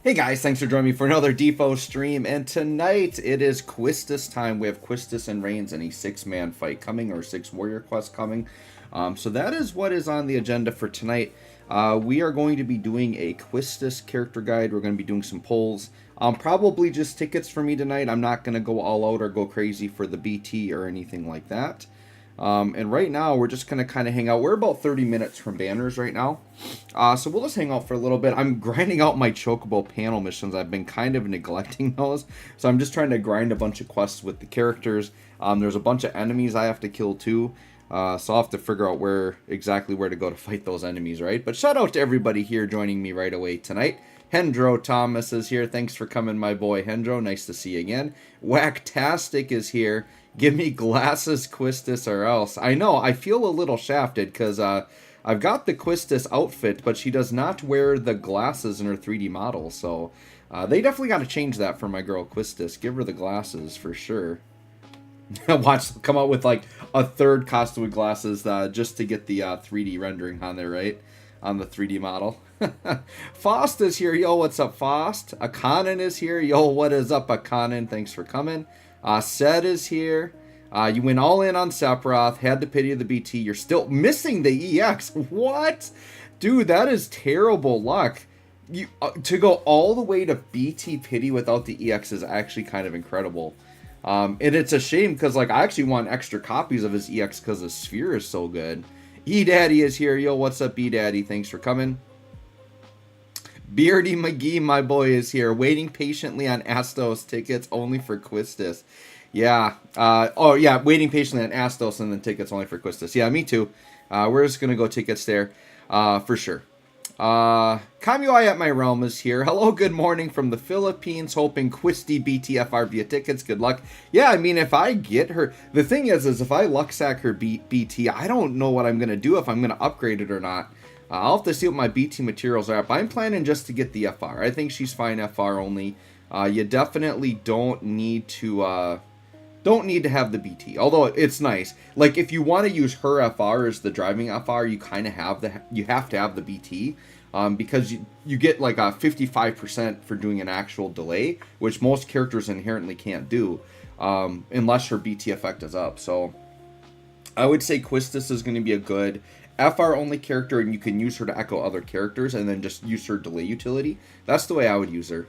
Hey guys, thanks for joining me for another DFFOO stream, and tonight it is Quistis time. We have Quistis and Reigns in a 6-man fight coming, or 6 warrior quest coming. So that is what is on the agenda for tonight. We are going to be doing a Quistis character guide. We're going to be doing some polls. Probably just tickets for me tonight. I'm not going to go all out or go crazy for the BT or anything like that. And right now, we're just going to kind of hang out. We're about 30 minutes from banners right now. So we'll just hang out for a little bit. I'm grinding out my Chocobo panel missions. I've been kind of neglecting those. So I'm just trying to grind a bunch of quests with the characters. There's a bunch of enemies I have to kill too. So I'll have to figure out exactly where to go to fight those enemies, right? But shout out to everybody here joining me right away tonight. Hendro Thomas is here. Thanks for coming, my boy Hendro. Nice to see you again. Whacktastic is here. Give me glasses, Quistis, or else. I know, I feel a little shafted because I've got the Quistis outfit, but she does not wear the glasses in her 3D model. So they definitely got to change that for my girl Quistis. Give her the glasses for sure. Watch come out with like a third costume with glasses just to get the 3D rendering on there, right? On the 3D model. Fost is here. Yo, what's up, Fost? Akanen is here. Yo, what is up, Akanen? Thanks for coming. Sed is here. You went all in on Sephiroth. Had to pity the BT. You're still missing the EX. What? Dude, that is terrible luck. To go all the way to BT pity without the EX is actually kind of incredible. And it's a shame because like I actually want extra copies of his EX because the sphere is so good. E-Daddy is here. Yo, what's up, E-Daddy? Thanks for coming. Beardy McGee, my boy, is here. Waiting patiently on Astos tickets only for Quistis. Yeah. Oh, yeah. Waiting patiently on Astos and then tickets only for Quistis. Yeah, me too. We're just going to go tickets there for sure. Kamui at my realm is here. Hello, good morning from the Philippines. Hoping Quisty BTFR via tickets. Good luck. Yeah, I mean, if I get her... The thing is if I luck sack her BT, I don't know what I'm going to do, if I'm going to upgrade it or not. I'll have to see what my BT materials are. But I'm planning just to get the FR. I think she's fine FR only. You definitely don't need to have the BT. Although it's nice. Like if you want to use her FR as the driving FR, you kind of have to have the BT. Because you get like a 55% for doing an actual delay, which most characters inherently can't do, unless her BT effect is up. So I would say Quistis is going to be a good FR only character, and you can use her to echo other characters and then just use her delay utility. That's the way I would use her.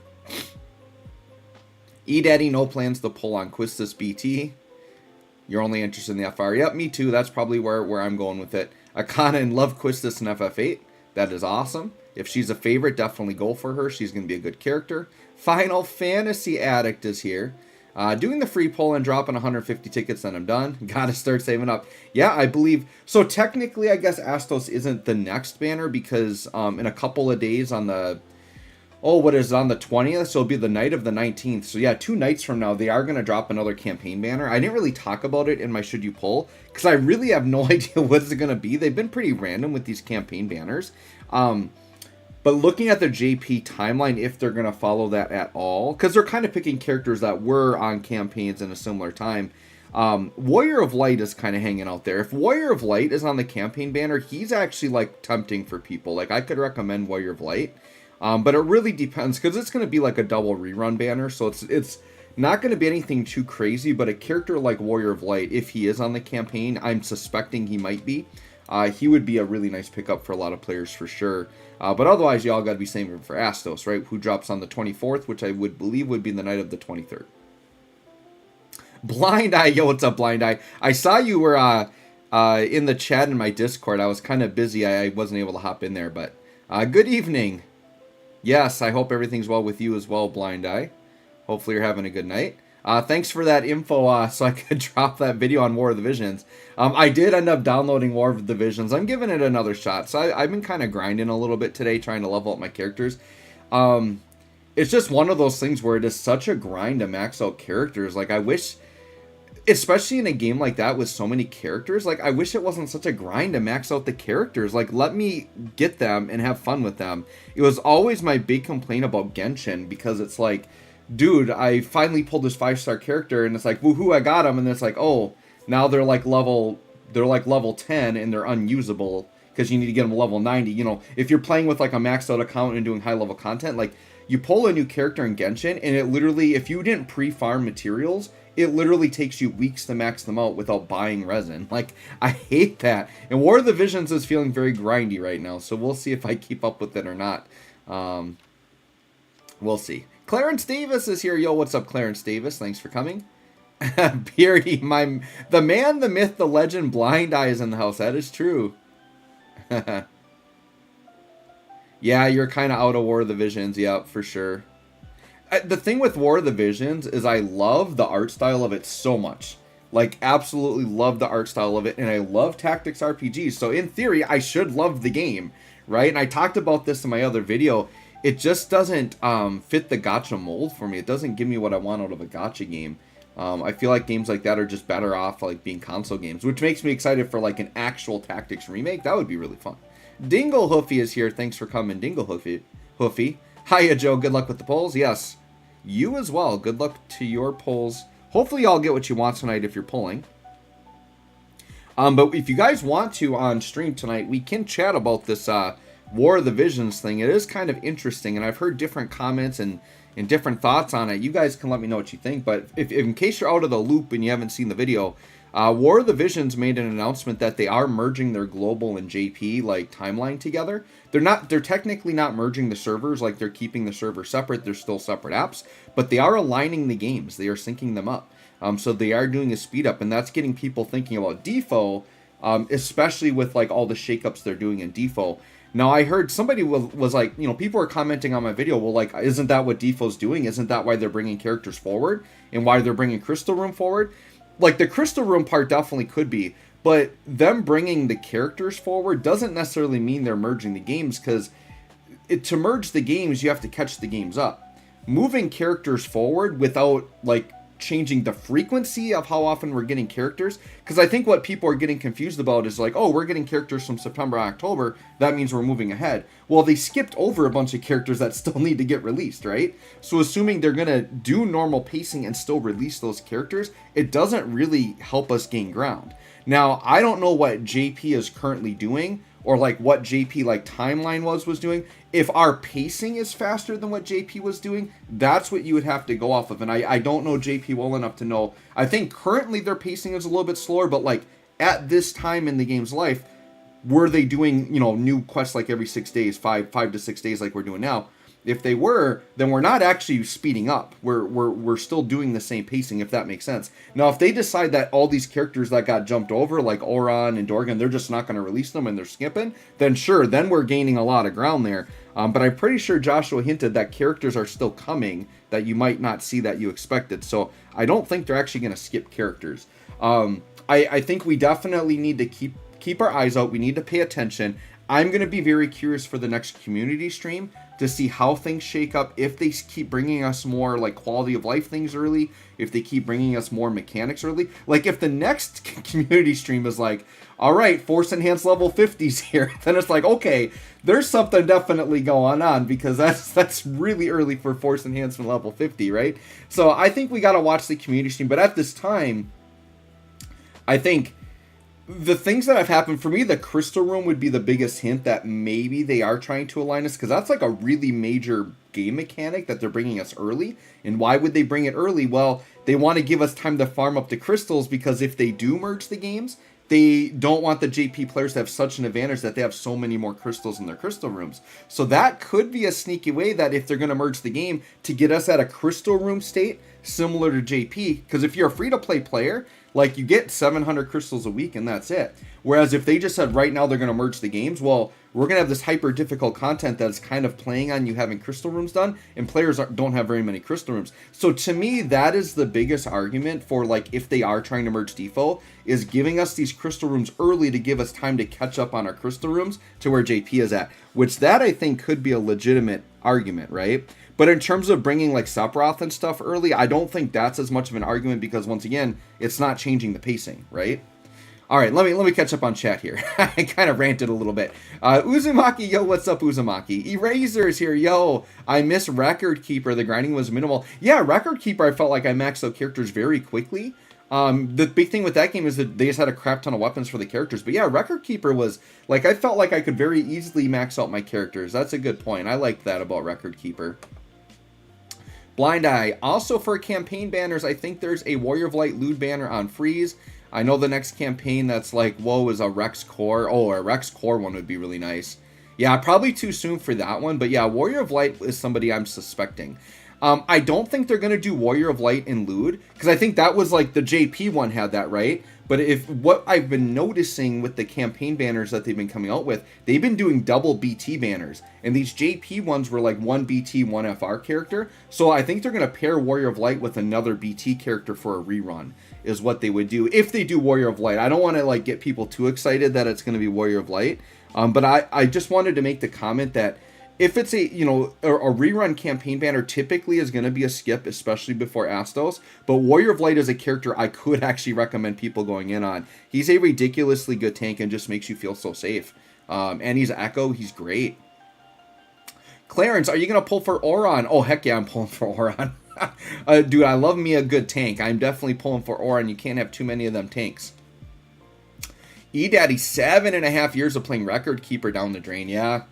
E-Daddy, no plans to pull on Quistis BT. You're only interested in the FR. Yep, me too. That's probably where I'm going with it. Akana and love Quistis in FF8. That is awesome. If she's a favorite, definitely go for her. She's going to be a good character. Final Fantasy Addict is here. Doing the free poll and dropping 150 tickets, then I'm done. Gotta start saving up. Yeah, I believe... So technically, I guess Astos isn't the next banner because in a couple of days on the... Oh, what is it, on the 20th? So it'll be the night of the 19th. So yeah, 2 nights from now, they are going to drop another campaign banner. I didn't really talk about it in my Should You Poll because I really have no idea what it's going to be. They've been pretty random with these campaign banners. But looking at the JP timeline, if they're going to follow that at all, because they're kind of picking characters that were on campaigns in a similar time. Warrior of Light is kind of hanging out there. If Warrior of Light is on the campaign banner, he's actually like tempting for people. Like I could recommend Warrior of Light. But it really depends because it's going to be like a double rerun banner. So it's not going to be anything too crazy. But a character like Warrior of Light, if he is on the campaign, I'm suspecting he might be. He would be a really nice pickup for a lot of players for sure. But otherwise, y'all got to be saving for Astos, right? Who drops on the 24th, which I would believe would be the night of the 23rd. Blind Eye, yo, what's up, Blind Eye? I saw you were in the chat in my Discord. I was kind of busy. I wasn't able to hop in there, but good evening. Yes, I hope everything's well with you as well, Blind Eye. Hopefully you're having a good night. Thanks for that info so I could drop that video on War of the Visions. I did end up downloading War of the Visions. I'm giving it another shot. So I've been kind of grinding a little bit today, trying to level up my characters. It's just one of those things where it is such a grind to max out characters. Like I wish, especially in a game like that with so many characters, like I wish it wasn't such a grind to max out the characters. Like let me get them and have fun with them. It was always my big complaint about Genshin because it's like, dude, I finally pulled this 5-star character and it's like, woohoo, I got him. And it's like, oh, now they're like level 10 and they're unusable because you need to get them to level 90. You know, if you're playing with like a maxed out account and doing high level content, like You pull a new character in Genshin, and it literally, if you didn't pre-farm materials, it literally takes you weeks to max them out without buying resin. Like, I hate that. And War of the Visions is feeling very grindy right now, so we'll see if I keep up with it or not. We'll see. Clarence Davis is here. Yo, what's up, Clarence Davis? Thanks for coming. Beardy, the man, the myth, the legend, Blind Eye is in the house. That is true. Yeah, you're kind of out of War of the Visions. Yeah, for sure. The thing with War of the Visions is I love the art style of it so much. Like, absolutely love the art style of it. And I love tactics RPGs. So in theory, I should love the game, right? And I talked about this in my other video. It just doesn't fit the gacha mold for me. It doesn't give me what I want out of a gacha game. I feel like games like that are just better off like being console games, which makes me excited for like an actual tactics remake. That would be really fun. Dingle Hoofy is here. Thanks for coming, Dingle Hoofy. Hiya, Joe. Good luck with the polls. Yes, you as well. Good luck to your polls. Hopefully y'all get what you want tonight if you're polling. But if you guys want to on stream tonight, we can chat about this War of the Visions thing. It is kind of interesting, and I've heard different comments and different thoughts on it. You guys can let me know what you think, but if in case you're out of the loop and you haven't seen the video, War of the Visions made an announcement that they are merging their global and JP like timeline together. They're technically not merging the servers, like they're keeping the server separate. They're still separate apps, but they are aligning the games. They are syncing them up. So they are doing a speed up, and that's getting people thinking about DFFOO, especially with like all the shakeups they're doing in DFFOO. Now, I heard somebody was like, you know, people were commenting on my video, well, like, isn't that what DFFOO's doing? Isn't that why they're bringing characters forward and why they're bringing Crystal Room forward? Like, the Crystal Room part definitely could be, but them bringing the characters forward doesn't necessarily mean they're merging the games, because to merge the games, you have to catch the games up. Moving characters forward without, like, changing the frequency of how often we're getting characters, because I think what people are getting confused about is like, oh, we're getting characters from September, October, that means we're moving ahead. Well, they skipped over a bunch of characters that still need to get released, right? So assuming they're gonna do normal pacing and still release those characters, it doesn't really help us gain ground. Now, I don't know what JP is currently doing, or like what JP like timeline was doing. If our pacing is faster than what JP was doing, that's what you would have to go off of. And I don't know JP well enough to know. I think currently their pacing is a little bit slower, but like at this time in the game's life, were they doing, you know, new quests like every 6 days, five to 6 days like we're doing now? If they were, then we're not actually speeding up. We're still doing the same pacing, if that makes sense. Now, if they decide that all these characters that got jumped over, like Oran and Dorgan, they're just not going to release them and they're skipping, then sure, then we're gaining a lot of ground there. But I'm pretty sure Joshua hinted that characters are still coming that you might not see that you expected. So I don't think they're actually going to skip characters. I think we definitely need to keep our eyes out. We need to pay attention. I'm going to be very curious for the next community stream to see how things shake up, if they keep bringing us more like quality of life things early, if they keep bringing us more mechanics early. Like if the next community stream is like, all right, Force Enhanced level 50's here, then it's like, okay, there's something definitely going on, because that's really early for Force Enhancement level 50, right? So I think we got to watch the community stream, but at this time, I think the things that have happened for me, the Crystal Room would be the biggest hint that maybe they are trying to align us, because that's like a really major game mechanic that they're bringing us early. And why would they bring it early? Well, they want to give us time to farm up the crystals, because if they do merge the games, they don't want the JP players to have such an advantage that they have so many more crystals in their crystal rooms. So that could be a sneaky way that if they're going to merge the game to get us at a crystal room state similar to JP, because if you're a free-to-play player, like you get 700 crystals a week and that's it. Whereas if they just said right now they're going to merge the games, well, we're going to have this hyper difficult content that's kind of playing on you having crystal rooms done, and players don't have very many crystal rooms. So to me, that is the biggest argument for like if they are trying to merge DFFOO, is giving us these crystal rooms early to give us time to catch up on our crystal rooms to where JP is at, which that I think could be a legitimate argument, right? But in terms of bringing like Sephiroth and stuff early, I don't think that's as much of an argument, because once again, it's not changing the pacing, right? All right, let me catch up on chat here. I kind of ranted a little bit. Uzumaki, yo, what's up, Uzumaki? Eraser is here, yo. I miss Record Keeper. The grinding was minimal. Yeah, Record Keeper, I felt like I maxed out characters very quickly. The big thing with that game is that they just had a crap ton of weapons for the characters. But yeah, Record Keeper was, like, I felt like I could very easily max out my characters. That's a good point. I liked that about Record Keeper. Blind Eye. Also for campaign banners, I think there's a Warrior of Light Lewd banner on Freeze. I know the next campaign that's like, whoa, is a Rex Core. Oh, a Rex Core one would be really nice. Yeah, probably too soon for that one. But yeah, Warrior of Light is somebody I'm suspecting. I don't think they're going to do Warrior of Light in Lewd, because I think that was like the JP one had that, right? But if what I've been noticing with the campaign banners that they've been coming out with, they've been doing double BT banners. And these JP ones were like one BT, one FR character. So I think they're going to pair Warrior of Light with another BT character for a rerun, is what they would do if they do Warrior of Light. I don't want to like get people too excited that it's going to be Warrior of Light. But I just wanted to make the comment that if it's a rerun campaign banner, typically is going to be a skip, especially before Astos. But Warrior of Light is a character I could actually recommend people going in on. He's a ridiculously good tank and just makes you feel so safe. And he's Echo. He's great. Clarence, are you going to pull for Oron? Oh, heck yeah, I'm pulling for Oron. Dude, I love me a good tank. I'm definitely pulling for Oron. You can't have too many of them tanks. E-Daddy, 7.5 years of playing Record Keeper down the drain. Yeah.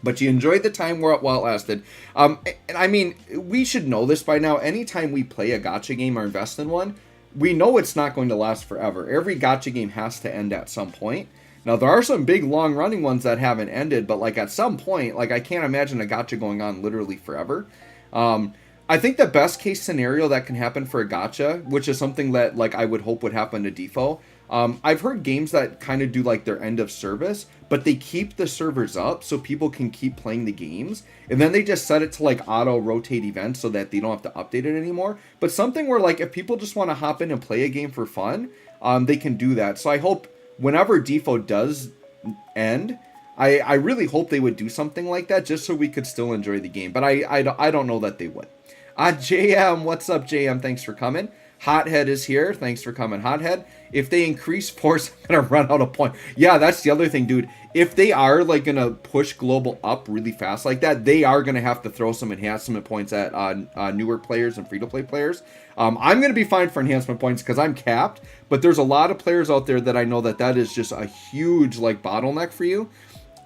But you enjoyed the time while it lasted. And I mean, we should know this by now. Anytime we play a gacha game or invest in one, we know it's not going to last forever. Every gacha game has to end at some point. Now, there are some big, long-running ones that haven't ended, but like at some point, like I can't imagine a gacha going on literally forever. I think the best case scenario that can happen for a gacha, which is something that like I would hope would happen to DFFOO, I've heard games that kind of do like their end of service, but they keep the servers up so people can keep playing the games, and then they just set it to like auto rotate events so that they don't have to update it anymore. But something where like if people just want to hop in and play a game for fun, they can do that. So I hope whenever DFFOO does end, I really hope they would do something like that just so we could still enjoy the game. But I don't know that they would. JM, what's up, JM? Thanks for coming. Hothead is here. Thanks for coming, Hothead. If they increase force, I'm going to run out of points. Yeah, that's the other thing, dude. If they are like going to push global up really fast like that, they are going to have to throw some enhancement points at newer players and free-to-play players. I'm going to be fine for enhancement points because I'm capped, but there's a lot of players out there that I know that is just a huge like bottleneck for you.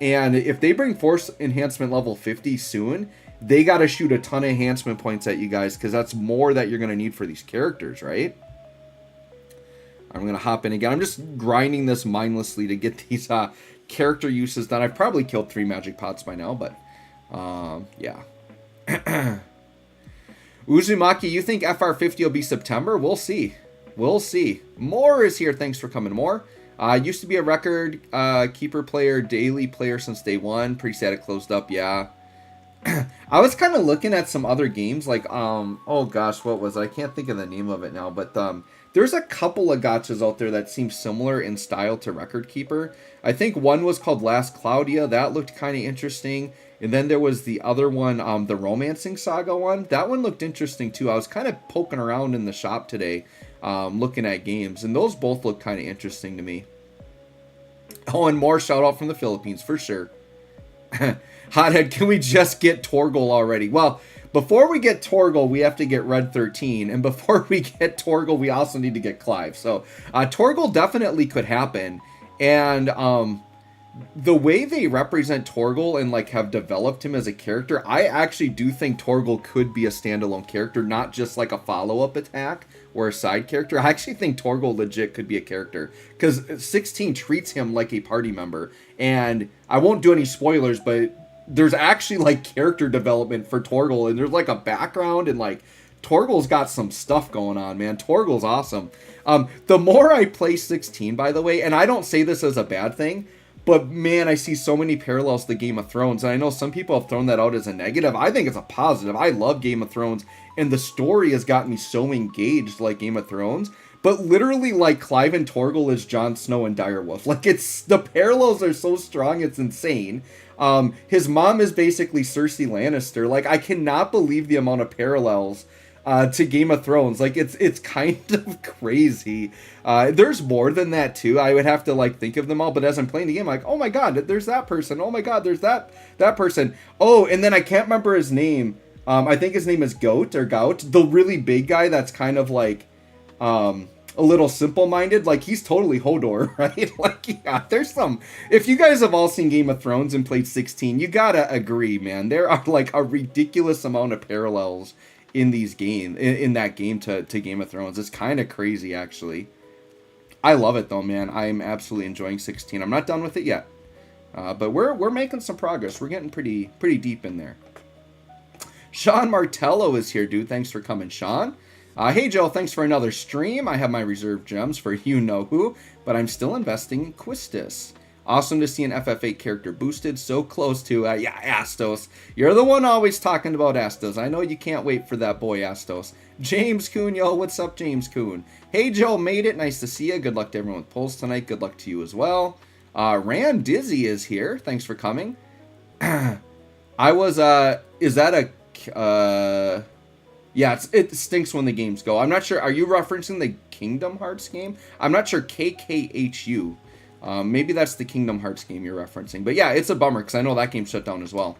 And if they bring force enhancement level 50 soon, they got to shoot a ton of enhancement points at you guys because that's more that you're going to need for these characters, right? I'm going to hop in again. I'm just grinding this mindlessly to get these character uses done. I've probably killed 3 magic pots by now, but yeah. Uzumaki, you think FR50 will be September? We'll see. We'll see. Moore is here. Thanks for coming, Moore. Used to be a record keeper player, daily player since day one. Pretty sad it closed up, yeah. I was kind of looking at some other games, like, oh gosh, what was it? I can't think of the name of it now, but there's a couple of gachas out there that seem similar in style to Record Keeper. I think one was called Last Claudia. That looked kind of interesting. And then there was the other one, the Romancing Saga one. That one looked interesting too. I was kind of poking around in the shop today, looking at games, and those both look kind of interesting to me. Oh, and more shout out from the Philippines, for sure. Hothead, can we just get Torgal already? Well, before we get Torgal, we have to get Red 13. And before we get Torgal, we also need to get Clive. So Torgal definitely could happen. And the way they represent Torgal and like have developed him as a character, I actually do think Torgal could be a standalone character, not just like a follow-up attack or a side character. I actually think Torgal legit could be a character because 16 treats him like a party member. And I won't do any spoilers, but there's actually like character development for Torgal, and there's like a background, and like Torgal's got some stuff going on, man. Torgal's awesome. The more I play 16, by the way, and I don't say this as a bad thing, but man, I see so many parallels to Game of Thrones, and I know some people have thrown that out as a negative. I think it's a positive. I love Game of Thrones, and the story has got me so engaged like Game of Thrones. But literally, like, Clive and Torgal is Jon Snow and Direwolf. Like, it's, the parallels are so strong, it's insane. His mom is basically Cersei Lannister. Like, I cannot believe the amount of parallels to Game of Thrones. Like, it's kind of crazy. There's more than that, too. I would have to, like, think of them all. But as I'm playing the game, I'm like, oh my god, there's that person. Oh my god, there's that person. Oh, and then I can't remember his name. I think his name is Goat. The really big guy that's kind of, like, a little simple-minded, like he's totally Hodor, right? Like, yeah, there's some, if you guys have all seen Game of Thrones and played 16, you gotta agree, man, there are like a ridiculous amount of parallels in these in that game to Game of Thrones. It's kind of crazy, actually. I love it though, man. I am absolutely enjoying 16. I'm not done with it yet, but we're making some progress. We're getting pretty deep in there. Sean Martello is here, dude. Thanks for coming, Sean. Hey, Joe. Thanks for another stream. I have my reserve gems for you know who, but I'm still investing in Quistis. Awesome to see an FF8 character boosted so close to, Astos. You're the one always talking about Astos. I know you can't wait for that boy, Astos. James Kuhn, yo, what's up, James Kuhn? Hey, Joe, made it. Nice to see you. Good luck to everyone with polls tonight. Good luck to you as well. Rand Dizzy is here. Thanks for coming. I was, is that a, yeah, it stinks when the games go. I'm not sure. Are you referencing the Kingdom Hearts game? I'm not sure. KKHU. Maybe that's the Kingdom Hearts game you're referencing. But yeah, it's a bummer because I know that game shut down as well.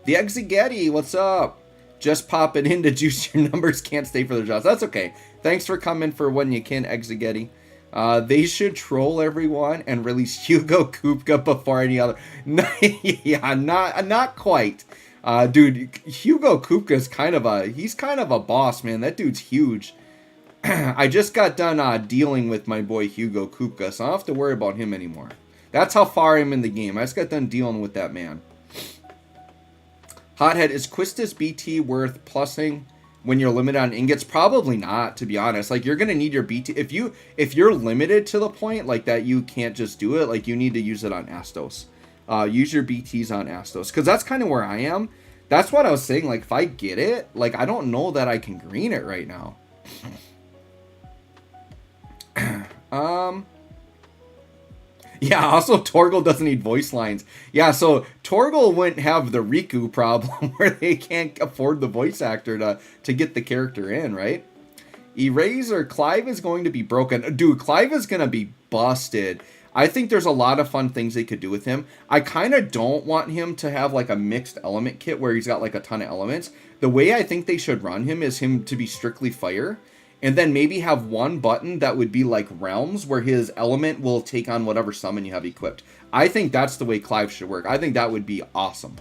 The Exegetti, what's up? Just popping in to juice your numbers. Can't stay for their jobs. That's okay. Thanks for coming for when you can, Exegetti. They should troll everyone and release Hugo Kupka before any other. Yeah, not quite. Dude, Hugo Kupka is kind of a boss, man. That dude's huge. I just got done dealing with my boy Hugo Kupka, so I don't have to worry about him anymore. That's how far I'm in the game. I just got done dealing with that man. Hothead, is Quistis BT worth plussing when you're limited on ingots? Probably not, to be honest. Like, you're going to need your BT. If you're limited to the point, like, that you can't just do it, like, you need to use it on Astos. Use your BTs on Astos. Because that's kind of where I am. That's what I was saying. Like, if I get it, like, I don't know that I can green it right now. Yeah, also Torgal doesn't need voice lines. Yeah, so Torgal wouldn't have the Riku problem where they can't afford the voice actor to get the character in, right? Eraser, Clive is going to be broken. Dude, Clive is going to be busted. I think there's a lot of fun things they could do with him. I kind of don't want him to have like a mixed element kit where he's got like a ton of elements. The way I think they should run him is him to be strictly fire. And then maybe have one button that would be like realms where his element will take on whatever summon you have equipped. I think that's the way Clive should work. I think that would be awesome.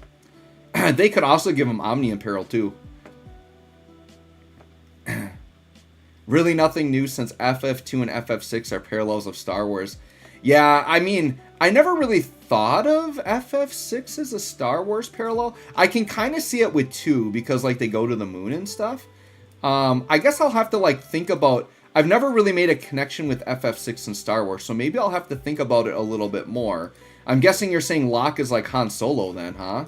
They could also give him Omni Imperil too. Really nothing new since FF2 and FF6 are parallels of Star Wars. Yeah, I mean, I never really thought of FF6 as a Star Wars parallel. I can kind of see it with 2 because like they go to the moon and stuff. I guess I'll have to like think about, I've never really made a connection with FF6 and Star Wars, so maybe I'll have to think about it a little bit more. I'm guessing you're saying Locke is like Han Solo then, huh?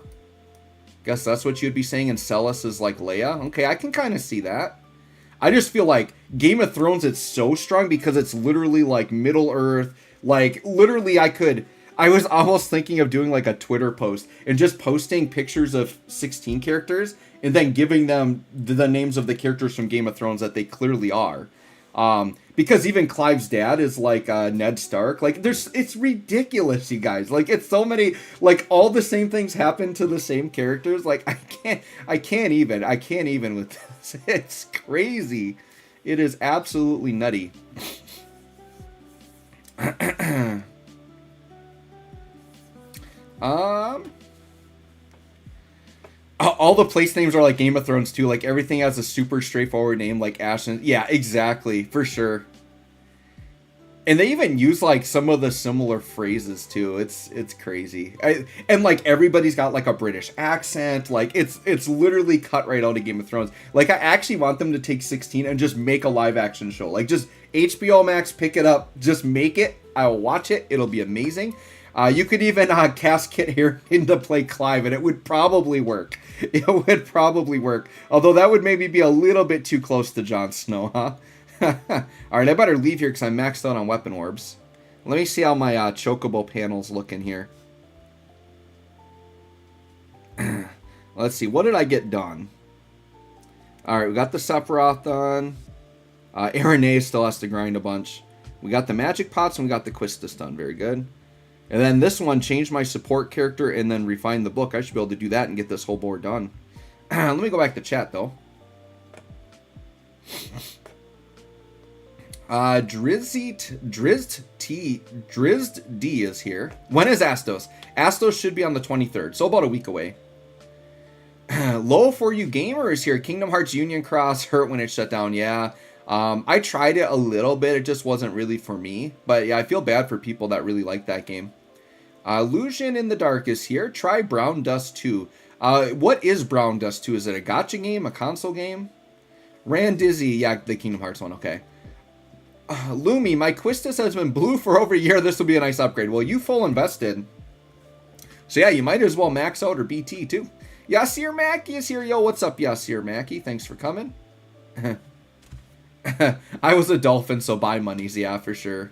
Guess that's what you'd be saying, and Celes is like Leia? Okay, I can kind of see that. I just feel like Game of Thrones, it's so strong because it's literally like Middle Earth, like literally I was almost thinking of doing like a Twitter post and just posting pictures of 16 characters and then giving them the names of the characters from Game of Thrones that they clearly are. Because even Clive's dad is like Ned Stark. Like it's ridiculous, you guys. Like it's so many, like all the same things happen to the same characters. Like I can't even with this. It's crazy. It is absolutely nutty. All the place names are like Game of Thrones too. Like everything has a super straightforward name, like Ashen. Yeah, exactly, for sure. And they even use like some of the similar phrases too. It's crazy. And like everybody's got like a British accent. Like it's literally cut right out of Game of Thrones. Like I actually want them to take 16 and just make a live action show. Like just HBO Max, pick it up, just make it. I'll watch it. It'll be amazing. You could even cast Kit Harington to play Clive, and it would probably work. It would probably work. Although that would maybe be a little bit too close to Jon Snow, huh? Alright, I better leave here because I'm maxed out on weapon orbs. Let me see how my Chocobo panel's looking here. Let's see, what did I get done? Alright, we got the Sephiroth done. Aranea still has to grind a bunch. We got the Magic Pots and we got the Quistis done. Very good. And then this one, change my support character and then refine the book. I should be able to do that and get this whole board done. Let me go back to chat, though. Drizzt D is here. When is Astos? Astos should be on the 23rd, so about a week away. Low for you gamers here. Kingdom Hearts Union Cross hurt when it shut down. Yeah. I tried it a little bit. It just wasn't really for me. But yeah, I feel bad for people that really like that game. Illusion in the Dark is here. Try Brown Dust 2. What is Brown Dust 2? Is it a gacha game? A console game? Randizzy. Yeah, the Kingdom Hearts one. Okay. Lumi, my Quistis has been blue for over a year. This will be a nice upgrade. Well, you full invested. So yeah, you might as well max out or BT too. Yasir Mackey is here. Yo, what's up, Yasir Mackey? Thanks for coming. I was a Dolphin, so buy monies. Yeah, for sure.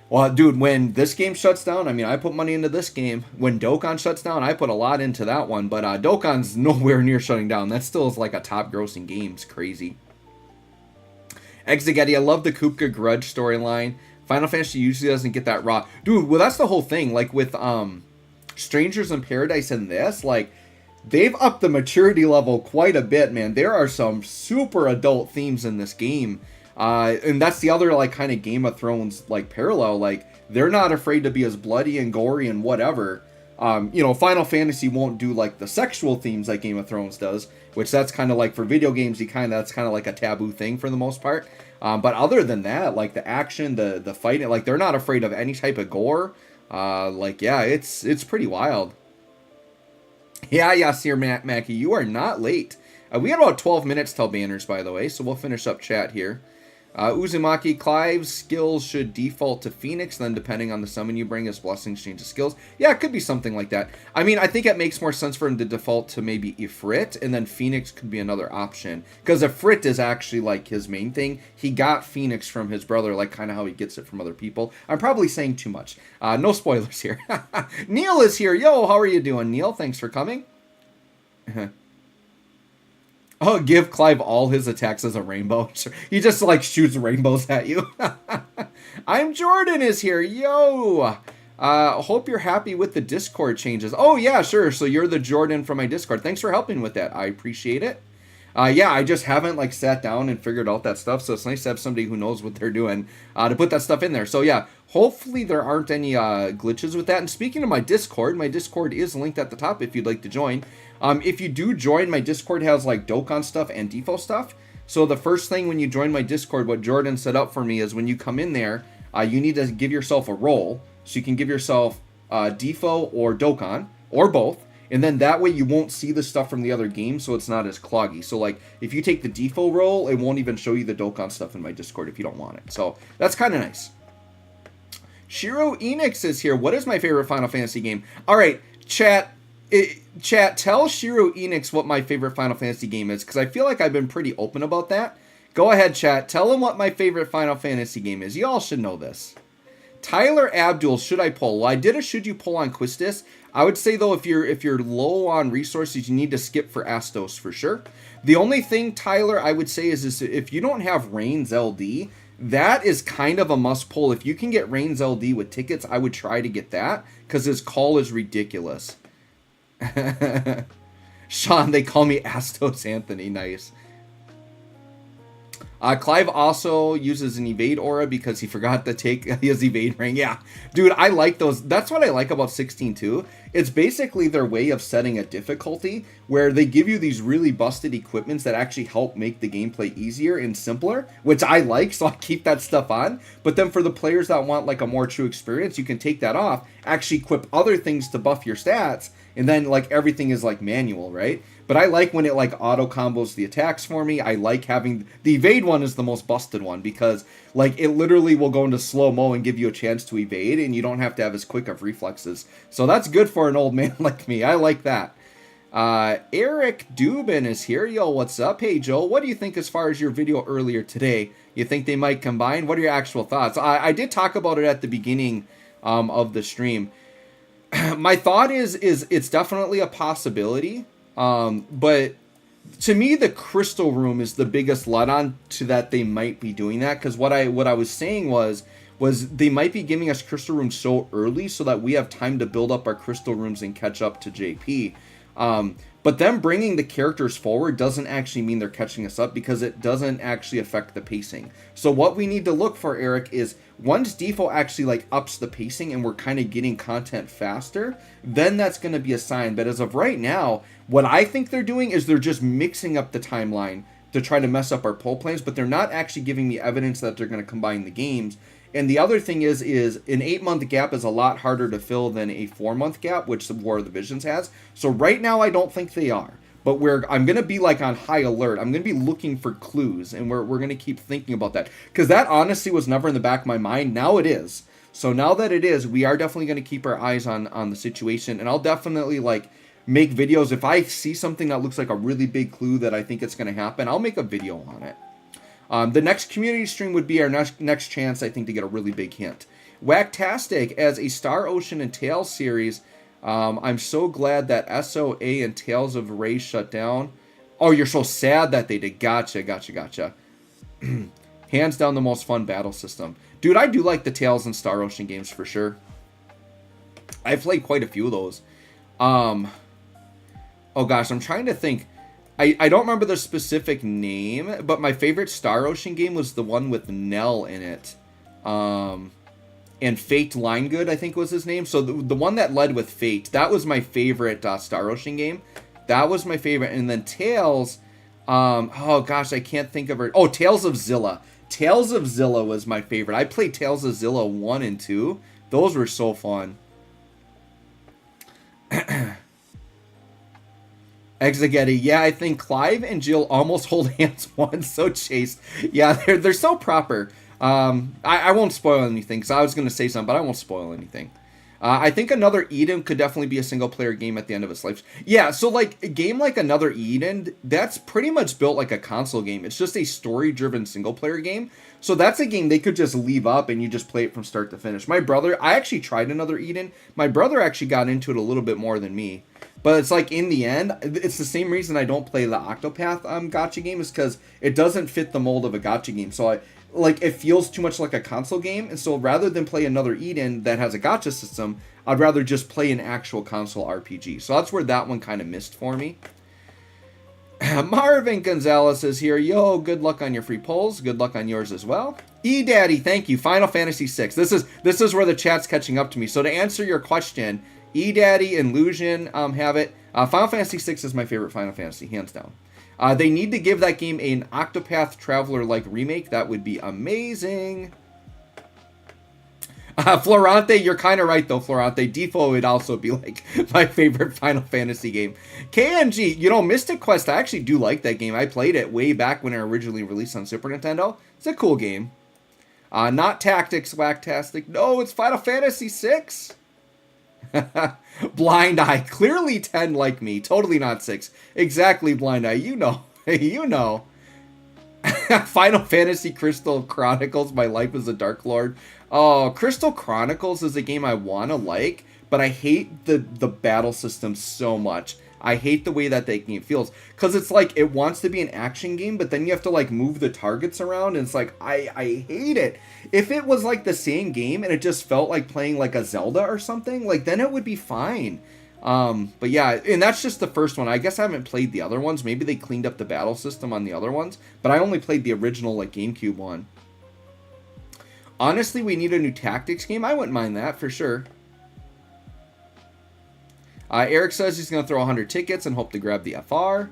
Well, dude, when this game shuts down, I mean, I put money into this game. When DOKKAN shuts down, I put a lot into that one. But DOKKAN's nowhere near shutting down. That still is like a top grossing game. It's crazy. Exegetti, I love the Kupka Grudge storyline. Final Fantasy usually doesn't get that raw. Dude, well, that's the whole thing. Like with Strangers in Paradise and this, like, they've upped the maturity level quite a bit, man. There are some super adult themes in this game. And that's the other, like, kind of Game of Thrones, like, parallel. Like, they're not afraid to be as bloody and gory and whatever. You know, Final Fantasy won't do, like, the sexual themes like Game of Thrones does, which that's kind of like, for video games, that's kind of like a taboo thing for the most part. But other than that, like, the action, the fighting, like, they're not afraid of any type of gore. Like, yeah, it's pretty wild. Yeah, Sir Mackie, you are not late. We got about 12 minutes till banners, by the way, so we'll finish up chat here. Uzumaki, Clive's skills should default to Phoenix, then depending on the summon you bring, his blessings change his skills. Yeah, it could be something like that. I mean, I think it makes more sense for him to default to maybe Ifrit, and then Phoenix could be another option. Because Ifrit is actually, like, his main thing. He got Phoenix from his brother, like, kind of how he gets it from other people. I'm probably saying too much. No spoilers here. Neil is here. Yo, how are you doing, Neil? Thanks for coming. Oh, give Clive all his attacks as a rainbow. He just, like, shoots rainbows at you. I'm Jordan is here. Yo. Hope you're happy with the Discord changes. Oh, yeah, sure. So you're the Jordan from my Discord. Thanks for helping with that. I appreciate it. Yeah, I just haven't, like, sat down and figured out that stuff. So it's nice to have somebody who knows what they're doing to put that stuff in there. So, yeah, hopefully there aren't any glitches with that. And speaking of my Discord is linked at the top if you'd like to join. If you do join, my Discord has, like, DOKKAN stuff and DFFOO stuff. So the first thing when you join my Discord, what Jordan set up for me is when you come in there, you need to give yourself a role. So you can give yourself DFFOO or DOKKAN, or both. And then that way you won't see the stuff from the other game, so it's not as cloggy. So, like, if you take the DFFOO role, it won't even show you the DOKKAN stuff in my Discord if you don't want it. So that's kind of nice. Shiro Enix is here. What is my favorite Final Fantasy game? All right, chat, tell Shiro Enix what my favorite Final Fantasy game is, because I feel like I've been pretty open about that. Go ahead, chat. Tell him what my favorite Final Fantasy game is. You all should know this. Tyler Abdul, should I pull? Well, I did a should you pull on Quistis. I would say, though, if you're low on resources, you need to skip for Astos for sure. The only thing, Tyler, I would say is if you don't have Reigns LD, that is kind of a must pull. If you can get Reigns LD with tickets, I would try to get that, because his call is ridiculous. Sean, they call me Astos Anthony. Nice. Clive also uses an evade aura because he forgot to take his evade ring. Yeah, dude, I like those. That's what I like about 16.2. It's basically their way of setting a difficulty where they give you these really busted equipments that actually help make the gameplay easier and simpler, which I like, so I keep that stuff on. But then for the players that want, like, a more true experience, you can take that off, actually equip other things to buff your stats, and then, like, everything is, like, manual, right? But I like when it, like, auto combos the attacks for me. I like having the evade one is the most busted one because, like, it literally will go into slow-mo and give you a chance to evade, and you don't have to have as quick of reflexes. So that's good for an old man like me. I like that. Eric Dubin is here. Yo, what's up? Hey, Joe, what do you think as far as your video earlier today? You think they might combine? What are your actual thoughts? I did talk about it at the beginning of the stream. My thought is it's definitely a possibility. But to me, the Crystal Room is the biggest let-on to that they might be doing that. Because what I was saying was they might be giving us Crystal Rooms so early so that we have time to build up our Crystal Rooms and catch up to JP. But them bringing the characters forward doesn't actually mean they're catching us up, because it doesn't actually affect the pacing. So what we need to look for, Eric, is once DFFOO actually like ups the pacing and we're kind of getting content faster, then that's going to be a sign. But as of right now, what I think they're doing is they're just mixing up the timeline to try to mess up our poll plans, but they're not actually giving me evidence that they're going to combine the games. And the other thing is an 8-month gap is a lot harder to fill than a 4-month gap, which the War of the Visions has. So right now, I don't think they are. But I'm going to be like on high alert. I'm going to be looking for clues, and we're going to keep thinking about that. Because that honestly was never in the back of my mind. Now it is. So now that it is, we are definitely going to keep our eyes on the situation. And I'll definitely like make videos. If I see something that looks like a really big clue that I think it's going to happen, I'll make a video on it. The next community stream would be our next chance, I think, to get a really big hint. Whacktastic, as a Star Ocean and Tales series, I'm so glad that SOA and Tales of Ray shut down. Oh, you're so sad that they did. Gotcha. Hands down the most fun battle system. Dude, I do like the Tales and Star Ocean games for sure. I've played quite a few of those. Oh gosh, I'm trying to think. I don't remember the specific name, but my favorite Star Ocean game was the one with Nell in it. And Fate Linegood, I think was his name. So the one that led with Fate, that was my favorite Star Ocean game. That was my favorite. And then Tales, oh gosh, I can't think of it. Oh, Tales of Zilla. Tales of Zilla was my favorite. I played Tales of Zilla 1 and 2. Those were so fun. Exegetti, yeah, I think Clive and Jill almost hold hands once, so chaste. Yeah, they're so proper. I won't spoil anything, because I was going to say something, but I won't spoil anything. I think Another Eden could definitely be a single-player game at the end of its life. Yeah, so like a game like Another Eden, that's pretty much built like a console game. It's just a story-driven single-player game. So that's a game they could just leave up and you just play it from start to finish. My brother, I actually tried Another Eden. My brother actually got into it a little bit more than me. But it's like, in the end, it's the same reason I don't play the Octopath gacha game, is because it doesn't fit the mold of a gacha game. So it feels too much like a console game. And so rather than play Another Eden that has a gacha system, I'd rather just play an actual console RPG. So that's where that one kind of missed for me. Marvin Gonzalez is here. Yo, good luck on your free polls. Good luck on yours as well. E-Daddy, thank you. Final Fantasy VI. This is where the chat's catching up to me. So to answer your question, E-Daddy and Lusion have it. Final Fantasy VI is my favorite Final Fantasy, hands down. They need to give that game an Octopath Traveler-like remake. That would be amazing. Florante, you're kind of right, though, Florante. DFFOO would also be, like, my favorite Final Fantasy game. KNG, Mystic Quest, I actually do like that game. I played it way back when it originally released on Super Nintendo. It's a cool game. Not Tactics, Whacktastic. No, it's Final Fantasy VI. Blind Eye. Clearly 10 like me. Totally not 6. Exactly, Blind Eye. You know. Final Fantasy Crystal Chronicles. My Life as a Dark Lord. Oh, Crystal Chronicles is a game I want to like, but I hate the battle system so much. I hate the way that game feels, because it's like it wants to be an action game, but then you have to like move the targets around, and it's like I hate it. If it was like the same game and it just felt like playing like a Zelda or something, like then it would be fine. But yeah, and that's just the first one. I guess I haven't played the other ones. Maybe they cleaned up the battle system on the other ones, but I only played the original like GameCube one. Honestly, we need a new tactics game. I wouldn't mind that for sure. Eric says he's going to throw 100 tickets and hope to grab the FR.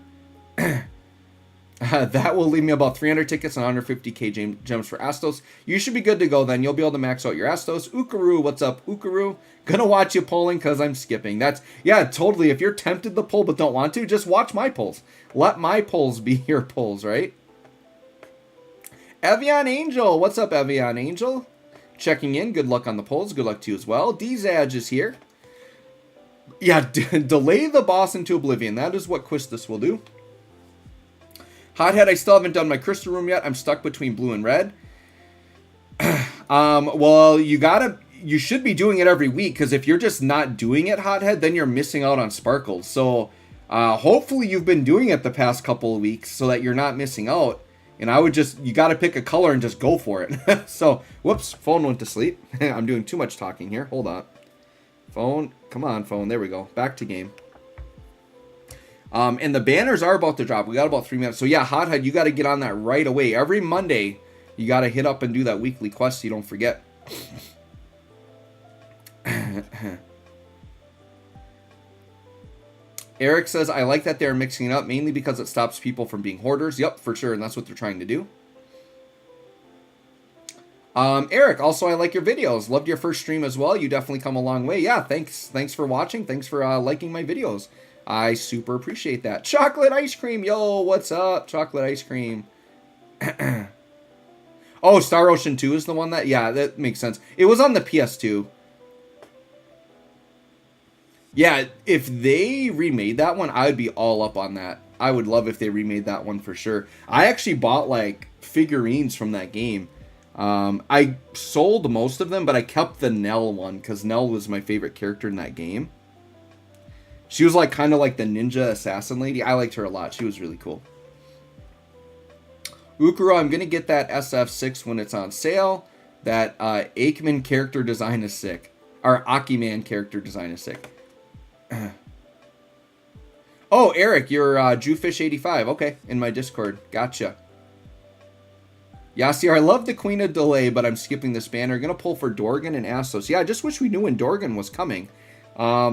That will leave me about 300 tickets and 150k gems for Astos. You should be good to go then. You'll be able to max out your Astos. Ukaru, what's up, Ukaru? Gonna watch you polling because I'm skipping. Yeah, totally. If you're tempted to poll but don't want to, just watch my polls. Let my polls be your polls, right? Evian Angel, what's up, Evian Angel? Checking in. Good luck on the polls. Good luck to you as well. Dzadge is here. Yeah, delay the boss into oblivion. That is what Quistis will do. Hothead, I still haven't done my crystal room yet. I'm stuck between blue and red. Well, you should be doing it every week, because if you're just not doing it, Hothead, then you're missing out on sparkles. So, hopefully you've been doing it the past couple of weeks so that you're not missing out. And you got to pick a color and just go for it. So, whoops, phone went to sleep. I'm doing too much talking here. Hold on. Phone, come on, phone. There we go. Back to game. And the banners are about to drop. We got about 3 minutes. So yeah, Hothead, you got to get on that right away. Every Monday, you got to hit up and do that weekly quest so you don't forget. Eric says, I like that they're mixing it up, mainly because it stops people from being hoarders. Yep, for sure, and that's what they're trying to do. Eric, also, I like your videos. Loved your first stream as well. You definitely come a long way. Yeah, thanks for watching. Thanks for liking my videos. I super appreciate that. Chocolate ice cream. Yo, what's up? Chocolate ice cream. Oh, Star Ocean 2 is the one that... Yeah, that makes sense. It was on the PS2. Yeah, if they remade that one, I would be all up on that. I would love if they remade that one for sure. I actually bought, like, figurines from that game. I sold most of them, but I kept the Nell one, because Nell was my favorite character in that game. She was, like, kind of like the ninja assassin lady. I liked her a lot. She was really cool. Ukuro, I'm going to get that SF6 when it's on sale. That Aikman character design is sick. Or Akiman character design is sick. Oh, Eric, you're Jewfish85. Okay, in my Discord. Gotcha. Yasir, I love the Queen of Delay, but I'm skipping this banner. Gonna pull for Dorgan and Astos. Yeah, I just wish we knew when Dorgan was coming. I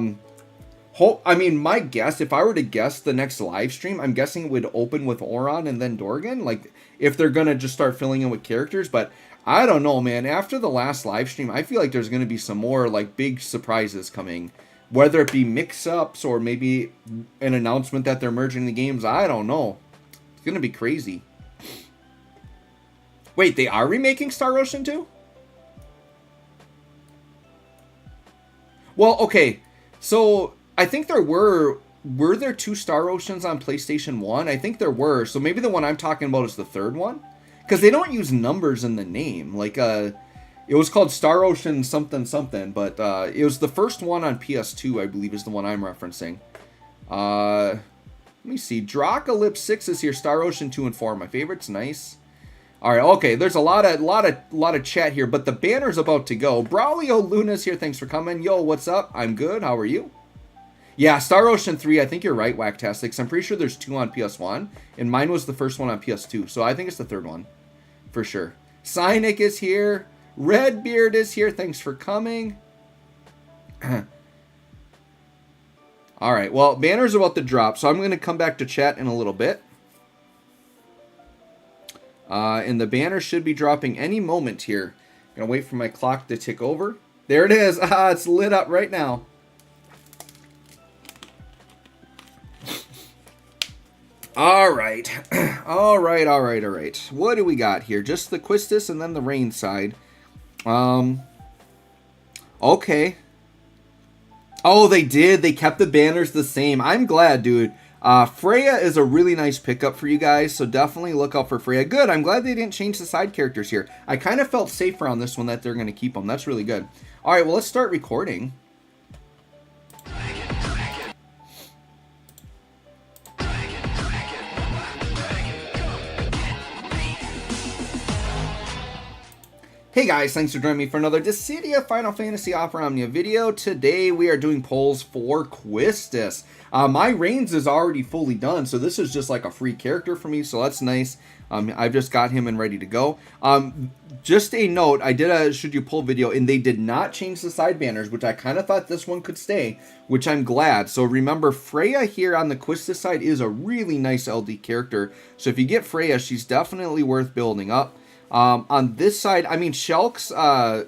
mean, my guess, if I were to guess the next live stream, I'm guessing it would open with Oron and then Dorgan. Like, if they're gonna just start filling in with characters, but I don't know, man. After the last live stream, I feel like there's gonna be some more, like, big surprises coming. Whether it be mix-ups or maybe an announcement that they're merging the games, I don't know. It's going to be crazy. Wait, they are remaking Star Ocean 2? Well, okay. So, I think there were there 2 Star Oceans on PlayStation 1? I think there were. So, maybe the one I'm talking about is the third one? Because they don't use numbers in the name. Like, it was called Star Ocean something something, but it was the first one on PS2, I believe, is the one I'm referencing. Let me see. Dracalypse 6 is here. Star Ocean 2 and 4 are my favorites. Nice. All right, okay. There's a lot of chat here, but the banner's about to go. Braulio Luna's here. Thanks for coming. Yo, what's up? I'm good. How are you? Yeah, Star Ocean 3. I think you're right, Whacktastic. I'm pretty sure there's 2 on PS1, and mine was the first one on PS2, so I think it's the third one for sure. Cynic is here. Redbeard is here. Thanks for coming. All right. Well, banner's about to drop, so I'm going to come back to chat in a little bit. And the banner should be dropping any moment here. Going to wait for my clock to tick over. There it is. It's lit up right now. All right. All right. What do we got here? Just the Quistis and then the rain side. Okay. Oh, they did. They kept the banners the same. I'm glad, dude. Freya is a really nice pickup for you guys, so definitely look out for Freya. Good. I'm glad they didn't change the side characters here. I kind of felt safer on this one that they're going to keep them. That's really good. All right, well, let's start recording. Hey guys, thanks for joining me for another Dissidia Final Fantasy Opera Omnia video. Today we are doing polls for Quistis. My Reigns is already fully done, so this is just like a free character for me, so that's nice. I've just got him and ready to go. Just a note, I did a Should You Pull video, and they did not change the side banners, which I kind of thought this one could stay, which I'm glad. So remember, Freya here on the Quistis side is a really nice LD character, so if you get Freya, she's definitely worth building up. On this side, I mean, Shulk's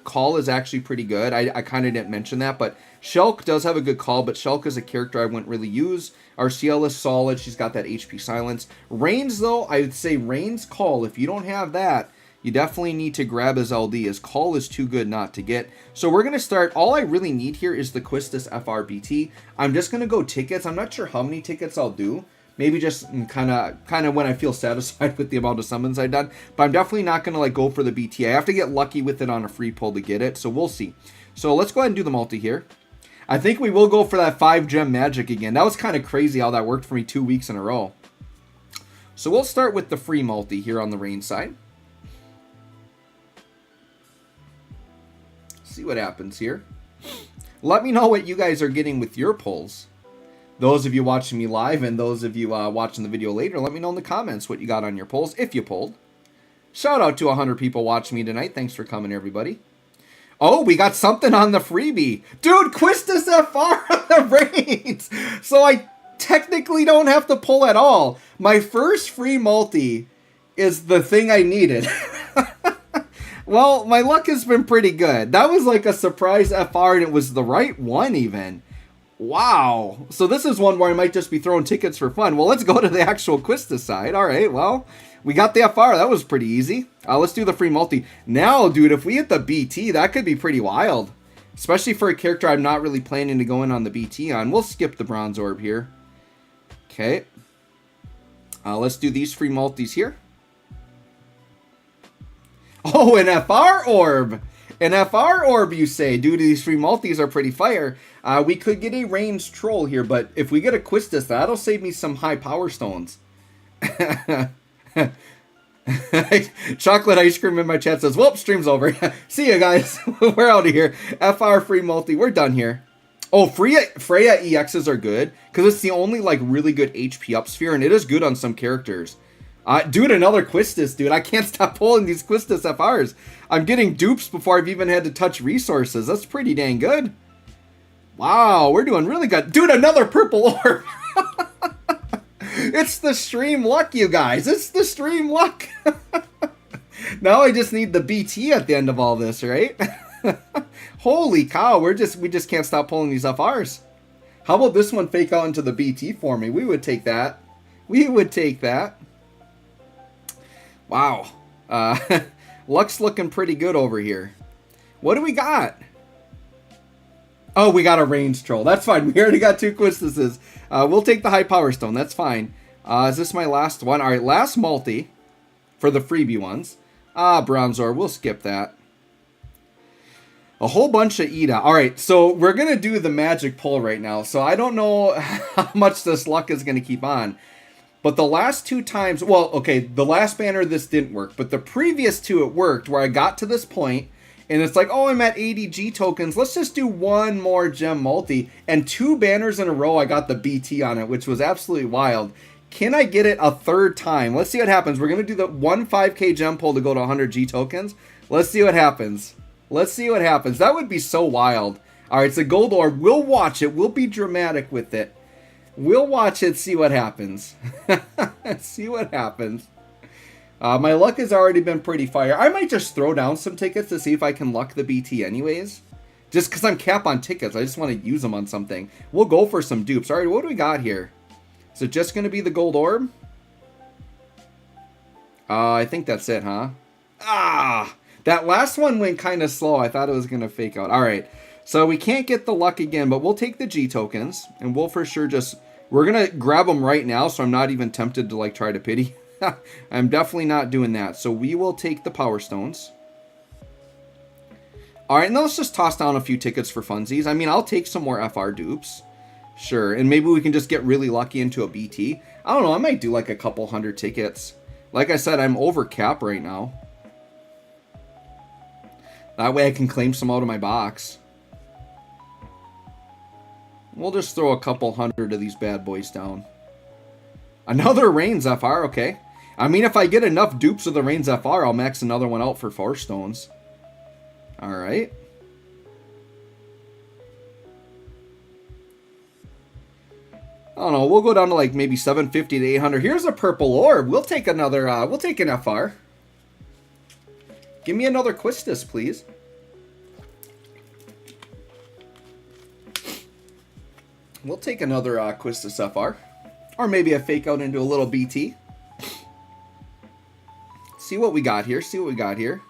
call is actually pretty good. I kind of didn't mention that, but Shulk does have a good call, but Shulk is a character I wouldn't really use. Arciel is solid. She's got that HP silence. Reigns, though, I would say Reigns' call, if you don't have that, you definitely need to grab his LD. His call is too good not to get. So we're going to start. All I really need here is the Quistis FRBT. I'm just going to go tickets. I'm not sure how many tickets I'll do. Maybe just kind of when I feel satisfied with the amount of summons I've done. But I'm definitely not going to like go for the BT. I have to get lucky with it on a free pull to get it. So we'll see. So let's go ahead and do the multi here. I think we will go for that 5-gem magic again. That was kind of crazy how that worked for me 2 weeks in a row. So we'll start with the free multi here on the rain side. See what happens here. Let me know what you guys are getting with your pulls. Those of you watching me live and those of you watching the video later, let me know in the comments what you got on your polls, if you polled. Shout out to 100 people watching me tonight. Thanks for coming, everybody. Oh, we got something on the freebie. Dude, Quistis FR on the reins. So I technically don't have to pull at all. My first free multi is the thing I needed. Well, my luck has been pretty good. That was like a surprise FR, and it was the right one even. Wow. So this is one where I might just be throwing tickets for fun. Well, let's go to the actual Quistis side. All right, well, we got the FR. That was pretty easy. Let's do the free multi. Now, dude, if we hit the BT, that could be pretty wild. Especially for a character I'm not really planning to go in on the BT on. We'll skip the bronze orb here. Okay. Let's do these free multis here. Oh, an FR orb! An FR orb, you say? Due to these free multis are pretty fire. We could get a ranged troll here, but if we get a Quistis, that'll save me some high power stones. Chocolate ice cream in my chat says, whoop, stream's over. See ya, guys. We're out of here. FR free multi. We're done here. Oh, Freya EXs are good because it's the only like really good HP up sphere, and it is good on some characters. Dude, another Quistis, dude. I can't stop pulling these Quistis FRs. I'm getting dupes before I've even had to touch resources. That's pretty dang good. Wow, we're doing really good. Dude, another purple orb. It's the stream luck, you guys. It's the stream luck. Now I just need the BT at the end of all this, right? Holy cow, we just can't stop pulling these FRs. How about this one fake out into the BT for me? We would take that. We would take that. Wow. Luck's looking pretty good over here. What do we got? Oh, we got a range troll. That's fine. We already got 2 Quistises. We'll take the high power stone. That's fine. Is this my last one? All right, last multi for the freebie ones. Bronze orb. We'll skip that. A whole bunch of Ida. All right, so we're going to do the magic pull right now. So I don't know how much this luck is going to keep on. But the last 2 times, well, okay, the last banner, this didn't work. But the previous 2, it worked, where I got to this point, and it's like, oh, I'm at 80 G tokens. Let's just do one more gem multi. And 2 banners in a row, I got the BT on it, which was absolutely wild. Can I get it a 3rd time? Let's see what happens. We're going to do the 5K gem pull to go to 100 G tokens. Let's see what happens. Let's see what happens. That would be so wild. All right, it's a gold orb. We'll watch it. We'll be dramatic with it. We'll watch it, see what happens. See what happens. My luck has already been pretty fire. I might just throw down some tickets to see if I can luck the BT anyways. Just because I'm capped on tickets. I just want to use them on something. We'll go for some dupes. All right, what do we got here? Is it just going to be the gold orb? I think that's it, huh? That last one went kind of slow. I thought it was going to fake out. All right. So we can't get the luck again, but we'll take the G tokens, and we'll for sure we're going to grab them right now, so I'm not even tempted to, like, try to pity. I'm definitely not doing that. So we will take the power stones. All right, and let's just toss down a few tickets for funsies. I mean, I'll take some more FR dupes. Sure, and maybe we can just get really lucky into a BT. I don't know, I might do, like, a couple 100 tickets. Like I said, I'm over cap right now. That way I can claim some out of my box. We'll just throw a couple 100 of these bad boys down. Another Reigns FR, okay. I mean, if I get enough dupes of the Reigns FR, I'll max another one out for 4 stones. Alright. I don't know, we'll go down to like maybe 750 to 800. Here's a purple orb. We'll take another, we'll take an FR. Give me another Quistis, please. We'll take another Quistis FR. Or maybe a fake out into a little BT. See what we got here. See what we got here.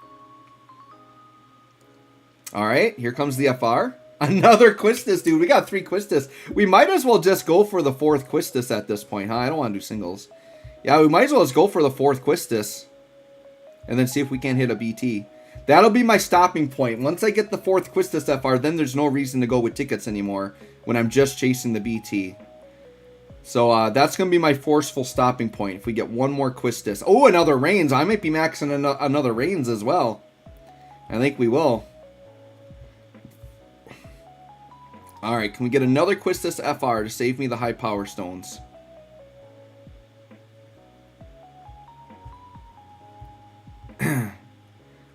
Alright, here comes the FR. Another Quistis, dude. We got 3 Quistis. We might as well just go for the 4th Quistis at this point, huh? I don't want to do singles. Yeah, we might as well just go for the 4th Quistis. And then see if we can hit a BT. That'll be my stopping point. Once I get the 4th Quistis FR, then there's no reason to go with tickets anymore when I'm just chasing the BT. So that's going to be my forceful stopping point if we get one more Quistis. Oh, another Reigns. I might be maxing another Reigns as well. I think we will. Alright, can we get another Quistis FR to save me the high power stones?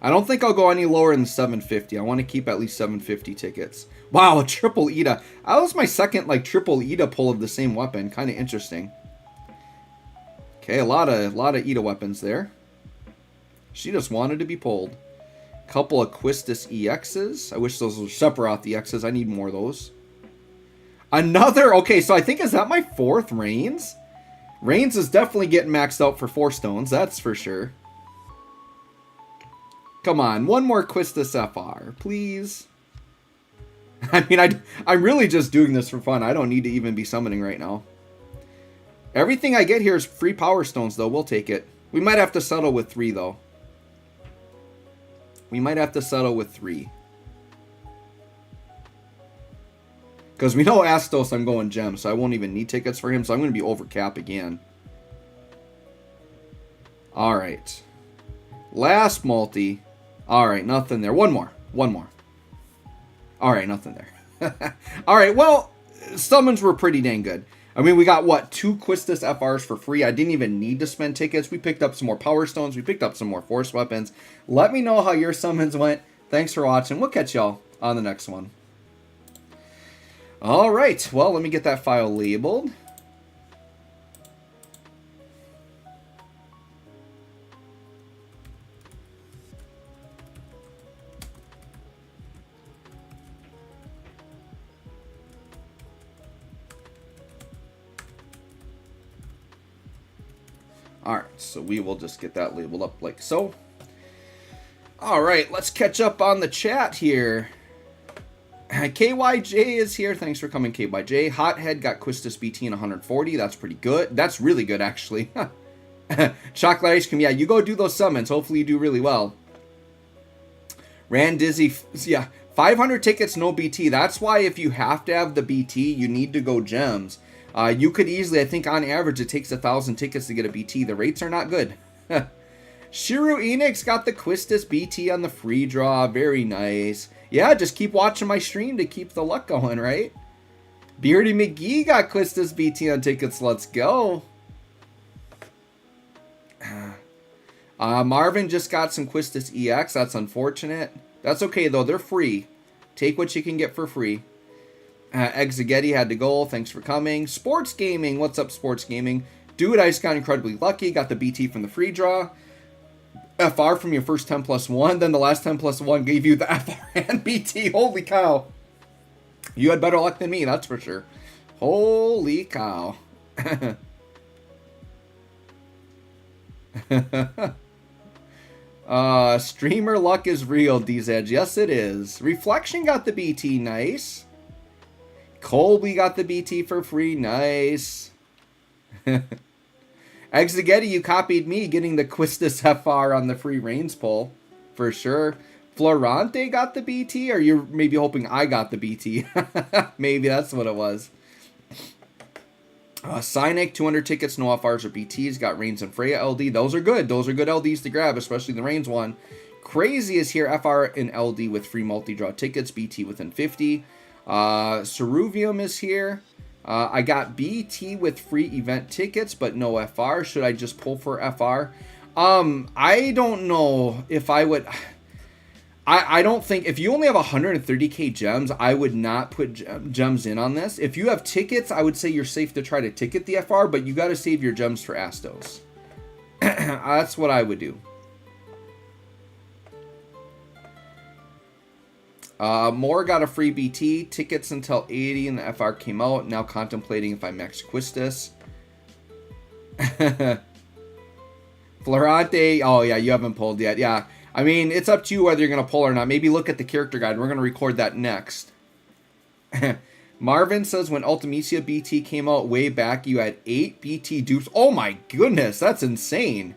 I don't think I'll go any lower than 750. I want to keep at least 750 tickets. Wow, a triple Ida. That was my second like triple Ida pull of the same weapon. Kind of interesting. Okay, a lot of Ida weapons there. She just wanted to be pulled. Couple of Quistis EXs. I wish those were separate the X's. I need more of those. Another. Okay, so I think, is that my fourth Reigns? Reigns is definitely getting maxed out for 4 stones. That's for sure. Come on, one more Quistis FR, please. I mean, I'm really just doing this for fun. I don't need to even be summoning right now. Everything I get here is free power stones, though. We'll take it. We might have to settle with 3, though. We might have to settle with 3. Because we know Astos, I'm going gems, so I won't even need tickets for him, so I'm going to be over cap again. Alright. Last multi. Alright, nothing there. One more. Alright, nothing there. Alright, well, summons were pretty dang good. I mean, we got, what, 2 Quistis FRs for free. I didn't even need to spend tickets. We picked up some more power stones. We picked up some more force weapons. Let me know how your summons went. Thanks for watching. We'll catch y'all on the next one. Alright, well, let me get that file labeled. Alright, so we will just get that labeled up like so. Alright, let's catch up on the chat here. KYJ is here. Thanks for coming, KYJ. Hothead got Quistis BT in 140. That's pretty good. That's really good, actually. Chocolate Ice Cream. Yeah, you go do those summons. Hopefully you do really well. Ran Dizzy. Yeah, 500 tickets, no BT. That's why if you have to have the BT, you need to go gems. You could easily, I think on average, it takes 1,000 tickets to get a BT. The rates are not good. Shiru Enix got the Quistis BT on the free draw. Very nice. Yeah, just keep watching my stream to keep the luck going, right? Beardy McGee got Quistis BT on tickets. Let's go. Marvin just got some Quistis EX. That's unfortunate. That's okay, though. They're free. Take what you can get for free. Exegetti had to go. Thanks for coming. Sports Gaming. What's up, Sports Gaming? Dude, I just got incredibly lucky. Got the BT from the free draw. FR from your first 10 plus 1. Then the last 10 plus 1 gave you the FR and BT. Holy cow. You had better luck than me, that's for sure. Holy cow. Streamer luck is real, DZ. Yes, it is. Reflection got the BT. Nice. Colby got the BT for free. Nice. Exegetti, you copied me getting the Quistis FR on the free Reigns pull. For sure. Florante got the BT? Or you're maybe hoping I got the BT? Maybe that's what it was. Cynic, 200 tickets, no FRs or BTs. Got Reigns and Freya LD. Those are good. Those are good LDs to grab, especially the Reigns one. Crazy is here. FR and LD with free multi-draw tickets. BT within 50. Ceruvium is here. I got BT with free event tickets, but no FR. Should I just pull for FR? I don't know if I would... I don't think... If you only have 130k gems, I would not put gems in on this. If you have tickets, I would say you're safe to try to ticket the FR, but you got to save your gems for Astos. That's what I would do. Moore got a free BT. Tickets until 80 and the FR came out. Now contemplating if I max Quistis. Florante. Oh, yeah, you haven't pulled yet. Yeah. I mean, it's up to you whether you're going to pull or not. Maybe look at the character guide. We're going to record that next. Marvin says when Ultimecia BT came out way back, you had 8 BT dupes. Oh my goodness, that's insane.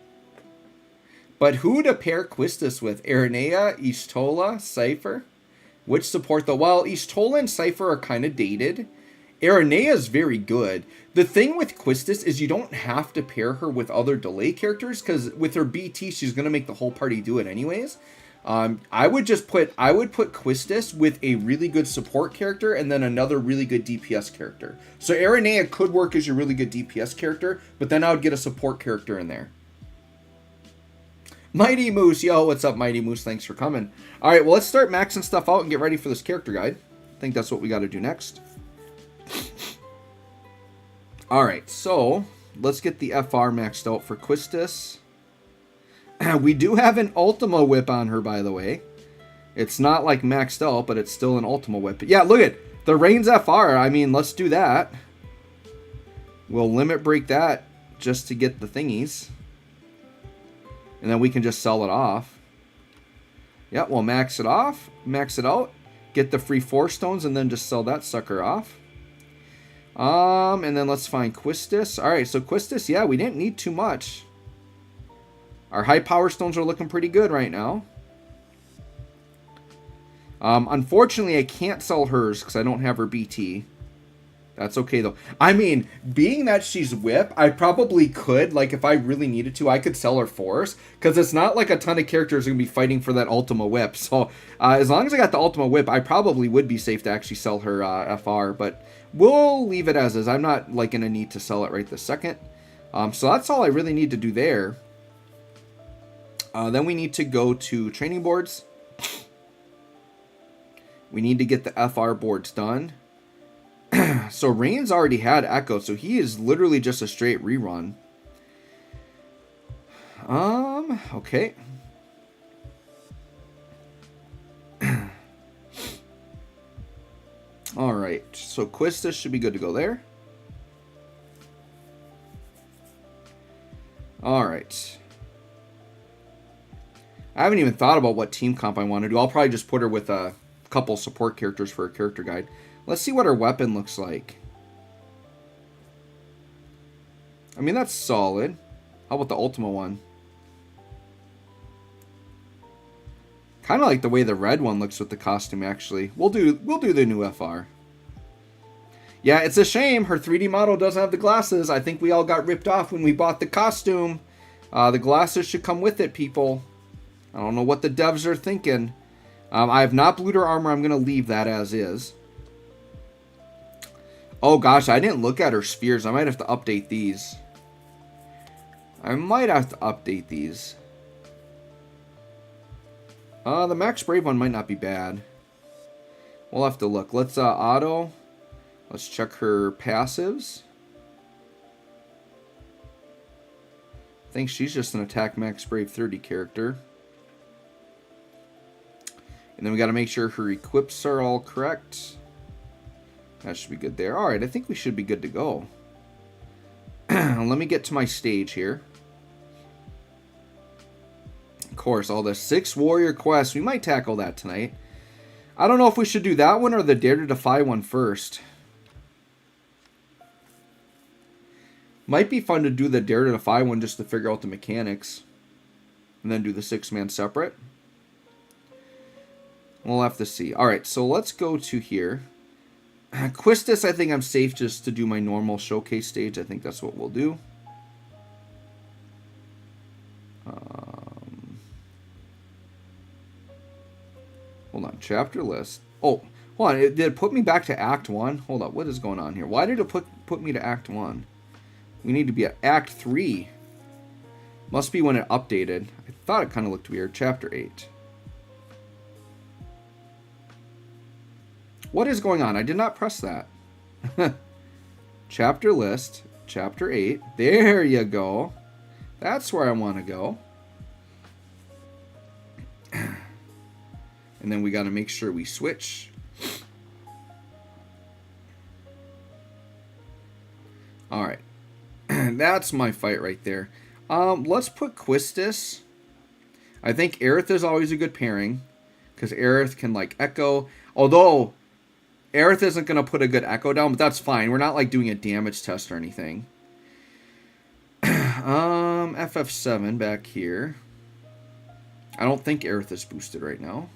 But who to pair Quistis with? Aranea, Ishtola, Cypher? Which support though? Well, Ishtola and Cypher are kind of dated. Aranea is very good. The thing with Quistis is you don't have to pair her with other delay characters, because with her BT, she's going to make the whole party do it anyways. I would put Quistis with a really good support character and then another really good DPS character. So Aranea could work as your really good DPS character, but then I would get a support character in there. Mighty Moose, yo, what's up, Mighty Moose? Thanks for coming. All right, well, let's start maxing stuff out and get ready for this character guide. I think that's what we got to do next. All right, so let's get the FR maxed out for Quistis. We do have an Ultima Whip on her, by the way. It's not like maxed out, but it's still an Ultima Whip. But yeah, look at the Reigns FR. I mean, let's do that. We'll limit break that just to get the thingies. And then we can just sell it off. Yeah, we'll max it off, max it out, get the free 4 stones, and then just sell that sucker off. And then let's find Quistis. All right, so Quistis, yeah, we didn't need too much. Our high power stones are looking pretty good right now. Unfortunately, I can't sell hers because I don't have her BT. That's okay, though. I mean, being that she's whip, I probably could, like, if I really needed to, I could sell her force. Because it's not like a ton of characters are going to be fighting for that Ultima Whip. So, as long as I got the Ultima Whip, I probably would be safe to actually sell her FR. But we'll leave it as is. I'm not, like, in a need to sell it right this second. So that's all I really need to do there. Then we need to go to training boards. We need to get the FR boards done. So Reigns already had Echo, so he is literally just a straight rerun. Okay. Alright, so Quistis should be good to go there. Alright. I haven't even thought about what team comp I want to do. I'll probably just put her with a couple support characters for a character guide. Let's see what her weapon looks like. I mean, that's solid. How about the Ultima one? Kind of like the way the red one looks with the costume, actually. We'll do the new FR. Yeah, it's a shame her 3D model doesn't have the glasses. I think we all got ripped off when we bought the costume. The glasses should come with it, people. I don't know what the devs are thinking. I have not blued her armor. I'm going to leave that as is. Oh gosh, I didn't look at her spheres. I might have to update these. The Max Brave one might not be bad. We'll have to look. Let's auto. Let's check her passives. I think she's just an attack Max Brave 30 character. And then we got to make sure her equips are all correct. That should be good there. Alright, I think we should be good to go. Let me get to my stage here. Of course, all the 6 warrior quests. We might tackle that tonight. I don't know if we should do that one or the Dare to Defy one first. Might be fun to do the Dare to Defy one just to figure out the mechanics. And then do the 6-man separate. We'll have to see. Alright, so let's go to here. Quistis, I think I'm safe just to do my normal showcase stage. I think that's what we'll do. Hold on, chapter list. Oh, hold on, did it put me back to Act 1? Hold up, what is going on here? Why did it put me to Act 1? We need to be at Act 3. Must be when it updated. I thought it kind of looked weird. Chapter 8. What is going on? I did not press that. Chapter list. Chapter 8. There you go. That's where I want to go. And then we got to make sure we switch. Alright. That's my fight right there. Let's put Quistis. I think Aerith is always a good pairing. Because Aerith can, like, echo. Although, Aerith isn't going to put a good echo down, but that's fine. We're not, like, doing a damage test or anything. FF7 back here. I don't think Aerith is boosted right now.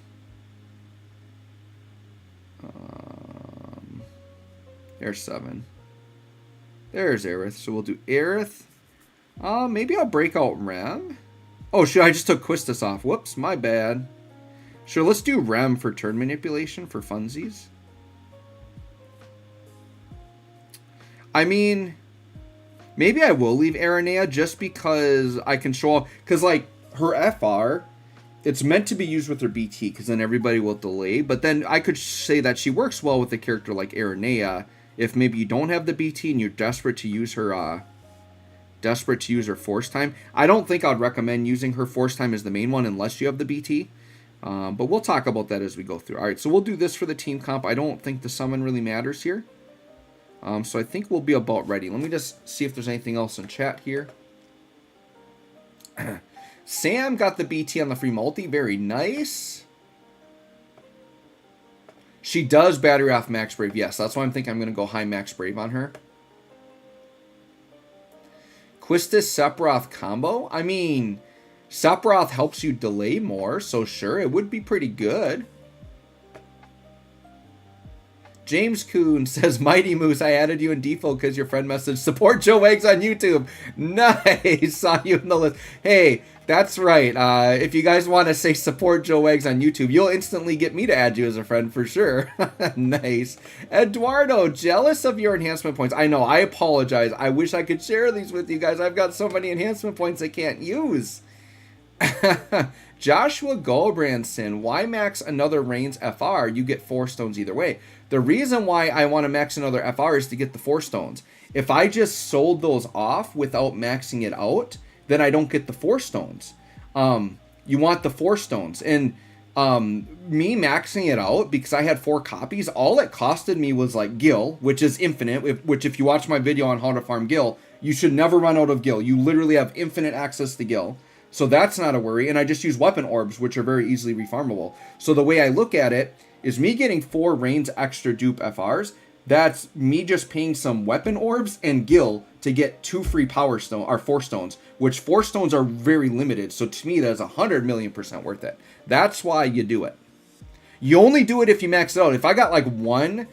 There's 7. There's Aerith. So we'll do Aerith. Maybe I'll break out Rem. Oh, shit, I just took Quistis off. Whoops, my bad. Sure, let's do Rem for turn manipulation for funsies. I mean, maybe I will leave Aranea just because I can show off. Because, like, her FR, it's meant to be used with her BT, because then everybody will delay. But then I could say that she works well with a character like Aranea if maybe you don't have the BT and you're desperate to use her force time. I don't think I'd recommend using her force time as the main one unless you have the BT. But we'll talk about that as we go through. All right, so we'll do this for the team comp. I don't think the summon really matters here. So I think we'll be about ready. Let me just see if there's anything else in chat here. Sam got the BT on the free multi. Very nice. She does battery off Max Brave. Yes, that's why I'm thinking I'm going to go high Max Brave on her. Quistis Sephiroth combo? I mean, Sephiroth helps you delay more, so sure, it would be pretty good. James Kuhn says, Mighty Moose, I added you in default because your friend messaged support Joe Eggs on YouTube. Nice. Saw you in the list. Hey, that's right. If you guys want to say support Joe Eggs on YouTube, you'll instantly get me to add you as a friend for sure. Nice. Eduardo, jealous of your enhancement points. I know. I apologize. I wish I could share these with you guys. I've got so many enhancement points I can't use. Joshua Goldbrandson, why max another Reigns FR? You get 4 stones either way. The reason why I want to max another FR is to get the 4 stones. If I just sold those off without maxing it out, then I don't get the 4 stones. You want the 4 stones. And me maxing it out, because I had 4 copies, all it costed me was like Gil, which is infinite, which if you watch my video on how to farm Gil, you should never run out of Gil. You literally have infinite access to Gil. So that's not a worry. And I just use weapon orbs, which are very easily refarmable. So the way I look at it is me getting 4 Reigns extra dupe FRs. That's me just paying some weapon orbs and Gil to get 2 free power stone or 4 stones, which 4 stones are very limited. So to me, that's 100,000,000% worth it. That's why you do it. You only do it if you max it out. If I got like 1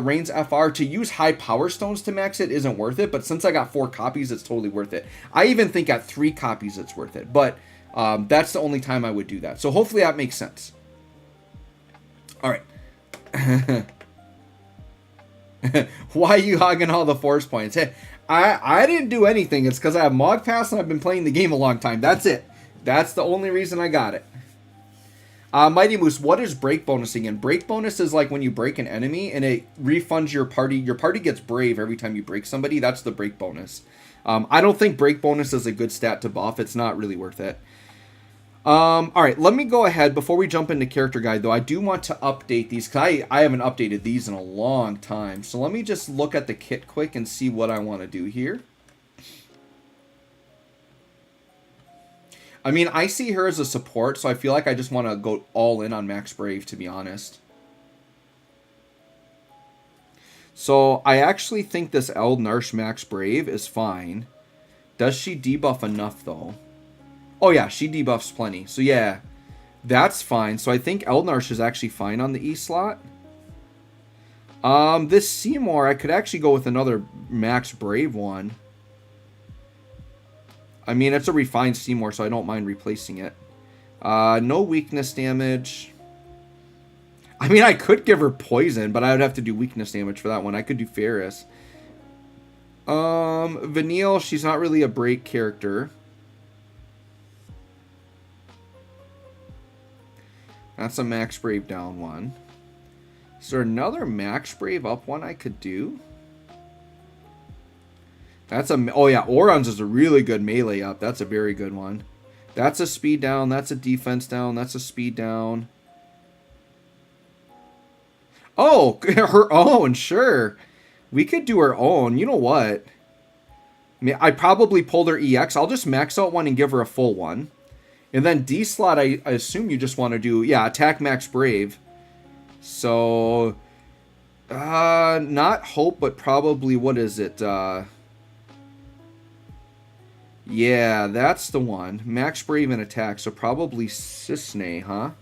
Reigns FR, to use high power stones to max it isn't worth it, but since I got 4 copies, it's totally worth it. I even think at 3 copies it's worth it, but that's the only time I would do that. So hopefully that makes sense. All right. Why are you hogging all the force points? Hey, I didn't do anything. It's because I have Mog Pass and I've been playing the game a long time. That's it. That's the only reason I got it. Mighty Moose, what is break bonusing? And break bonus is like when you break an enemy and it refunds your party. Your party gets brave every time you break somebody. That's the break bonus. I don't think break bonus is a good stat to buff. It's not really worth it. All right, let me go ahead. Before we jump into character guide, though, I do want to update these because I haven't updated these in a long time. So let me just look at the kit quick and see what I want to do here. I mean, I see her as a support, so I feel like I just want to go all in on Max Brave, to be honest. So I actually think this Eldnarsh Max Brave is fine. Does she debuff enough, though? Oh, yeah, she debuffs plenty. So, yeah, that's fine. So I think Eldnarsh is actually fine on the E slot. This Seymour, I could actually go with another Max Brave one. I mean, it's a refined Seymour, so I don't mind replacing it. No weakness damage. I mean, I could give her poison, but I would have to do weakness damage for that one. I could do Ferris. Vanille, she's not really a break character. That's a Max Brave down one. Is there another Max Brave up one I could do? That's a... Oh, yeah. Oron's is a really good melee up. That's a very good one. That's a speed down. That's a defense down. That's a speed down. Oh, her own. Sure. We could do her own. You know what? I probably pulled her EX. I'll just max out one and give her a full one. And then D slot, I assume you just want to do... Yeah, attack Max Brave. So... not Hope, but probably... What is it? Yeah, that's the one. Max Brave and attack. So probably Cisne, huh? I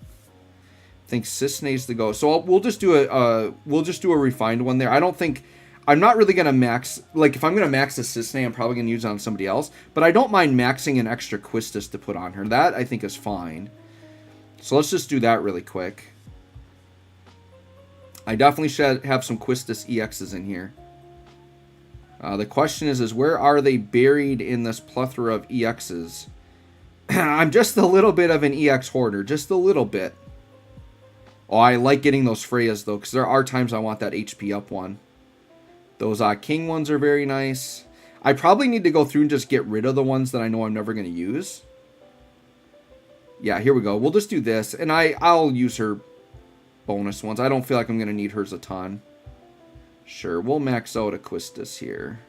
think Cisne's the go. So we'll just do a refined one there. I don't think... I'm not really going to max... Like, if I'm going to max a Cisne, I'm probably going to use it on somebody else. But I don't mind maxing an extra Quistis to put on her. That, I think, is fine. So let's just do that really quick. I definitely should have some Quistis EXs in here. The question is where are they buried in this plethora of EXs? I'm just a little bit of an EX hoarder. Just a little bit. Oh, I like getting those Freyas, though, because there are times I want that HP up one. Those King ones are very nice. I probably need to go through and just get rid of the ones that I know I'm never going to use. Yeah, here we go. We'll just do this, and I'll use her bonus ones. I don't feel like I'm going to need hers a ton. Sure, we'll max out a Quistis here.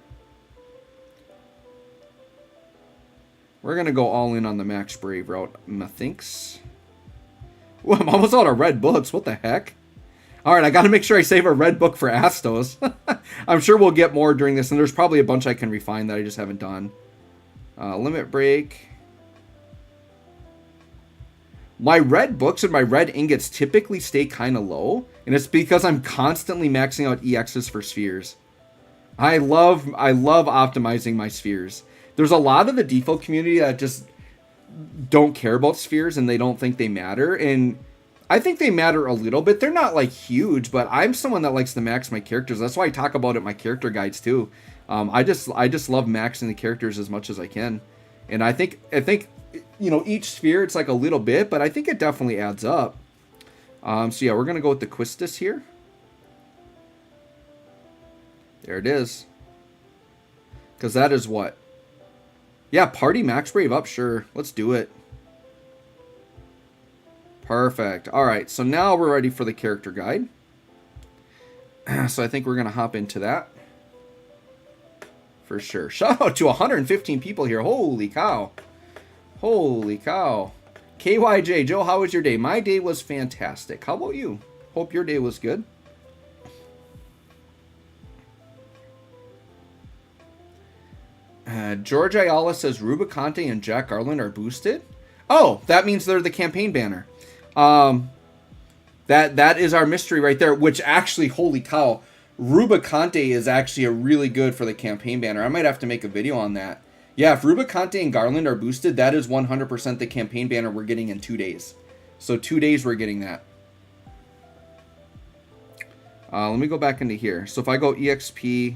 We're going to go all in on the Max Brave route, methinks. Ooh, I'm almost out of red books. What the heck? Alright, I got to make sure I save a red book for Astos. I'm sure we'll get more during this, and there's probably a bunch I can refine that I just haven't done. Limit break. My red books and my red ingots typically stay kind of low, and it's because I'm constantly maxing out EXs for spheres. I love optimizing my spheres. There's a lot of the DFFOO community that just don't care about spheres and they don't think they matter, and I think they matter a little bit. They're not like huge, but I'm someone that likes to max my characters. That's why I talk about it in my character guides too. I just love maxing the characters as much as I can, and I think you know, each sphere it's like a little bit, but I think it definitely adds up. So yeah, we're gonna go with the Quistis here. There it is. Because that is what? Yeah, party Max Brave up, sure. Let's do it. Perfect. Alright, so now we're ready for the character guide. So I think we're going to hop into that. For sure. Shout out to 115 people here. Holy cow. Holy cow. KYJ, Joe, how was your day? My day was fantastic. How about you? Hope your day was good. George Ayala says Rubicante and Jack Garland are boosted. Oh, that means they're the campaign banner. That is our mystery right there, which actually, holy cow, Rubicante is actually a really good for the campaign banner. I might have to make a video on that. Yeah, if Rubicante and Garland are boosted, that is 100% the campaign banner we're getting in 2 days. So 2 days we're getting that. Let me go back into here. So if I go EXP,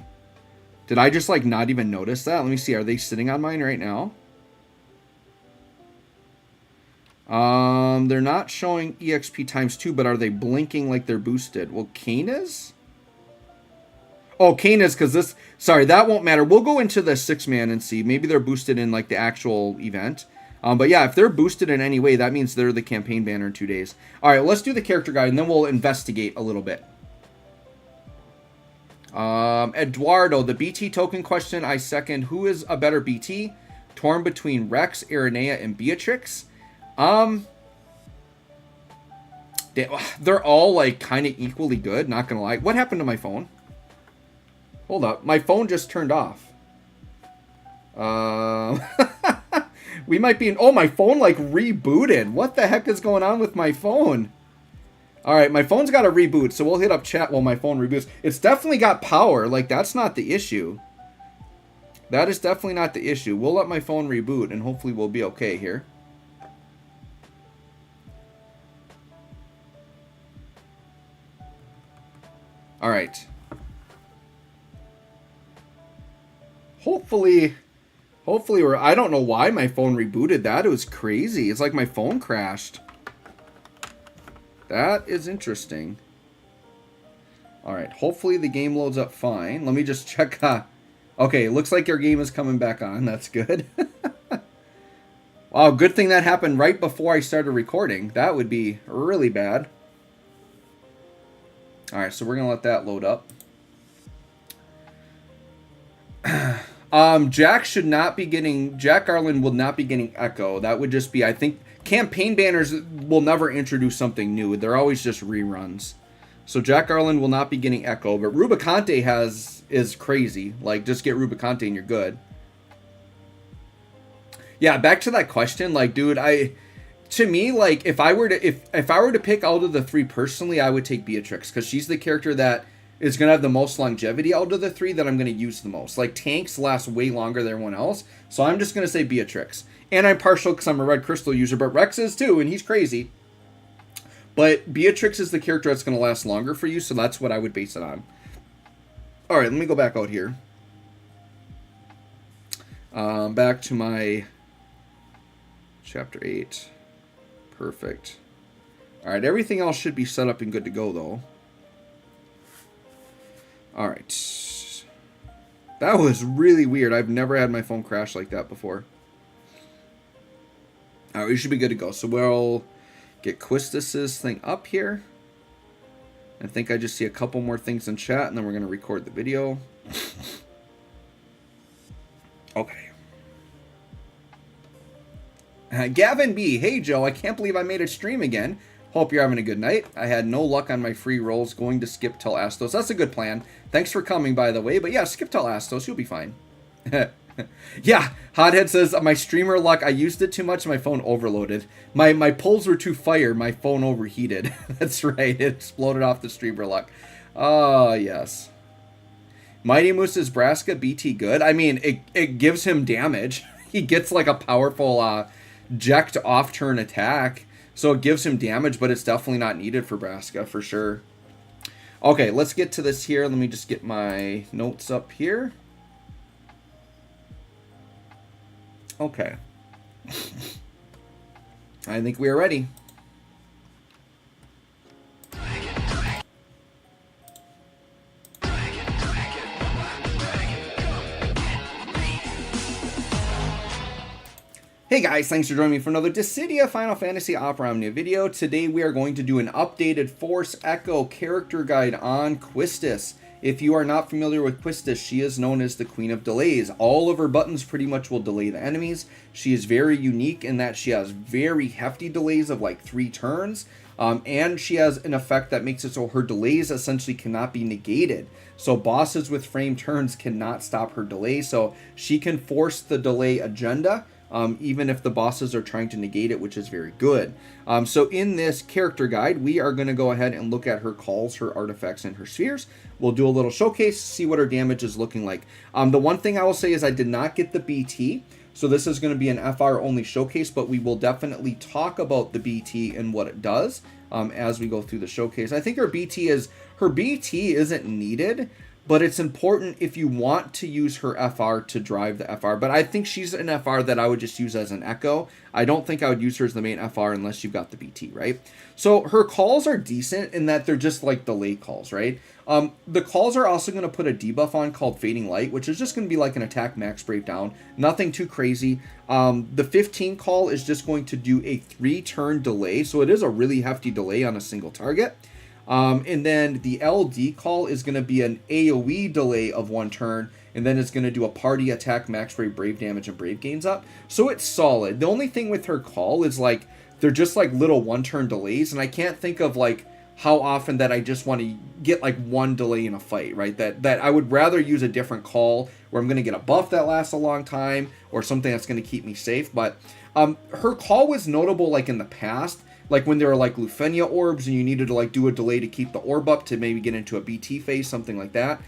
did I just like not even notice that? Let me see. Are they sitting on mine right now? They're not showing EXP ×2, but are they blinking like they're boosted? Well, Kane is? Oh, Kane is because this... Sorry, that won't matter. We'll go into the 6-man and see. Maybe they're boosted in like the actual event. But yeah, if they're boosted in any way, that means they're the campaign banner in 2 days. All right, let's do the character guide, and then we'll investigate a little bit. Eduardo, the BT token question, I second. Who is a better BT? Torn between Rex, Irenea, and Beatrix. They're all like kind of equally good, not gonna lie. What happened to my phone? Hold up, my phone just turned off. We might be in... Oh, my phone like rebooted. What the heck is going on with my phone? Alright, my phone's got to reboot, so we'll hit up chat while my phone reboots. It's definitely got power. Like, that's not the issue. That is definitely not the issue. We'll let my phone reboot, and hopefully we'll be okay here. Alright. Hopefully we're... I don't know why my phone rebooted that. It was crazy. It's like my phone crashed. That is interesting. Alright, hopefully the game loads up fine. Let me just check. Okay, looks like your game is coming back on. That's good. Wow, good thing that happened right before I started recording. That would be really bad. Alright, so we're going to let that load up. Jack should not be getting... Jack Garland will not be getting Echo. That would just be, I think... Campaign banners will never introduce something new. They're always just reruns. So Jack Garland will not be getting Echo, but Rubicante is crazy. Like, just get Rubicante and you're good. Yeah, back to that question, like, dude, to me, like, if I were to pick out of the three personally, I would take Beatrix, because she's the character that is going to have the most longevity out of the three that I'm going to use the most. Like, tanks last way longer than everyone else, so I'm just going to say Beatrix. And I'm partial because I'm a Red Crystal user, but Rex is too, and he's crazy. But Beatrix is the character that's going to last longer for you, so that's what I would base it on. All right, let me go back out here. Back to my chapter 8. Perfect. All right, everything else should be set up and good to go, though. All right. That was really weird. I've never had my phone crash like that before. All right, we should be good to go. So we'll get Quistis's thing up here. I think I just see a couple more things in chat, and then we're going to record the video. Okay. Gavin B. Hey, Joe. I can't believe I made a stream again. Hope you're having a good night. I had no luck on my free rolls. Going to skip till Astos. That's a good plan. Thanks for coming, by the way. But yeah, skip till Astos. You'll be fine. Yeah, Hothead says, my streamer luck, I used it too much, my phone overloaded. My pulls were too fire, my phone overheated. That's right, it exploded off the streamer luck. Oh, yes. Mighty Moose's Braska, BT good? I mean, it gives him damage. He gets like a powerful Ject off-turn attack, so it gives him damage, but it's definitely not needed for Braska, for sure. Okay, let's get to this here. Let me just get my notes up here. Okay. I think we are ready. Hey guys, thanks for joining me for another Dissidia Final Fantasy Opera Omnia video. Today we are going to do an updated Force Echo character guide on Quistis. If you are not familiar with Quistis, she is known as the Queen of Delays. All of her buttons pretty much will delay the enemies. She is very unique in that she has very hefty delays of like 3 turns. And she has an effect that makes it so her delays essentially cannot be negated. So bosses with frame turns cannot stop her delay. So she can force the delay agenda. Even if the bosses are trying to negate it, which is very good. So in this character guide, we are going to go ahead and look at her calls, her artifacts, and her spheres. We'll do a little showcase, see what her damage is looking like. The one thing I will say is I did not get the BT, so this is going to be an FR only showcase, but we will definitely talk about the BT and what it does as we go through the showcase. I think her BT isn't needed, but it's important if you want to use her FR to drive the FR. But I think she's an FR that I would just use as an echo. I don't think I would use her as the main FR unless you've got the BT, right? So her calls are decent in that they're just like delay calls, right? The calls are also going to put a debuff on called Fading Light, which is just going to be like an attack max breakdown. Nothing too crazy. The 15 call is just going to do a 3-turn delay. So it is a really hefty delay on a single target. And then the LD call is going to be an AoE delay of 1 turn, and then it's going to do a party attack, max brave damage, and brave gains up. So it's solid. The only thing with her call is like they're just like little 1-turn delays, and I can't think of like how often that I just want to get like 1 delay in a fight, right? That I would rather use a different call where I'm going to get a buff that lasts a long time or something that's going to keep me safe. But her call was notable like in the past. Like when there were like Lufenia orbs and you needed to like do a delay to keep the orb up to maybe get into a BT phase, something like that.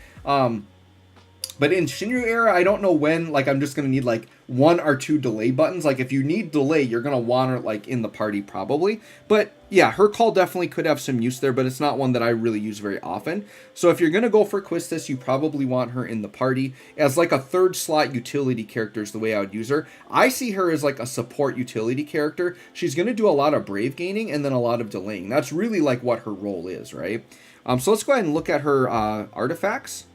But in Shinryu era, I don't know when, like I'm just going to need like 1 or 2 delay buttons. Like if you need delay, you're going to want her like in the party probably. But yeah, her call definitely could have some use there, but it's not one that I really use very often. So if you're going to go for Quistis, you probably want her in the party as like a 3rd slot utility character is the way I would use her. I see her as like a support utility character. She's going to do a lot of brave gaining and then a lot of delaying. That's really like what her role is, right? So let's go ahead and look at her artifacts.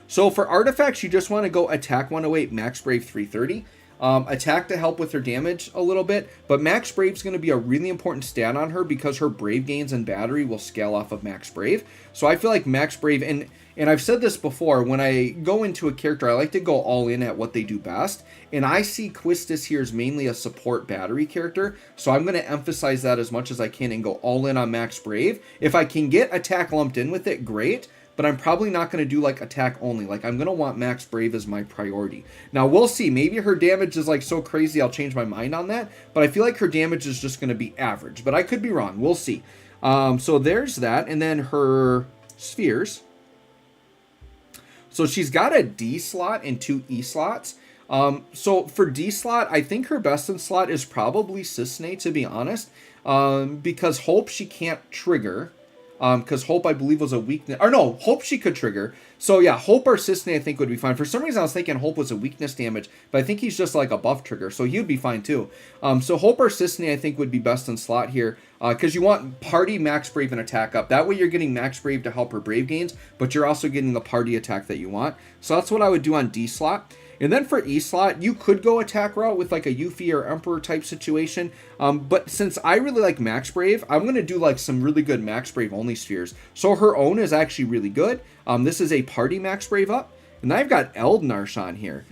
So for artifacts, you just want to go attack 108, max brave 330. Attack to help with her damage a little bit, but max brave is going to be a really important stat on her because her brave gains and battery will scale off of max brave. So I feel like max brave, and I've said this before, when I go into a character, I like to go all in at what they do best, and I see Quistis here as mainly a support battery character, so I'm going to emphasize that as much as I can and go all in on max brave. If I can get attack lumped in with it, great. But I'm probably not going to do like attack only. Like I'm going to want max brave as my priority. Now we'll see. Maybe her damage is like so crazy I'll change my mind on that. But I feel like her damage is just going to be average. But I could be wrong. We'll see. So there's that. And then her spheres. So she's got a D slot and 2 E slots. So for D slot, I think her best in slot is probably Cissnei, to be honest, because Hope she can't trigger. Because Hope, I believe, was a weakness. Or no, Hope she could trigger. So yeah, Hope or Cissnei I think would be fine. For some reason, I was thinking Hope was a weakness damage, but I think he's just like a buff trigger, so he would be fine too. So Hope or Cissnei I think would be best in slot here, because you want party max brave and attack up. That way you're getting max brave to help her brave gains, but you're also getting the party attack that you want. So that's what I would do on D slot. And then for E slot, you could go attack route with like a Yuffie or Emperor type situation. But since I really like Max Brave, I'm going to do like some really good Max Brave only spheres. So her own is actually really good. This is a party Max Brave up. And I've got Eldnarsh on here,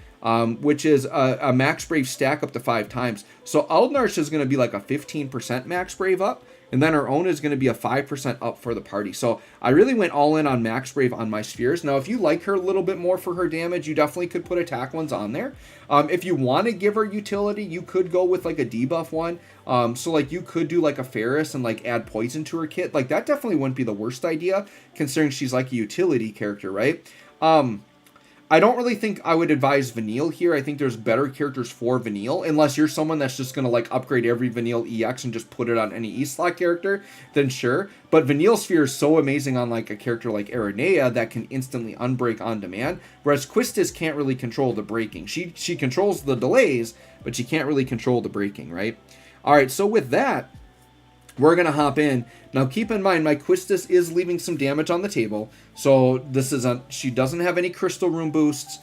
which is a Max Brave stack up to 5 times. So Eldnarsh is going to be like a 15% Max Brave up. And then our own is going to be a 5% up for the party. So I really went all in on Max Brave on my spheres. Now, if you like her a little bit more for her damage, you definitely could put attack ones on there. If you want to give her utility, you could go with like a debuff one. So like you could do like a Ferris and like add poison to her kit. Like that definitely wouldn't be the worst idea, considering she's like a utility character, right? I don't really think I would advise Vanille here. I think there's better characters for Vanille, unless you're someone that's just going to like upgrade every Vanille EX and just put it on any E-slot character, then sure. But Vanille Sphere is so amazing on like a character like Aranea that can instantly unbreak on demand, whereas Quistis can't really control the breaking. She controls the delays, but she can't really control the breaking, right? All right, so with that, we're going to hop in. Now, keep in mind, my Quistis is leaving some damage on the table. So, this is she doesn't have any Crystal Rune boosts.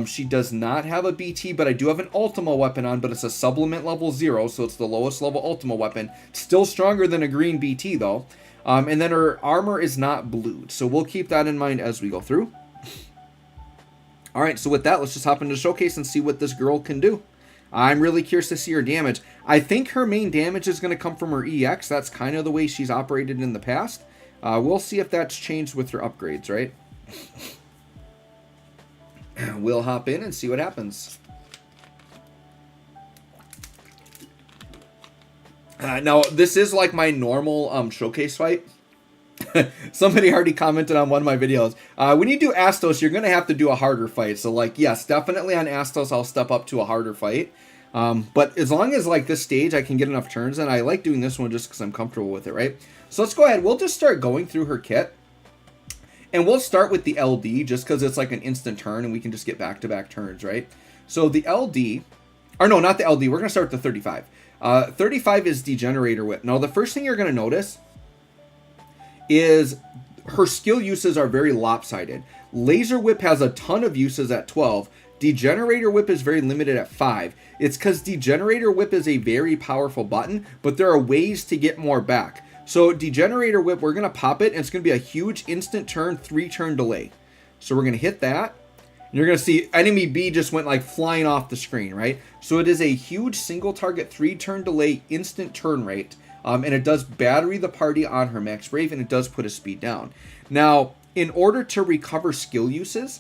She does not have a BT, but I do have an Ultima weapon on, but it's a supplement level 0, so it's the lowest level Ultima weapon. Still stronger than a green BT, though. And then her armor is not blued, so we'll keep that in mind as we go through. Alright, so with that, let's just hop into the showcase and see what this girl can do. I'm really curious to see her damage. I think her main damage is going to come from her EX. That's kind of the way she's operated in the past. We'll see if that's changed with her upgrades, right? We'll hop in and see what happens. Now, this is like my normal showcase fight. Somebody already commented on one of my videos. When you do Astos, you're going to have to do a harder fight. So, like, yes, definitely on Astos, I'll step up to a harder fight. But as long as, like, this stage, I can get enough turns, and I like doing this one just because I'm comfortable with it, right? So let's go ahead. We'll just start going through her kit. And we'll start with the LD just because it's like an instant turn, and we can just get back-to-back turns, right? So the LD... Or no, not the LD. We're going to start with the 35. 35 is Degenerator Whip. Now, the first thing you're going to notice is her skill uses are very lopsided. Laser Whip has a ton of uses at 12. Degenerator Whip is very limited at 5. It's because Degenerator Whip is a very powerful button, but there are ways to get more back. So Degenerator Whip, we're going to pop it, and it's going to be a huge instant turn, 3-turn delay. So we're going to hit that. And you're going to see enemy B just went like flying off the screen, right? So it is a huge single target 3-turn delay instant turn rate. And it does battery the party on her Max Brave, and it does put a speed down. Now, in order to recover skill uses,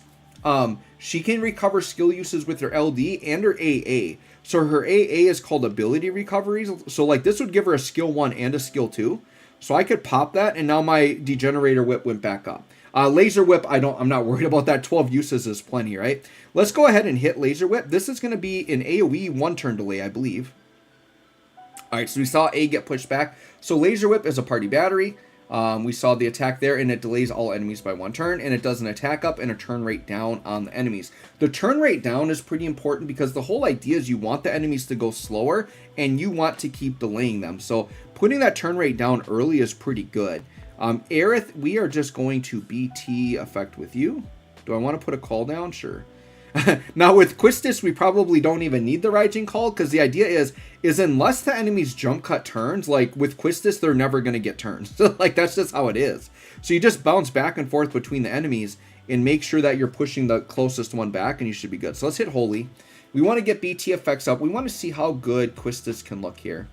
she can recover skill uses with her LD and her AA. So her AA is called Ability Recoveries. So like this would give her a skill 1 and a skill 2. So I could pop that, and now my Degenerator Whip went back up. Laser Whip, I'm not worried about that. 12 uses is plenty, right? Let's go ahead and hit Laser Whip. This is going to be an AoE 1-turn delay, I believe. Alright, so we saw A get pushed back. So Laser Whip is a party battery. We saw the attack there, and it delays all enemies by 1 turn, and it does an attack up and a turn rate down on the enemies. The turn rate down is pretty important because the whole idea is you want the enemies to go slower, and you want to keep delaying them. So putting that turn rate down early is pretty good. Aerith, we are just going to BT effect with you. Do I want to put a call down? Sure. Now with Quistis, we probably don't even need the Raijin call, because the idea is unless the enemies jump cut turns, like with Quistis, they're never going to get turns. Like that's just how it is. So you just bounce back and forth between the enemies and make sure that you're pushing the closest one back, and you should be good. So let's hit Holy. We want to get BT effects up. We want to see how good Quistis can look here.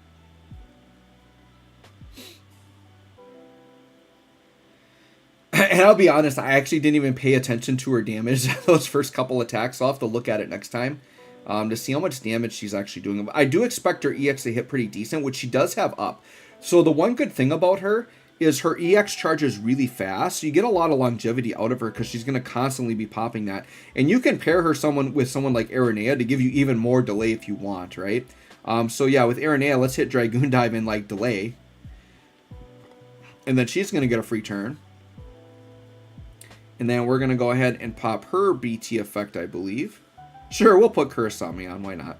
And I'll be honest, I actually didn't even pay attention to her damage those first couple attacks. I'll have to look at it next time to see how much damage she's actually doing. I do expect her EX to hit pretty decent, which she does have up. So the one good thing about her is her EX charges really fast, so you get a lot of longevity out of her because she's going to constantly be popping that. And you can pair her with someone like Aranea to give you even more delay if you want, right? So yeah, with Aranea, let's hit Dragoon Dive and like delay. And then she's going to get a free turn. And then we're going to go ahead and pop her BT effect, I believe. Sure, we'll put Kurasami on, why not?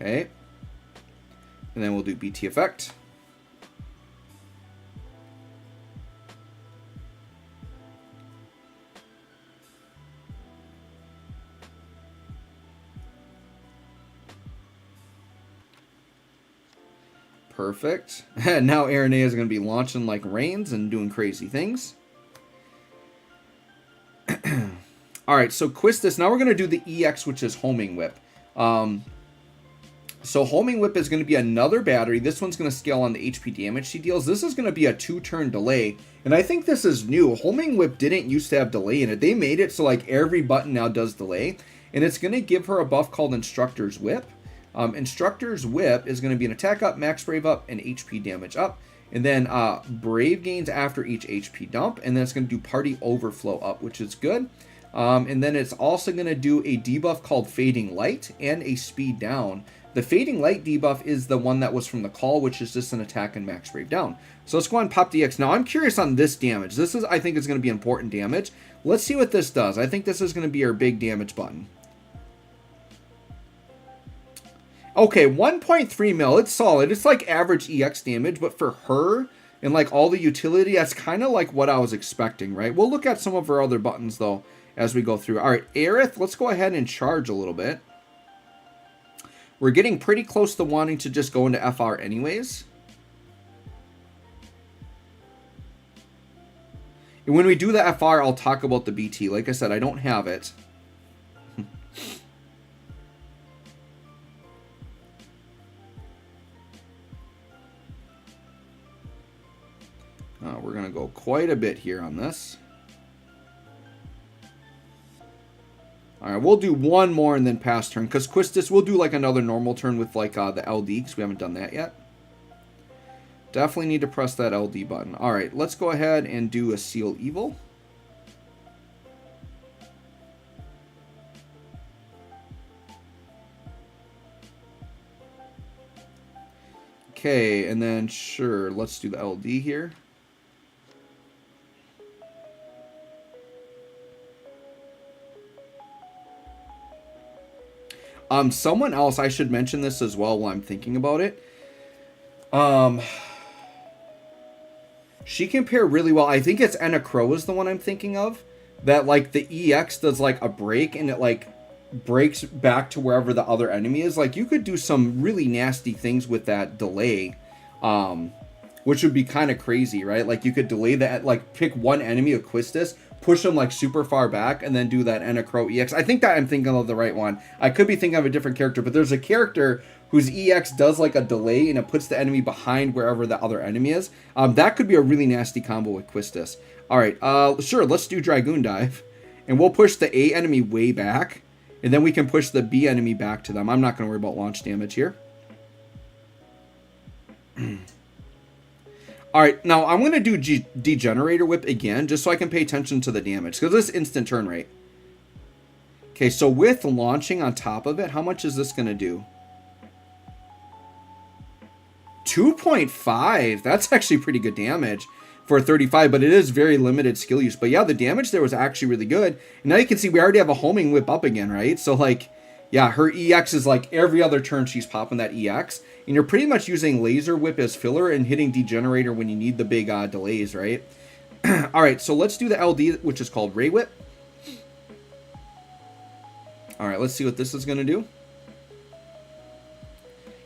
Okay. And then we'll do BT effect. Perfect. And now Aranea is going to be launching like rains and doing crazy things. Alright, so Quistis, now we're going to do the EX, which is Homing Whip. So Homing Whip is going to be another battery. This one's going to scale on the HP damage she deals. This is going to be a 2-turn delay. And I think this is new. Homing Whip didn't used to have delay in it. They made it so like every button now does delay. And it's going to give her a buff called Instructor's Whip. Instructor's Whip is going to be an attack up, max brave up, and HP damage up. And then brave gains after each HP dump. And then it's going to do party overflow up, which is good. And then it's also going to do a debuff called Fading Light and a speed down. The Fading Light debuff is the one that was from the call, which is just an attack and max brave down. So let's go on and pop DX. Now I'm curious on this damage. This is, I think, is going to be important damage. Let's see what this does. I think this is going to be our big damage button. Okay, 1.3 mil. It's solid. It's like average EX damage, but for her and like all the utility, that's kind of like what I was expecting, right? We'll look at some of her other buttons though as we go through. All right, Aerith, let's go ahead and charge a little bit. We're getting pretty close to wanting to just go into FR anyways. And when we do the FR, I'll talk about the BT. Like I said, I don't have it. We're going to go quite a bit here on this. Alright, we'll do one more and then pass turn. Because Quistis, we'll do like another normal turn with like the LD. Because we haven't done that yet. Definitely need to press that LD button. Alright, let's go ahead and do a Seal Evil. Okay, and then sure, let's do the LD here. Someone else, I should mention this as well while I'm thinking about it. She can pair really well. I think it's Enna Crow is the one I'm thinking of. That, like, the EX does, like, a break, and it, like, breaks back to wherever the other enemy is. Like, you could do some really nasty things with that delay, which would be kind of crazy, right? Like, you could delay that, like, pick one enemy of Quistis, push them like super far back, and then do that Enna Crow EX. I think that I'm thinking of the right one. I could be thinking of a different character, but there's a character whose EX does like a delay and it puts the enemy behind wherever the other enemy is. That could be a really nasty combo with Quistis. Alright, sure, let's do Dragoon Dive. And we'll push the A enemy way back, and then we can push the B enemy back to them. I'm not going to worry about launch damage here. Alright, now I'm going to do Degenerator Whip again, just so I can pay attention to the damage, because this is instant turn rate. Okay, so with launching on top of it, how much is this going to do? 2.5. That's actually pretty good damage for 35, but it is very limited skill use. But yeah, the damage there was actually really good. And now you can see we already have a Homing Whip up again, right? So like, yeah, her EX is like every other turn she's popping that EX. And you're pretty much using Laser Whip as filler and hitting Degenerator when you need the big delays, right? Alright, so let's do the LD, which is called Ray Whip. Alright, let's see what this is going to do.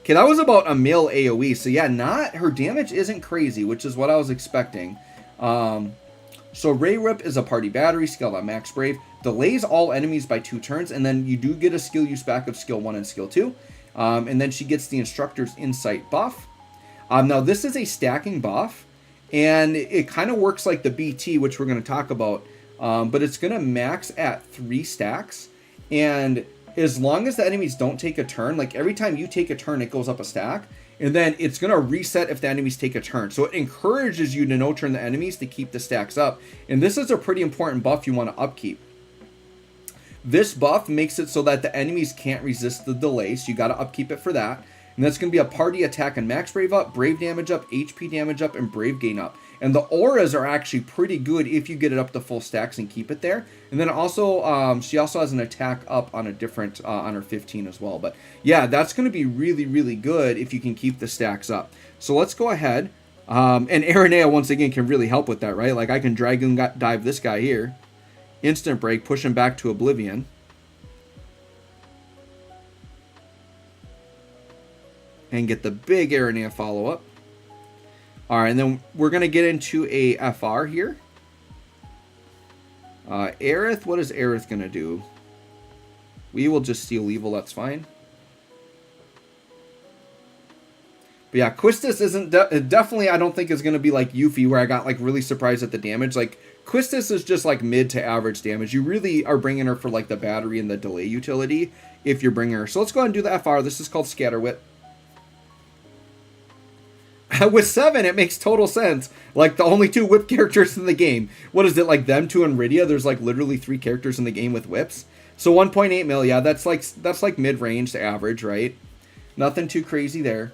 Okay, that was about a mil AoE. So yeah, her damage isn't crazy, which is what I was expecting. So Ray Whip is a party battery, scaled on max brave. Delays all enemies by 2 turns, and then you do get a skill use back of skill 1 and skill 2. And then she gets the Instructor's Insight buff. Now this is a stacking buff, and it kind of works like the BT, which we're going to talk about. But it's going to max at 3 stacks. And as long as the enemies don't take a turn, like every time you take a turn, it goes up a stack. And then it's going to reset if the enemies take a turn. So it encourages you to no-turn the enemies to keep the stacks up. And this is a pretty important buff you want to upkeep. This buff makes it so that the enemies can't resist the delay. So you got to upkeep it for that. And that's going to be a party attack and max brave up, brave damage up, HP damage up, and brave gain up. And the auras are actually pretty good if you get it up to full stacks and keep it there. And then also, she also has an attack up on a different, on her 15 as well. But yeah, that's going to be really, really good if you can keep the stacks up. So let's go ahead. And Aranea, once again, can really help with that, right? Like I can Dragoon dive this guy here. Instant break, push him back to Oblivion. And get the big Aranea follow-up. Alright, and then we're going to get into a FR here. Aerith, what is Aerith going to do? We will just steal evil, that's fine. But yeah, Quistis isn't definitely, I don't think is going to be like Yuffie, where I got like really surprised at the damage. Like, Quistis is just like mid to average damage. You really are bringing her for like the battery and the delay utility if you're bringing her. So let's go ahead and do the FR. This is called Scatterwit. With 7, it makes total sense. Like, the only 2 whip characters in the game. What is it, like them 2 and Rydia? There's, like, literally 3 characters in the game with whips. So 1.8 mil, yeah, that's like mid-range to average, right? Nothing too crazy there.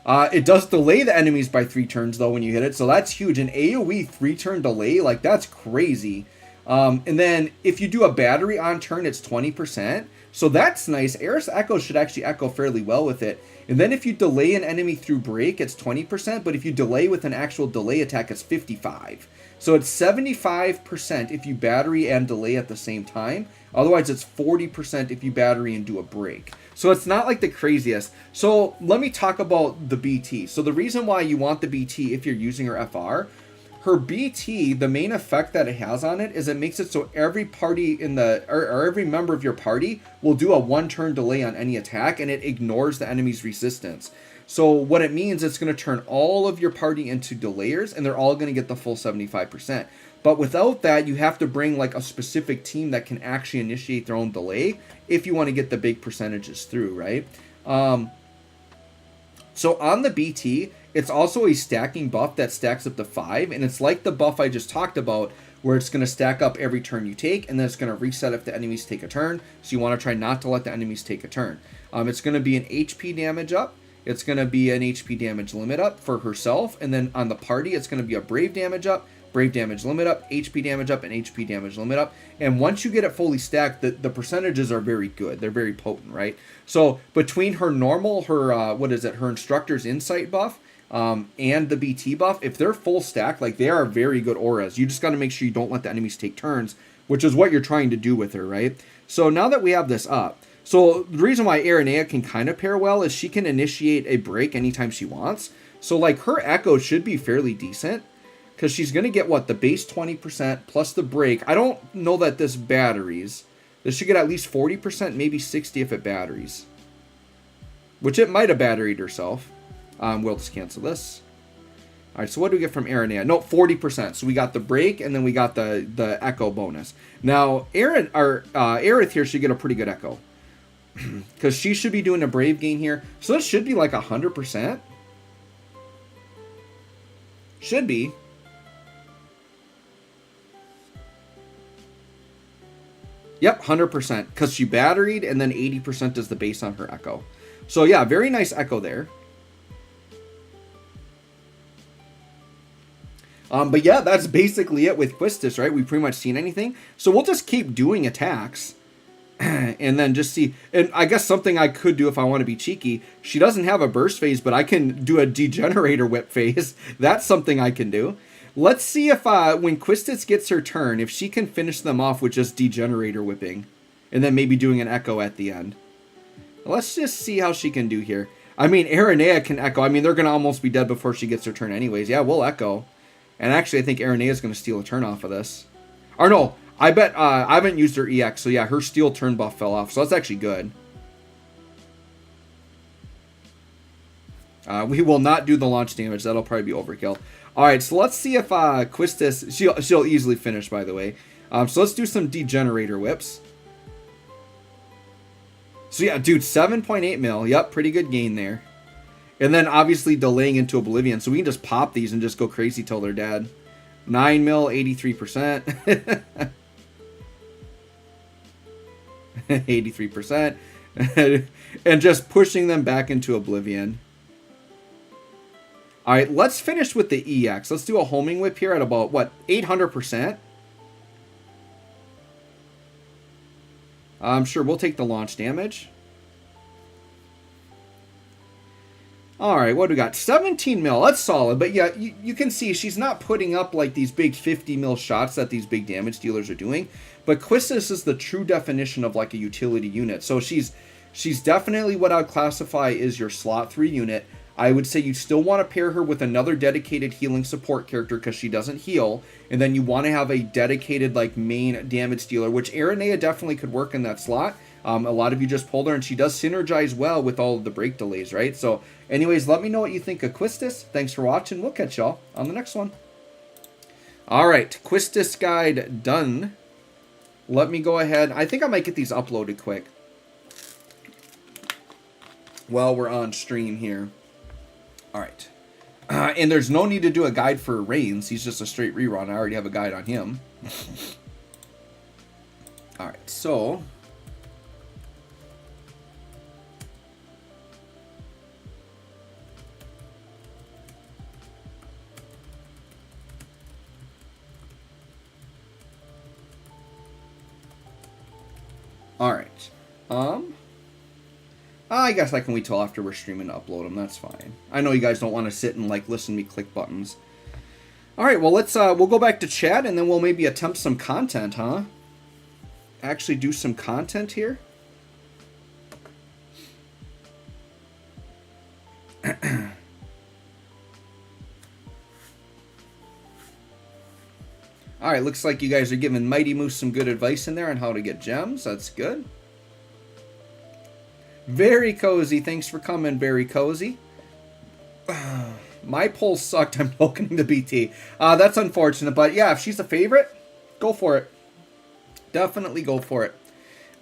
It does delay the enemies by 3 turns, though, when you hit it. So that's huge. An AoE 3-turn delay, like, that's crazy. And then, if you do a battery on turn, it's 20%. So that's nice. Aerith's Echo should actually echo fairly well with it. And then if you delay an enemy through break, it's 20%. But if you delay with an actual delay attack, it's 55%. So it's 75% if you battery and delay at the same time. Otherwise, it's 40% if you battery and do a break. So it's not like the craziest. So let me talk about the BT. So the reason why you want the BT if you're using her FR, her BT, the main effect that it has on it is it makes it so every party in the, or every member of your party will do a 1-turn delay on any attack, and it ignores the enemy's resistance. So what it means, it's going to turn all of your party into delayers, and they're all going to get the full 75%. But without that, you have to bring like a specific team that can actually initiate their own delay if you want to get the big percentages through, right? So on the BT, it's also a stacking buff that stacks up to 5, and it's like the buff I just talked about, where it's going to stack up every turn you take, and then it's going to reset if the enemies take a turn, so you want to try not to let the enemies take a turn. It's going to be an HP damage up, it's going to be an HP damage limit up for herself, and then on the party, it's going to be a brave damage up, brave damage limit up, HP damage up, and HP damage limit up. And once you get it fully stacked, the percentages are very good. They're very potent, right? So between her normal, her instructor's insight buff, and the BT buff, if they're full stack, like they are very good auras. You just got to make sure you don't let the enemies take turns, which is what you're trying to do with her, right? So now that we have this up, so the reason why Aranea can kind of pair well is she can initiate a break anytime she wants. So like her Echo should be fairly decent, because she's going to get what, the base 20% plus the break. I don't know that this batteries. This should get at least 40%, maybe 60 if it batteries, which it might have batteried herself. We'll just cancel this. All right, so what do we get from Aranea? No, 40%. So we got the break, and then we got the Echo bonus. Now, Aerith here should get a pretty good Echo, because she should be doing a Brave gain here. So this should be like 100%. Should be. Yep, 100%, because she batteried, and then 80% is the base on her Echo. So yeah, very nice Echo there. But yeah, that's basically it with Quistis, right? We've pretty much seen anything. So we'll just keep doing attacks and then just see. And I guess something I could do if I want to be cheeky, she doesn't have a burst phase, but I can do a degenerator whip phase. That's something I can do. Let's see if when Quistis gets her turn, if she can finish them off with just degenerator whipping and then maybe doing an Echo at the end. Let's just see how she can do here. I mean, Aranea can Echo. I mean, they're going to almost be dead before she gets her turn anyways. Yeah, we'll Echo. And actually, I think Aranea is going to steal a turn off of this. Or no, I bet I haven't used her EX. So yeah, her steal turn buff fell off. So that's actually good. We will not do the launch damage. That'll probably be overkill. All right, so let's see if Quistis... She'll easily finish, by the way. So let's do some degenerator whips. So yeah, dude, 7.8 mil. Yep, pretty good gain there. And then obviously delaying into Oblivion. So we can just pop these and just go crazy till they're dead. 9 mil, 83%. 83%. And just pushing them back into Oblivion. All right, let's finish with the EX. Let's do a homing whip here at about, what, 800%? I'm sure we'll take the launch damage. All right, what do we got? 17 mil. That's solid. But yeah, you can see she's not putting up like these big 50 mil shots that these big damage dealers are doing. But Quistis is the true definition of like a utility unit. So she's definitely what I would classify as your slot 3 unit. I would say you still want to pair her with another dedicated healing support character because she doesn't heal. And then you want to have a dedicated like main damage dealer, which Aranea definitely could work in that slot. A lot of you just pulled her, and she does synergize well with all of the break delays, right? So anyways, let me know what you think of Quistis. Thanks for watching. We'll catch y'all on the next one. All right, Quistis guide done. Let me go ahead. I think I might get these uploaded quick while we're on stream here. All right. And there's no need to do a guide for Reigns. He's just a straight rerun. I already have a guide on him. All right, so... all right. I guess I can wait till after we're streaming to upload them. That's fine. I know you guys don't want to sit and like listen to me click buttons. All right. Well, let's we'll go back to chat and then we'll maybe attempt some content, huh? Actually do some content here. All right, looks like you guys are giving Mighty Moose some good advice in there on how to get gems. That's good. Very cozy. Thanks for coming, very cozy. My poll sucked. I'm opening the BT. That's unfortunate, but yeah, if she's a favorite, go for it. Definitely go for it.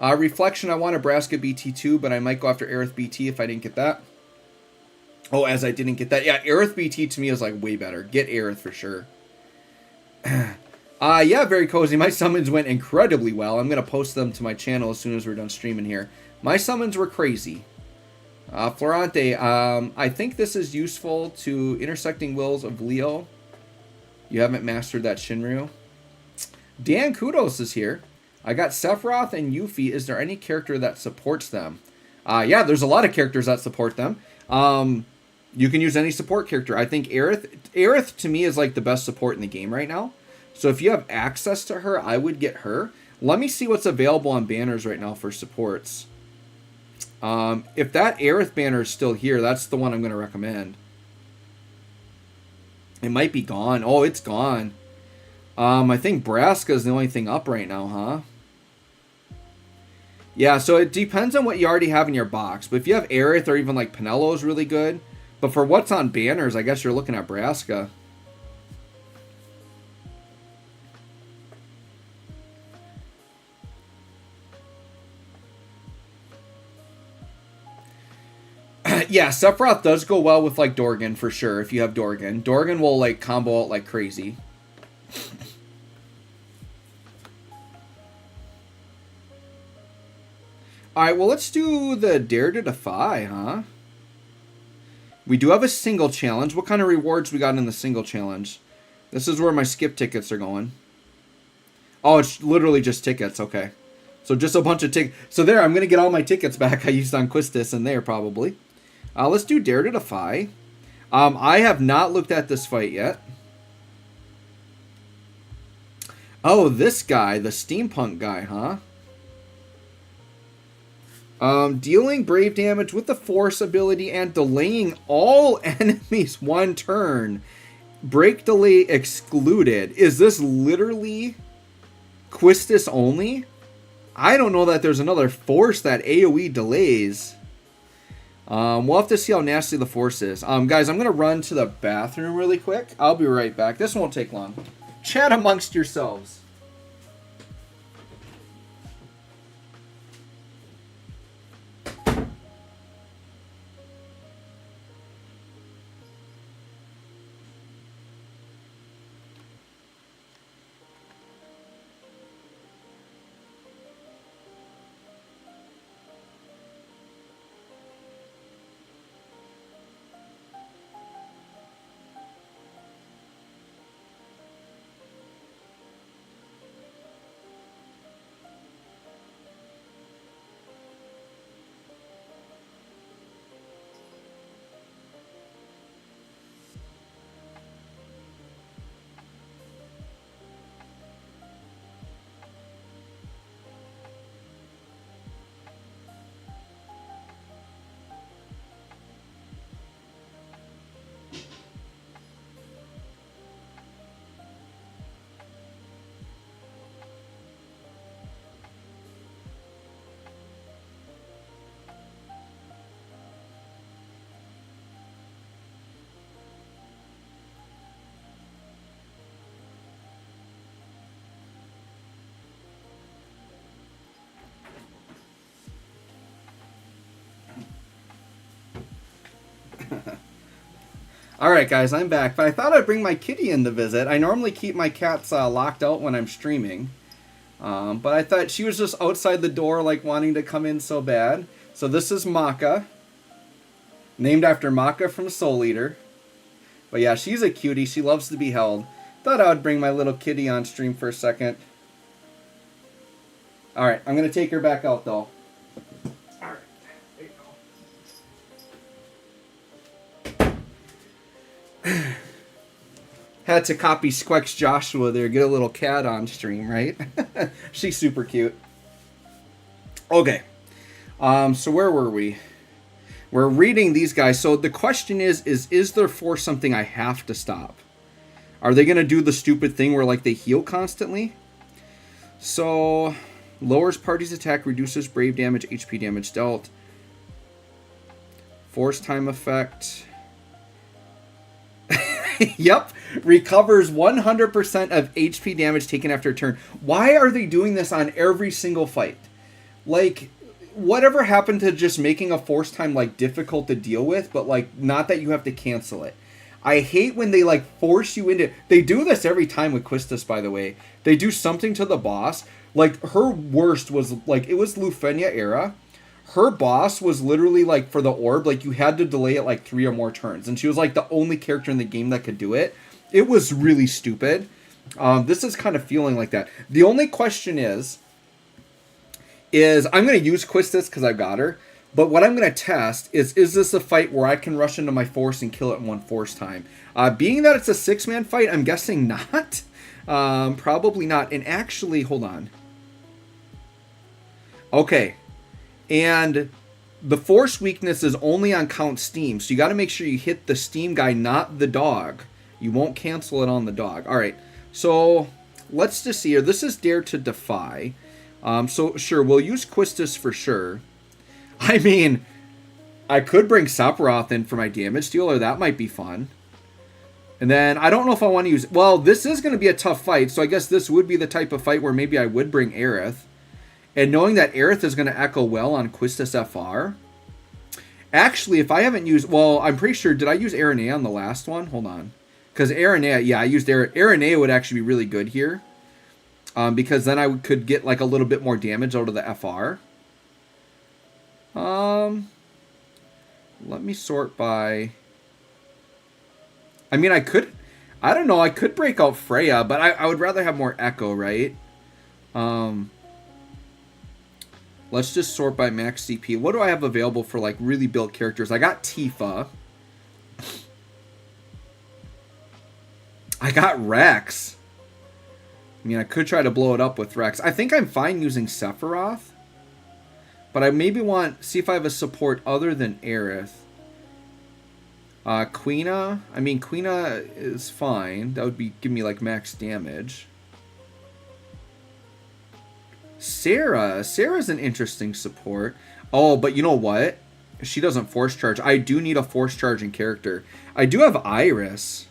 Reflection, I want Nebraska BT too, but I might go after Aerith BT if I didn't get that. Oh, as I didn't get that. Yeah, Aerith BT to me is like way better. Get Aerith for sure. Yeah, very cozy. My summons went incredibly well. I'm going to post them to my channel as soon as we're done streaming here. My summons were crazy. Florante, I think this is useful to intersecting wills of Leo. You haven't mastered that Shinryu. Dan Kudos is here. I got Sephiroth and Yuffie. Is there any character that supports them? Yeah, there's a lot of characters that support them. You can use any support character. I think Aerith to me is like the best support in the game right now. So if you have access to her, I would get her. Let me see what's available on banners right now for supports. If that Aerith banner is still here, that's the one I'm going to recommend. It might be gone. Oh, it's gone. I think Braska is the only thing up right now, huh? Yeah, so it depends on what you already have in your box. But if you have Aerith or even like Penelo is really good. But for what's on banners, I guess you're looking at Braska. Yeah, Sephiroth does go well with like Dorgan for sure if you have Dorgan. Dorgan will like combo out like crazy. Alright, well let's do the Dare to Defy, huh? We do have a single challenge. What kind of rewards we got in the single challenge? This is where my skip tickets are going. Oh, it's literally just tickets, okay. So just a bunch of tickets. So there, I'm going to get all my tickets back I used on Quistis in there probably. Let's do Dare to Defy. I have not looked at this fight yet. Oh, this guy, the steampunk guy, huh? Dealing brave damage with the force ability and delaying all enemies one turn. Break delay excluded. Is this literally Quistis only? I don't know that there's another force that AoE delays. We'll have to see how nasty the force is. Guys, I'm going to run to the bathroom really quick. I'll be right back. This won't take long. Chat amongst yourselves. Alright guys, I'm back, but I thought I'd bring my kitty in to visit. I normally keep my cats locked out when I'm streaming. But I thought she was just outside the door like wanting to come in so bad. So this is Maka. Named after Maka from Soul Eater. But yeah, she's a cutie. She loves to be held. Thought I would bring my little kitty on stream for a second. Alright, I'm going to take her back out though. Alright, there you go. Had to copy Squex Joshua there, get a little cat on stream, right? She's super cute. Okay, so where were we? We're reading these guys. So the question is there force something I have to stop? Are they going to do the stupid thing where like they heal constantly? So, lowers party's attack, reduces brave damage, HP damage dealt. Force time effect. Yep. Recovers 100% of HP damage taken after a turn. Why are they doing this on every single fight? Like, whatever happened to just making a force time, like, difficult to deal with, but, like, not that you have to cancel it. I hate when they, like, force you into... They do this every time with Quistis, by the way. They do something to the boss. Like, her worst was, like, it was Lufenia era. Her boss was literally, like, for the orb, like, you had to delay it, like, 3 or more turns. And she was, like, the only character in the game that could do it. It was really stupid. This is kind of feeling like that. The only question is I'm going to use Quistis because I got her. But what I'm going to test is this a fight where I can rush into my force and kill it in one force time? Being that it's a 6-man fight, I'm guessing not. Probably not. And actually, hold on. Okay. And the force weakness is only on count steam. So you got to make sure you hit the steam guy, not the dog. You won't cancel it on the dog. All right. So let's just see here. This is Dare to Defy. So sure, we'll use Quistis for sure. I mean, I could bring Sephiroth in for my damage dealer. That might be fun. And then I don't know if I want to use... Well, this is going to be a tough fight. So I guess this would be the type of fight where maybe I would bring Aerith. And knowing that Aerith is going to echo well on Quistis FR. Actually, if I haven't used... Well, I'm pretty sure... Did I use Aranea on the last one? Hold on. Because Aranea... Yeah, I used Aranea would actually be really good here. Because then I could get like a little bit more damage out of the FR. Let me sort by... I mean, I could... I don't know. I could break out Freya, but I would rather have more Echo, right? Let's just sort by max CP. What do I have available for, like, really built characters? I got Tifa. I got Rex. I mean, I could try to blow it up with Rex. I think I'm fine using Sephiroth. But I maybe want... See if I have a support other than Aerith. Quina. I mean, Quina is fine. That would be give me, like, max damage. Sarah. Sarah's an interesting support. Oh, but you know what? She doesn't force charge. I do need a force charging character. I do have Iris.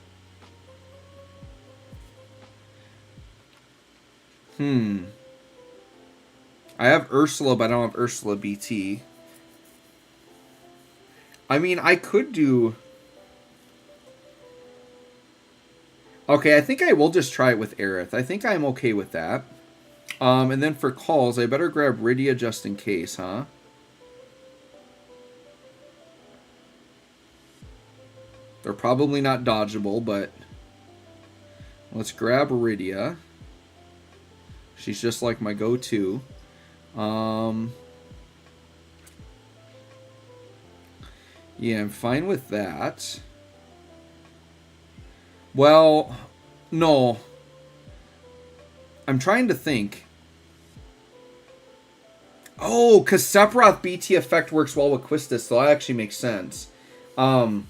I have Ursula, but I don't have Ursula BT. I mean, I could do... Okay, I think I will just try it with Aerith. I think I'm okay with that. And then for calls, I better grab Rydia just in case, huh? They're probably not dodgeable, but... Let's grab Rydia. She's just like my go-to. Yeah, I'm fine with that. Well, no. I'm trying to think. Oh, because Sephiroth BT effect works well with Quistis, so that actually makes sense. And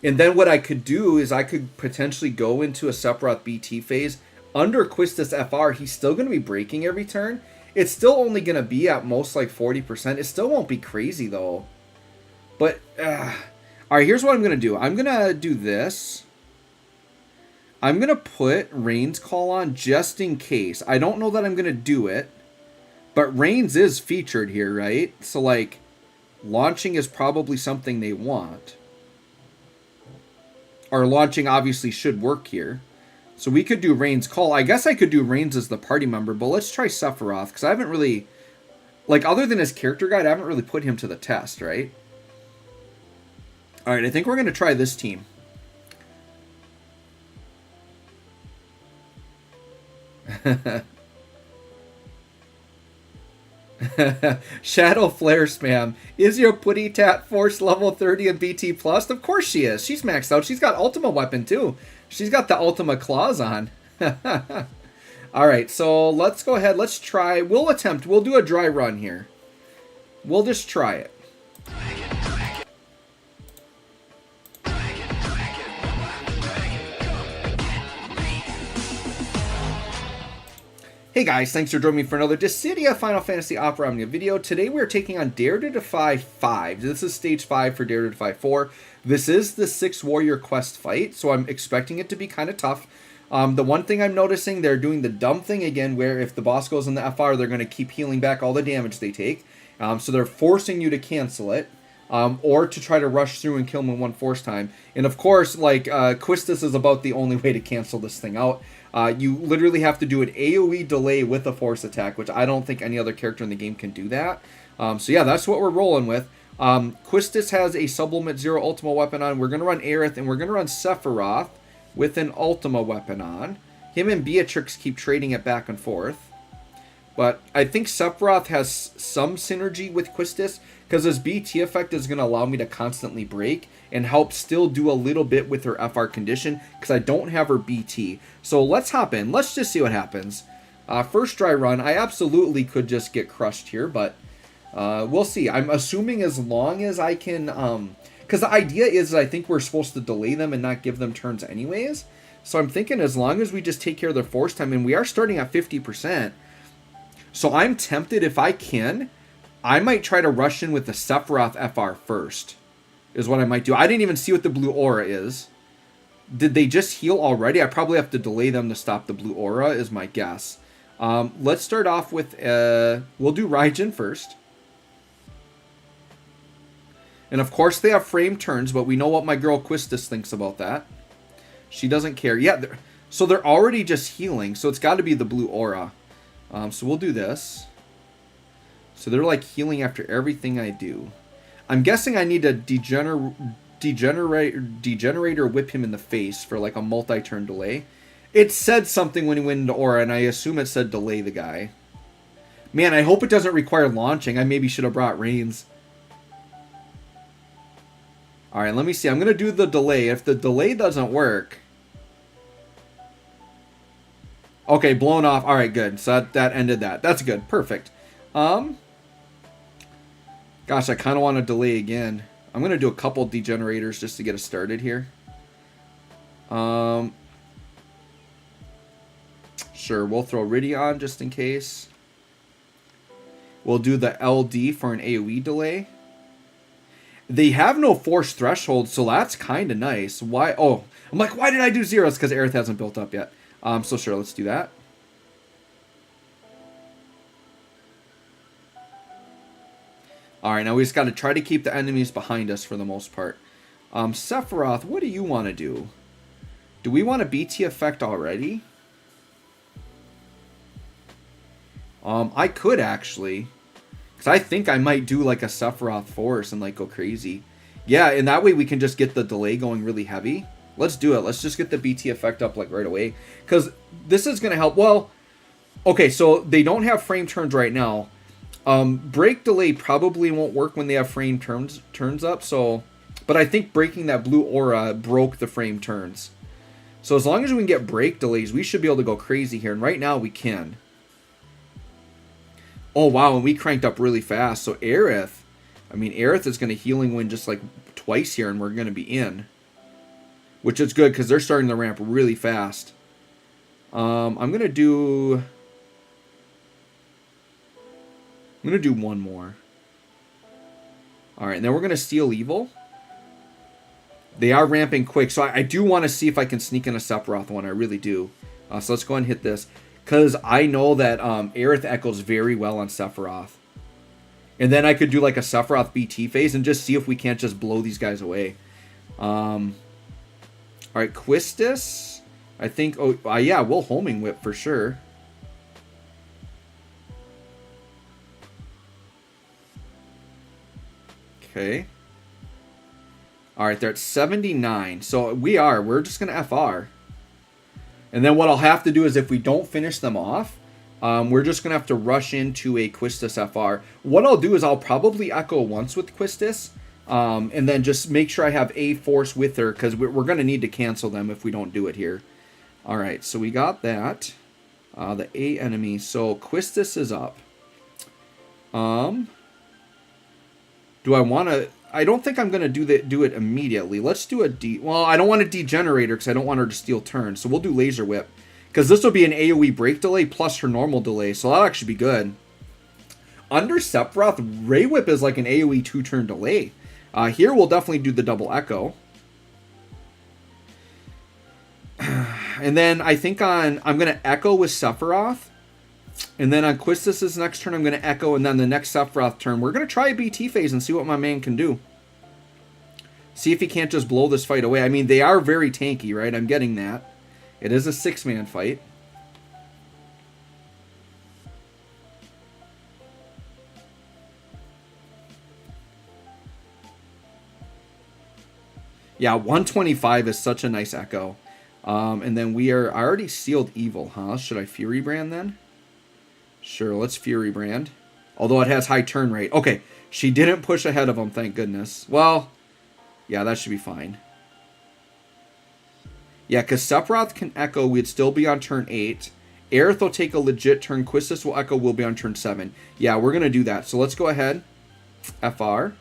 then what I could do is I could potentially go into a Sephiroth BT phase. Under Quistis FR, he's still going to be breaking every turn. It's still only going to be at most like 40%. It still won't be crazy, though. But, alright, here's what I'm going to do. I'm going to do this. I'm going to put Rain's Call on just in case. I don't know that I'm going to do it. But Rain's is featured here, right? So, like, launching is probably something they want. our launching obviously should work here. So we could do Rain's Call. I guess I could do Rain's as the party member, but let's try Sephiroth, because I haven't really, like, other than his character guide, I haven't really put him to the test, right? Alright, I think we're going to try this team. Shadow Flare spam. Is your Putty Tat Force level 30 in BT Plus? Of course she is. She's maxed out. She's got Ultima weapon too. She's got the Ultima claws on. Alright, so let's go ahead. Let's try. We'll attempt. We'll do a dry run here. We'll just try it. Hey guys, thanks for joining me for another Dissidia Final Fantasy Opera Omnia video. Today we're taking on Dare to Defy 5. This is stage 5 for Dare to Defy 4. This is the 6 warrior quest fight, so I'm expecting it to be kind of tough. The one thing I'm noticing, they're doing the dumb thing again, where if the boss goes in the FR, they're going to keep healing back all the damage they take. So they're forcing you to cancel it, or to try to rush through and kill them in one force time. And of course, like, Quistis is about the only way to cancel this thing out. You literally have to do an AoE delay with a force attack, which I don't think any other character in the game can do that. So yeah, that's what we're rolling with. Quistis has a Sublimate 0 Ultima weapon on. We're going to run Aerith, and we're going to run Sephiroth with an Ultima weapon on. Him and Beatrix keep trading it back and forth. But I think Sephiroth has some synergy with Quistis, because his BT effect is going to allow me to constantly break and help still do a little bit with her FR condition, because I don't have her BT. So let's hop in. Let's just see what happens. First dry run, I absolutely could just get crushed here, but we'll see. I'm assuming as long as I can, because the idea is I think we're supposed to delay them and not give them turns anyways. So I'm thinking as long as we just take care of their force time, and we are starting at 50%. So I'm tempted, if I can, I might try to rush in with the Sephiroth FR first, is what I might do. I didn't even see what the blue aura is. Did they just heal already? I probably have to delay them to stop the blue aura, is my guess. Let's start off with, we'll do Raijin first. And of course they have frame turns, but we know what my girl Quistis thinks about that. She doesn't care. Yeah, so they're already just healing, so it's got to be the blue aura. So we'll do this. So they're like healing after everything I do. I'm guessing I need to degenerate or whip him in the face for like a multi-turn delay. It said something when he went into aura, and I assume it said delay the guy. Man, I hope it doesn't require launching. I maybe should have brought Reigns. Alright, let me see. I'm going to do the delay. If the delay doesn't work... Okay, blown off. Alright, good. So that ended that. That's good. Perfect. Gosh, I kind of want to delay again. I'm going to do a couple degenerators just to get us started here. Sure, we'll throw Ridion just in case. We'll do the LD for an AoE delay. They have no force threshold, so that's kind of nice. Why? Oh, I'm like, why did I do zeros? Because Aerith hasn't built up yet. So sure, let's do that. Alright, now we just got to try to keep the enemies behind us for the most part. Sephiroth, what do you want to do? Do we want a BT effect already? I could actually. Because I think I might do like a Sephiroth Force and like go crazy. Yeah, and that way we can just get the delay going really heavy. Let's do it. Let's just get the BT effect up like right away. Because this is going to help. Well, okay, so they don't have frame turns right now. Break delay probably won't work when they have frame turns up. So, but I think breaking that blue aura broke the frame turns. So as long as we can get break delays, we should be able to go crazy here. And right now we can. Oh, wow, and we cranked up really fast. So Aerith, I mean, Aerith is going to healing wind just like twice here, and we're going to be in. Which is good, because they're starting to ramp really fast. I'm going to do one more. Alright, and then we're going to Steal Evil. They are ramping quick, so I do want to see if I can sneak in a Sephiroth one. I really do. So let's go ahead and hit this. Because I know that Aerith echoes very well on Sephiroth. And then I could do like a Sephiroth BT phase and just see if we can't just blow these guys away. All right, Quistis. I think, oh, yeah, we'll homing whip for sure. Okay. All right, they're at 79. So we're just going to FR. And then what I'll have to do is if we don't finish them off, we're just going to have to rush into a Quistis FR. What I'll do is I'll probably echo once with Quistis, and then just make sure I have a force with her, because we're going to need to cancel them if we don't do it here. All right, so we got that. The A enemy. So Quistis is up. Do I want to... I don't think I'm going to do it immediately. Let's do a D... Well, I don't want a Degenerator because I don't want her to steal turns. So we'll do Laser Whip. Because this will be an AoE break delay plus her normal delay. So that'll actually be good. Under Sephiroth, Ray Whip is like an AoE 2-turn delay. Here we'll definitely do the double echo. And then I think I'm going to echo with Sephiroth. And then on Quistis' next turn, I'm going to echo. And then the next Sephiroth turn, we're going to try a BT phase and see what my man can do. See if he can't just blow this fight away. I mean, they are very tanky, right? I'm getting that. It is a 6-man fight. Yeah, 125 is such a nice echo. And then I already sealed evil, huh? Should I Fury Brand then? Sure, let's Fury Brand. Although it has high turn rate. Okay, she didn't push ahead of him, thank goodness. Well, yeah, that should be fine. Yeah, because Sephiroth can echo, we'd still be on turn 8. Aerith will take a legit turn. Quistis will echo, we'll be on turn 7. Yeah, we're going to do that. So let's go ahead. FR.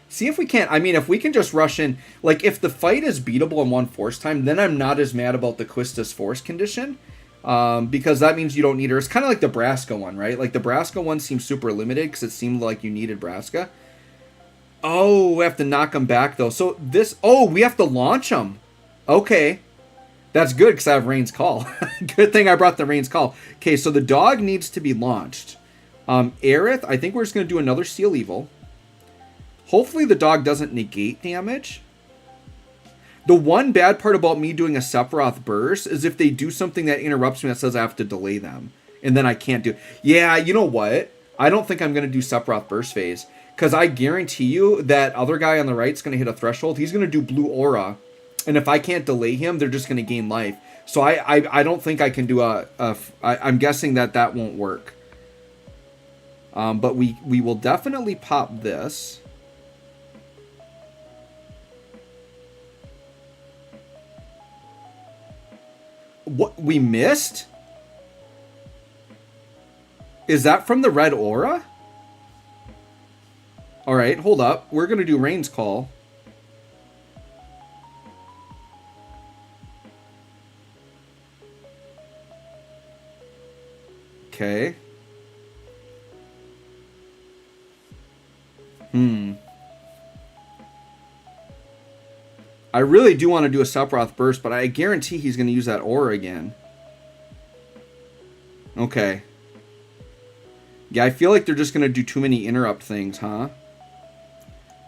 See if we can't... I mean, if we can just rush in... Like, if the fight is beatable in 1 force time, then I'm not as mad about the Quistis force condition. Because that means you don't need her. It's kind of like the Braska one, right? Like, the Braska one seems super limited because it seemed like you needed Braska. Oh, we have to knock him back, though. So this... Oh, we have to launch him. Okay. That's good because I have Rain's Call. Good thing I brought the Rain's Call. Okay, so the dog needs to be launched. Aerith, I think we're just going to do another Seal Evil. Hopefully the dog doesn't negate damage. The one bad part about me doing a Sephiroth burst is if they do something that interrupts me that says I have to delay them. And then I can't do... Yeah, you know what? I don't think I'm going to do Sephiroth burst phase. Because I guarantee you that other guy on the right is going to hit a threshold. He's going to do Blue Aura. And if I can't delay him, they're just going to gain life. So I don't think I can do I'm guessing that won't work. But we will definitely pop this. What we missed? Is that from the red aura? All right, hold up. We're going to do Rain's Call. Okay. I really do want to do a Sephiroth burst, but I guarantee he's going to use that aura again. Okay. Yeah, I feel like they're just going to do too many interrupt things, huh?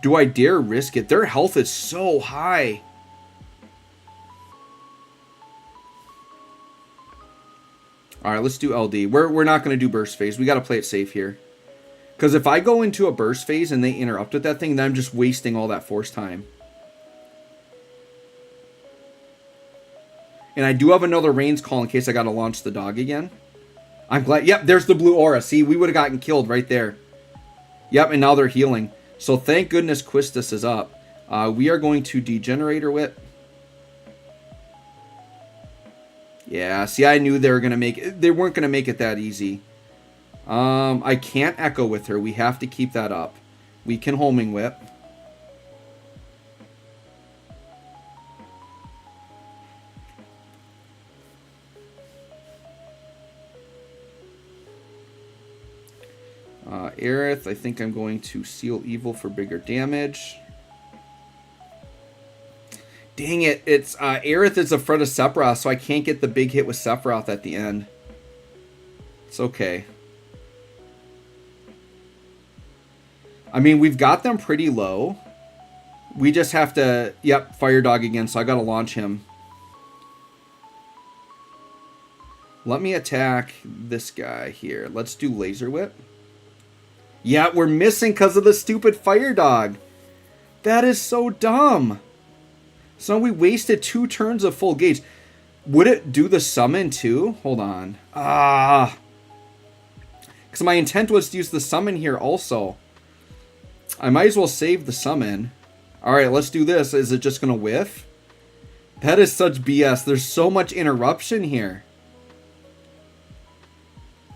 Do I dare risk it? Their health is so high. Alright, let's do LD. We're not going to do burst phase. We got to play it safe here. Because if I go into a burst phase and they interrupt with that thing, then I'm just wasting all that force time. And I do have another Rain's Call in case I got to launch the dog again. I'm glad. Yep, there's the blue aura. See, we would have gotten killed right there. Yep, and now they're healing. So thank goodness Quistis is up. We are going to Degenerator Whip. Yeah, see, I knew they were going to make it. They weren't going to make it that easy. I can't echo with her. We have to keep that up. We can Homing Whip. Aerith, I think I'm going to Seal Evil for bigger damage. Dang it, it's Aerith is a front of Sephiroth, so I can't get the big hit with Sephiroth at the end. It's okay. I mean, we've got them pretty low. We just have to, yep, Fire Dog again, so I gotta launch him. Let me attack this guy here. Let's do Laser Whip. Yeah, we're missing because of the stupid Fire Dog. That is so dumb. So we wasted 2 turns of full gauge. Would it do the summon too? Hold on. Because my intent was to use the summon here also. I might as well save the summon. Alright, let's do this. Is it just going to whiff? That is such BS. There's so much interruption here.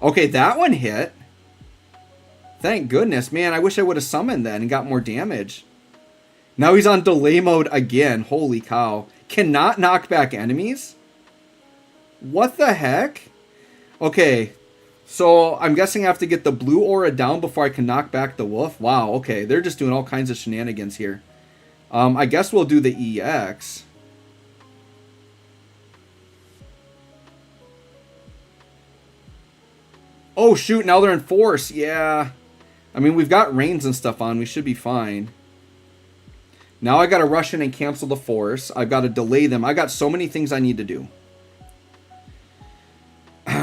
Okay, that one hit. Thank goodness. Man, I wish I would have summoned then and got more damage. Now he's on delay mode again. Holy cow. Cannot knock back enemies? What the heck? Okay, so I'm guessing I have to get the blue aura down before I can knock back the wolf. Wow, okay, they're just doing all kinds of shenanigans here. I guess we'll do the EX. Oh shoot, now they're in force. Yeah. I mean, we've got reins and stuff on. We should be fine. Now I gotta rush in and cancel the force. I've got to delay them. I got so many things I need to do.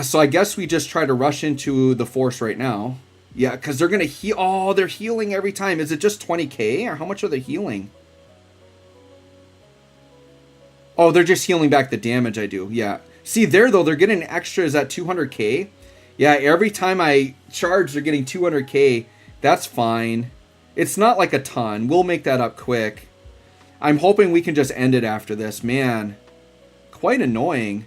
So I guess we just try to rush into the force right now. Yeah, because they're going to heal. Oh, they're healing every time. Is it just 20k? Or how much are they healing? Oh, they're just healing back the damage I do. Yeah. See, there, though, they're getting extras at 200k. Yeah, every time I charge, they're getting 200k. That's fine. It's not like a ton. We'll make that up quick. I'm hoping we can just end it after this. Man, quite annoying.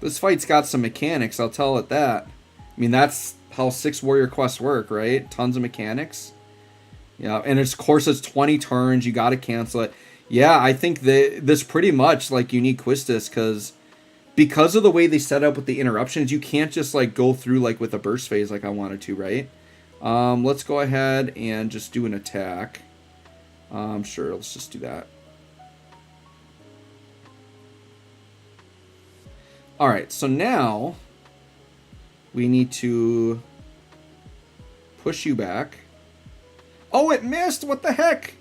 This fight's got some mechanics, I'll tell it that. I mean, that's how 6 warrior quests work, right? Tons of mechanics. Yeah, and of course it's 20 turns, you gotta cancel it. Yeah, I think this pretty much like unique Quistis, because of the way they set up with the interruptions, you can't just like go through like with a burst phase like I wanted to, right? Let's go ahead and just do an attack. Sure, let's just do that. Alright, so now we need to push you back. Oh, it missed! What the heck?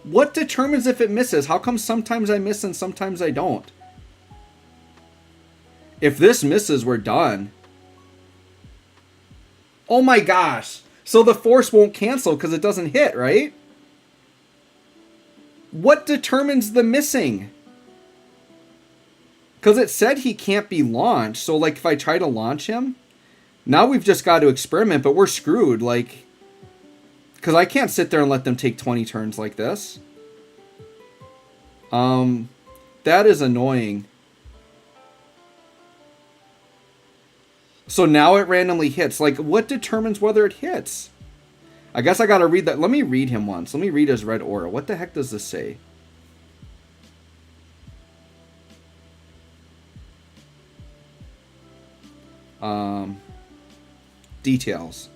What determines if it misses? How come sometimes I miss and sometimes I don't? If this misses, we're done. Oh my gosh! So the force won't cancel because it doesn't hit, right? What determines the missing? Because it said he can't be launched. So, like, if I try to launch him, now we've just got to experiment, but we're screwed. Like, because I can't sit there and let them take 20 turns like this. That is annoying. So now it randomly hits. Like, what determines whether it hits? I guess I got to read that. Let me read him once. Let me read his red aura. What the heck does this say? Details.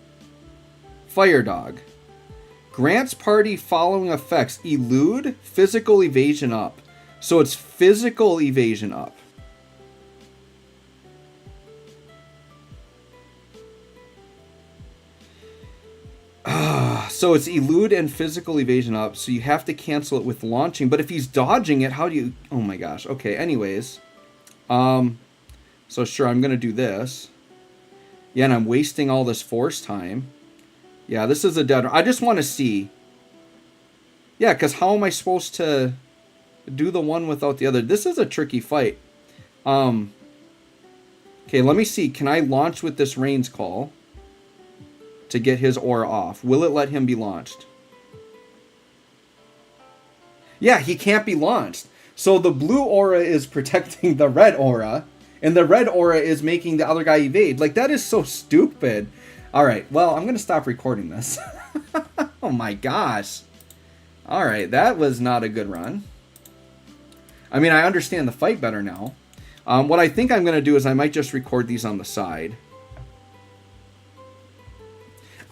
Fire Dog. Grants party following effects. Elude, physical evasion up. So it's physical evasion up. So it's elude and physical evasion up. So you have to cancel it with launching. But if he's dodging it, how do you... Oh my gosh. Okay, anyways. So sure, I'm going to do this. Yeah, and I'm wasting all this force time. Yeah, this is a dead... I just want to see. Yeah, because how am I supposed to do the one without the other? This is a tricky fight. Okay, let me see. Can I launch with this Rain's Call to get his aura off? Will it let him be launched? Yeah, he can't be launched. So the blue aura is protecting the red aura, and the red aura is making the other guy evade. Like, that is so stupid. All right, well, I'm going to stop recording this. Oh my gosh. All right, that was not a good run. I mean, I understand the fight better now. What I think I'm going to do is I might just record these on the side.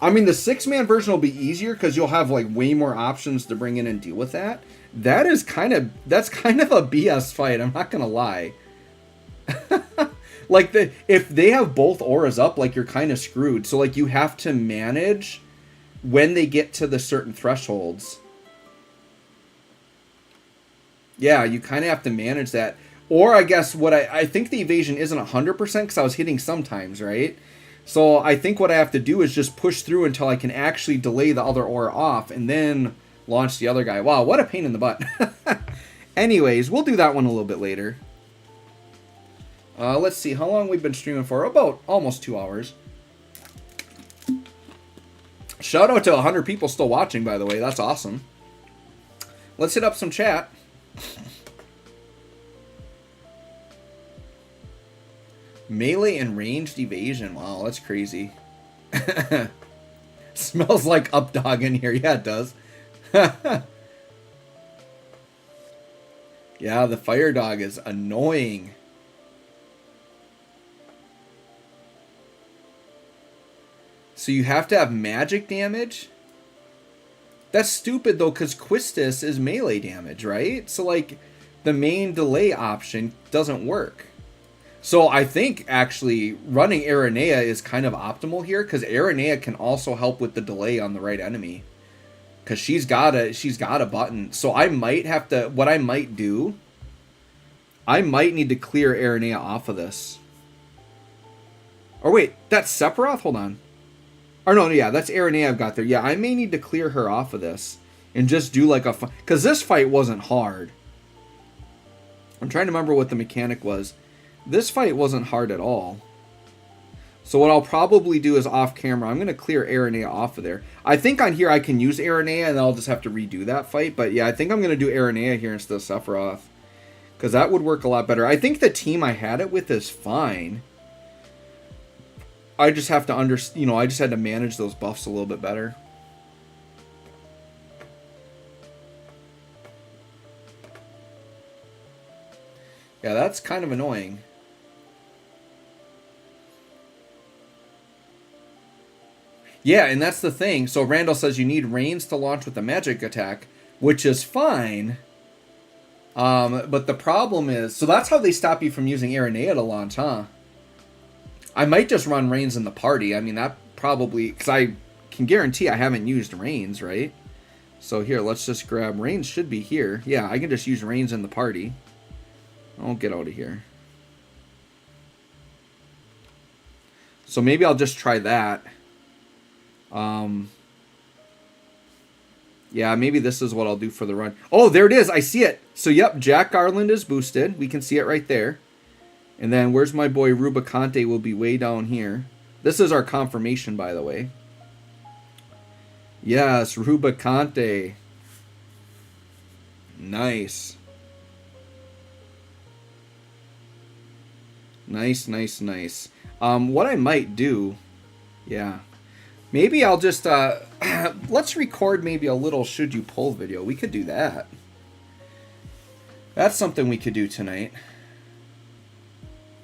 I mean, the 6-man version will be easier because you'll have like way more options to bring in and deal with that. That's kind of a BS fight, I'm not going to lie. Like, if they have both auras up, like, you're kind of screwed. So, like, you have to manage when they get to the certain thresholds. Yeah, you kind of have to manage that. Or I guess what I think the evasion isn't 100% because I was hitting sometimes, right? So I think what I have to do is just push through until I can actually delay the other aura off and then launch the other guy. Wow, what a pain in the butt. Anyways, we'll do that one a little bit later. Let's see how long we've been streaming for. About almost 2 hours. Shout out to 100 people still watching, by the way. That's awesome. Let's hit up some chat. Melee and ranged evasion. Wow, that's crazy. Smells like updog in here. Yeah, it does. Yeah, the fire dog is annoying. So you have to have magic damage? That's stupid, though, because Quistis is melee damage, right? So, like, the main delay option doesn't work. So I think, actually, running Aranea is kind of optimal here, because Aranea can also help with the delay on the right enemy. Because she's got a button. So I might have to... What I might do... I might need to clear Aranea off of this. Or wait, that's Sephiroth? Hold on. Or no, yeah, that's Aranea I've got there. Yeah, I may need to clear her off of this. And just do like a... Because this fight wasn't hard. I'm trying to remember what the mechanic was. This fight wasn't hard at all. So what I'll probably do is off camera, I'm going to clear Aranea off of there. I think on here I can use Aranea and I'll just have to redo that fight. But yeah, I think I'm going to do Aranea here instead of Sephiroth. Because that would work a lot better. I think the team I had it with is fine. I just have to I just had to manage those buffs a little bit better. Yeah, that's kind of annoying. Yeah, and that's the thing. So Randall says you need Reigns to launch with a magic attack, which is fine. But the problem is... So that's how they stop you from using Aranea to launch, huh? I might just run Reigns in the party. I mean, that probably... Because I can guarantee I haven't used Reigns, right? So here, let's just grab... Reigns should be here. Yeah, I can just use Reigns in the party. I'll get out of here. So maybe I'll just try that. Yeah, maybe this is what I'll do for the run. Oh, there it is. I see it. So, yep, Jack Garland is boosted. We can see it right there. And then where's my boy Rubicante will be way down here. This is our confirmation, by the way. Yes, Rubicante. Nice. Nice, nice, nice. What I might do... Yeah. Maybe I'll just... let's record maybe a little Should You Pull video. We could do that. That's something we could do tonight.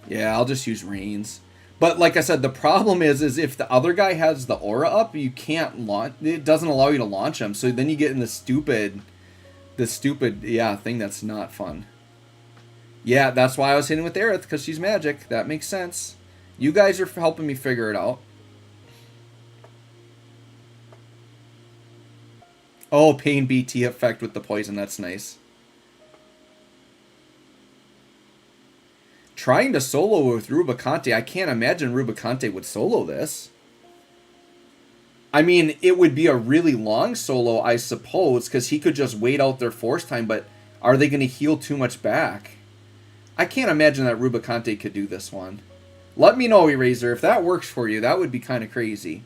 Yeah, I'll just use Reigns. But like I said, the problem is if the other guy has the aura up, you can't launch... It doesn't allow you to launch him. So then you get in the stupid, yeah, thing that's not fun. Yeah, that's why I was hitting with Aerith, because she's magic. That makes sense. You guys are helping me figure it out. Oh, Pain BT effect with the poison. That's nice. Trying to solo with Rubicante. I can't imagine Rubicante would solo this. I mean, it would be a really long solo, I suppose, because he could just wait out their force time, but are they going to heal too much back? I can't imagine that Rubicante could do this one. Let me know, Eraser. If that works for you, that would be kind of crazy.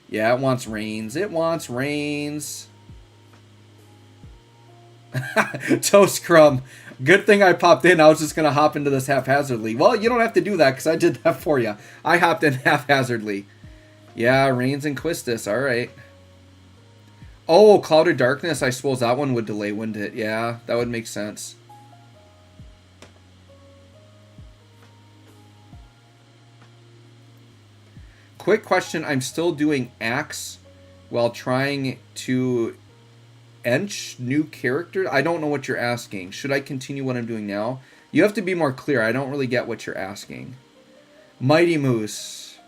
Yeah, it wants Reigns. It wants Reigns. Toast Crumb. Good thing I popped in. I was just going to hop into this haphazardly. Well, you don't have to do that because I did that for you. I hopped in haphazardly. Yeah, Reigns and Quistis. All right. Oh, Clouded Darkness. I suppose that one would delay, wouldn't it? Yeah, that would make sense. Quick question. I'm still doing Axe while trying to ench new characters. I don't know what you're asking. Should I continue what I'm doing now? You have to be more clear. I don't really get what you're asking. Mighty Moose.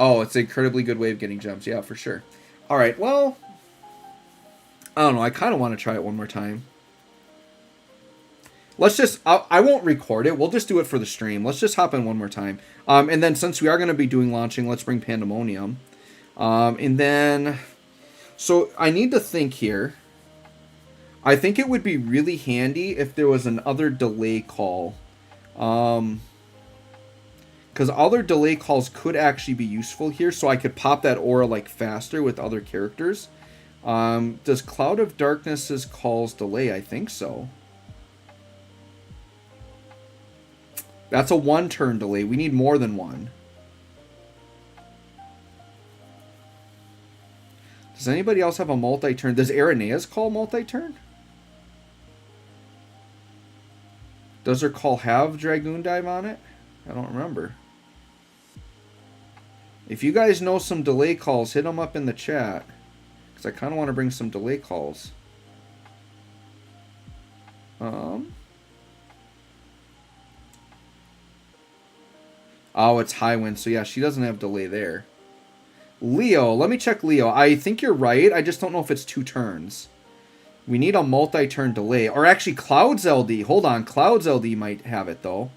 Oh, it's an incredibly good way of getting gems. Yeah, for sure. All right, well, I don't know. I kind of want to try it one more time. Let's just, I won't record it. We'll just do it for the stream. Let's just hop in one more time. And then since we are going to be doing launching, let's bring Pandemonium. And then, so I need to think here. I think it would be really handy if there was another delay call. Because other delay calls could actually be useful here. So I could pop that aura like faster with other characters. Does Cloud of Darkness's calls delay? I think so. That's a 1-turn delay. We need more than one. Does anybody else have a multi-turn? Does Aranea's call multi-turn? Does her call have Dragoon Dive on it? I don't remember. If you guys know some delay calls, hit them up in the chat. Because I kind of want to bring some delay calls. Oh, it's high wind. So yeah, she doesn't have delay there. Leo, let me check Leo. I think you're right. I just don't know if it's 2 turns. We need a multi-turn delay. Or actually, Cloud's LD. Hold on. Cloud's LD might have it, though.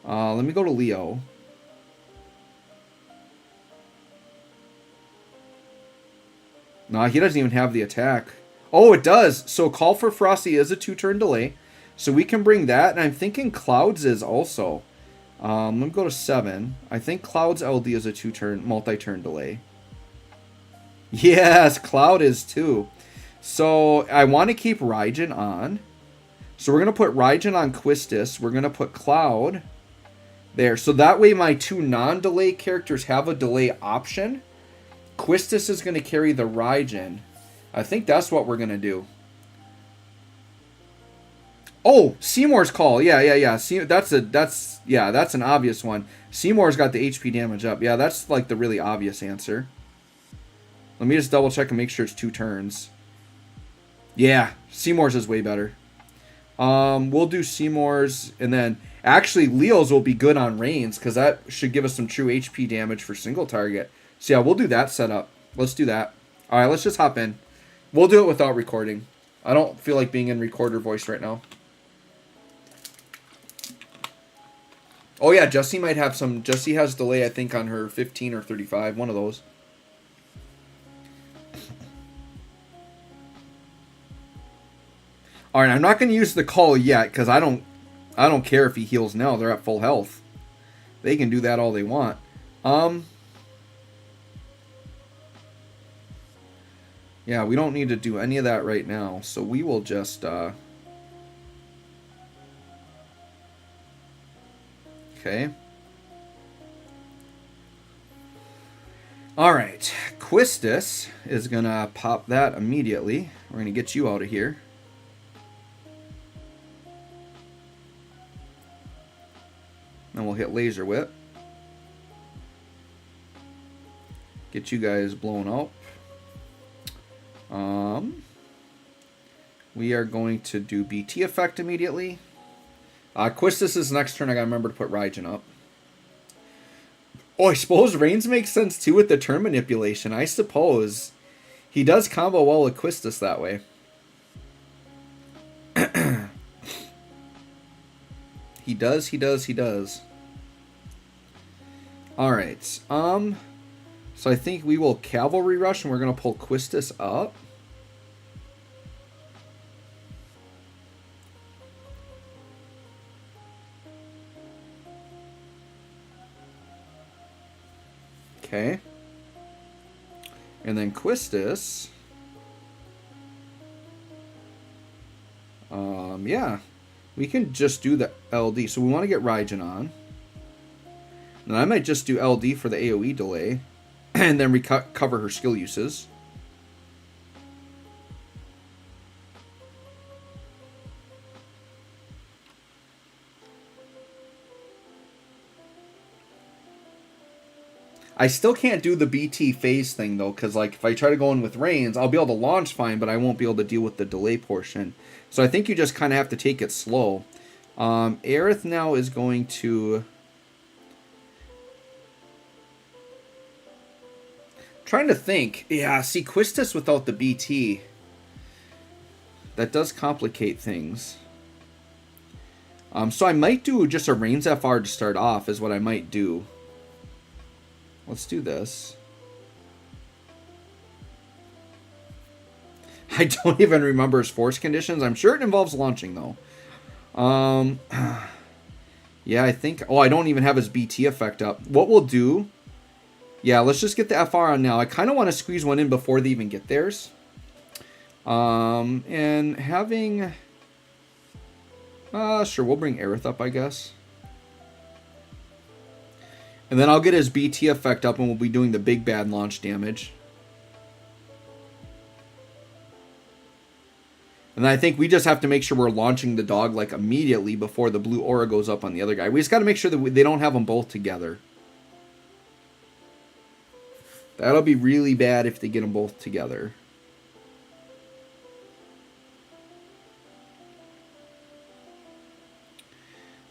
Let me go to Leo. No, he doesn't even have the attack. Oh, it does. So Call for Frosty is a 2-turn delay. So we can bring that. And I'm thinking Cloud's is also. Let me go to 7. I think Cloud's LD is a 2-turn, multi-turn delay. Yes, Cloud is too. So I want to keep Raijin on. So we're going to put Raijin on Quistis. We're going to put Cloud there. So that way my 2 non-delay characters have a delay option. Quistis is going to carry the Raijin. I think that's what we're going to do. Oh, Seymour's call. Yeah. That's an obvious one. Seymour's got the HP damage up. Yeah, that's like the really obvious answer. Let me just double check and make sure it's 2 turns. Yeah, Seymour's is way better. We'll do Seymour's, and then actually Leo's will be good on Reigns because that should give us some true HP damage for single target. So yeah, we'll do that setup. Let's do that. All right, let's just hop in. We'll do it without recording. I don't feel like being in recorder voice right now. Oh yeah, Jessie might have some. Jessie has delay, I think, on her 15 or 35. One of those. All right, I'm not going to use the call yet because I don't care if he heals now. They're at full health. They can do that all they want. Yeah, we don't need to do any of that right now. So we will just okay. All right, Quistis is going to pop that immediately. We're going to get you out of here. Then we'll hit Laser Whip. Get you guys blown out. We are going to do BT effect immediately. Quistis' next turn, I gotta remember to put Raijin up. Oh, I suppose Reigns makes sense too with the turn manipulation. I suppose. He does combo well with Quistis that way. He does. Alright. So I think we will Cavalry Rush and we're gonna pull Quistis up. Okay. And then Quistis. Yeah. We can just do the LD. So we want to get Raijin on. And I might just do LD for the AoE delay. And then recover her skill uses. I still can't do the BT phase thing, though, because like if I try to go in with Reigns, I'll be able to launch fine, but I won't be able to deal with the delay portion. So I think you just kind of have to take it slow. Aerith now is going to... Trying to think. Yeah, see, Quistis without the BT. That does complicate things. So I might do just a Reigns FR to start off is what I might do. Let's do this. I don't even remember his force conditions. I'm sure it involves launching, though. Yeah, I think... Oh, I don't even have his BT effect up. What we'll do... Yeah, let's just get the FR on now. I kind of want to squeeze one in before they even get theirs. And having... sure, we'll bring Aerith up, I guess. And then I'll get his BT effect up and we'll be doing the big bad launch damage. And I think we just have to make sure we're launching the dog like immediately before the blue aura goes up on the other guy. We just got to make sure that they don't have them both together. That'll be really bad if they get them both together.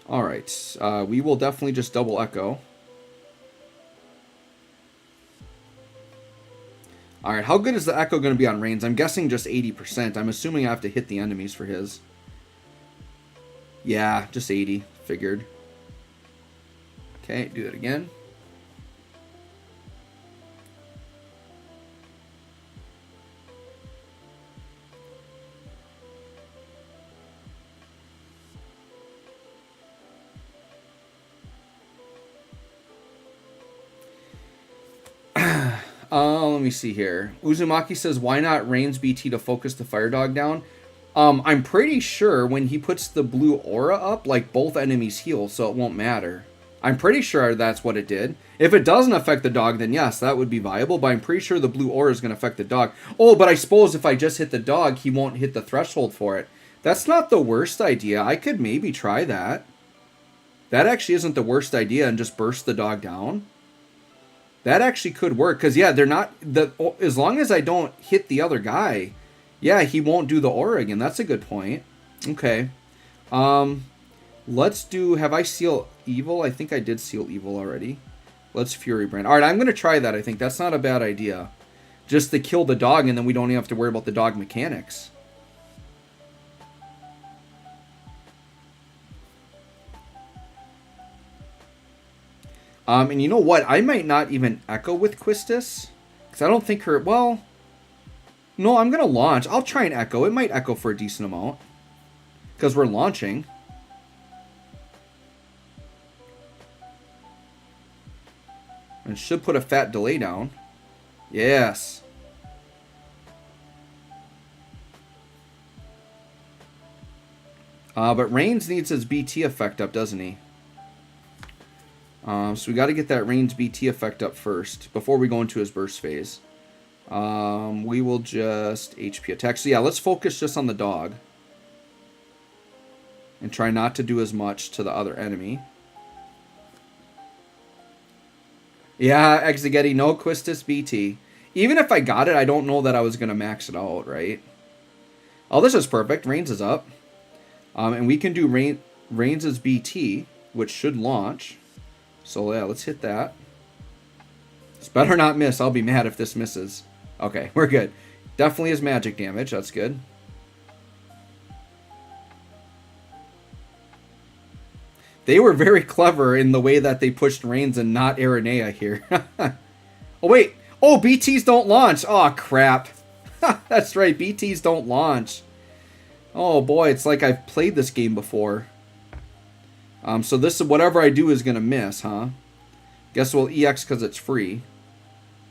Alright, we will definitely just double echo. Alright, how good is the echo going to be on Reigns? I'm guessing just 80%. I'm assuming I have to hit the enemies for his. Yeah, just 80. Figured. Okay, do that again. Let me see here. Uzumaki says, why not Reigns BT to focus the fire dog down? I'm pretty sure when he puts the blue aura up, like, both enemies heal, so it won't matter. I'm pretty sure that's what it did. If it doesn't affect the dog, then yes, that would be viable, but I'm pretty sure the blue aura is going to affect the dog. Oh, but I suppose if I just hit the dog, he won't hit the threshold for it. That's not the worst idea. I could maybe try that. That actually isn't the worst idea, and just burst the dog down. That actually could work, because, yeah, they're not... as long as I don't hit the other guy, yeah, he won't do the aura again. That's a good point. Okay. Let's do... Have I sealed evil? I think I did seal evil already. Let's Fury Brand. Alright, I'm going to try that, I think. That's not a bad idea. Just to kill the dog, and then we don't even have to worry about the dog mechanics. And you know what? I might not even echo with Quistis. Because I don't think her... Well... No, I'm going to launch. I'll try and echo. It might echo for a decent amount. Because we're launching. And should put a fat delay down. Yes. But Reigns needs his BT effect up, doesn't he? So we got to get that Reigns BT effect up first before we go into his burst phase. We will just HP attack. So yeah, let's focus just on the dog. And try not to do as much to the other enemy. Yeah, Exegetti, no Quistis BT. Even if I got it, I don't know that I was going to max it out, right? Oh, this is perfect. Reigns is up. And we can do Reigns' BT, which should launch. So yeah, let's hit that. This better not miss. I'll be mad if this misses. Okay, we're good. Definitely is magic damage. That's good. They were very clever in the way that they pushed Reigns and not Aranea here. Oh, wait. Oh, BTs don't launch. Oh, crap. That's right. BTs don't launch. Oh, boy. It's like I've played this game before. So this is whatever I do is going to miss, huh? Guess we'll EX because it's free.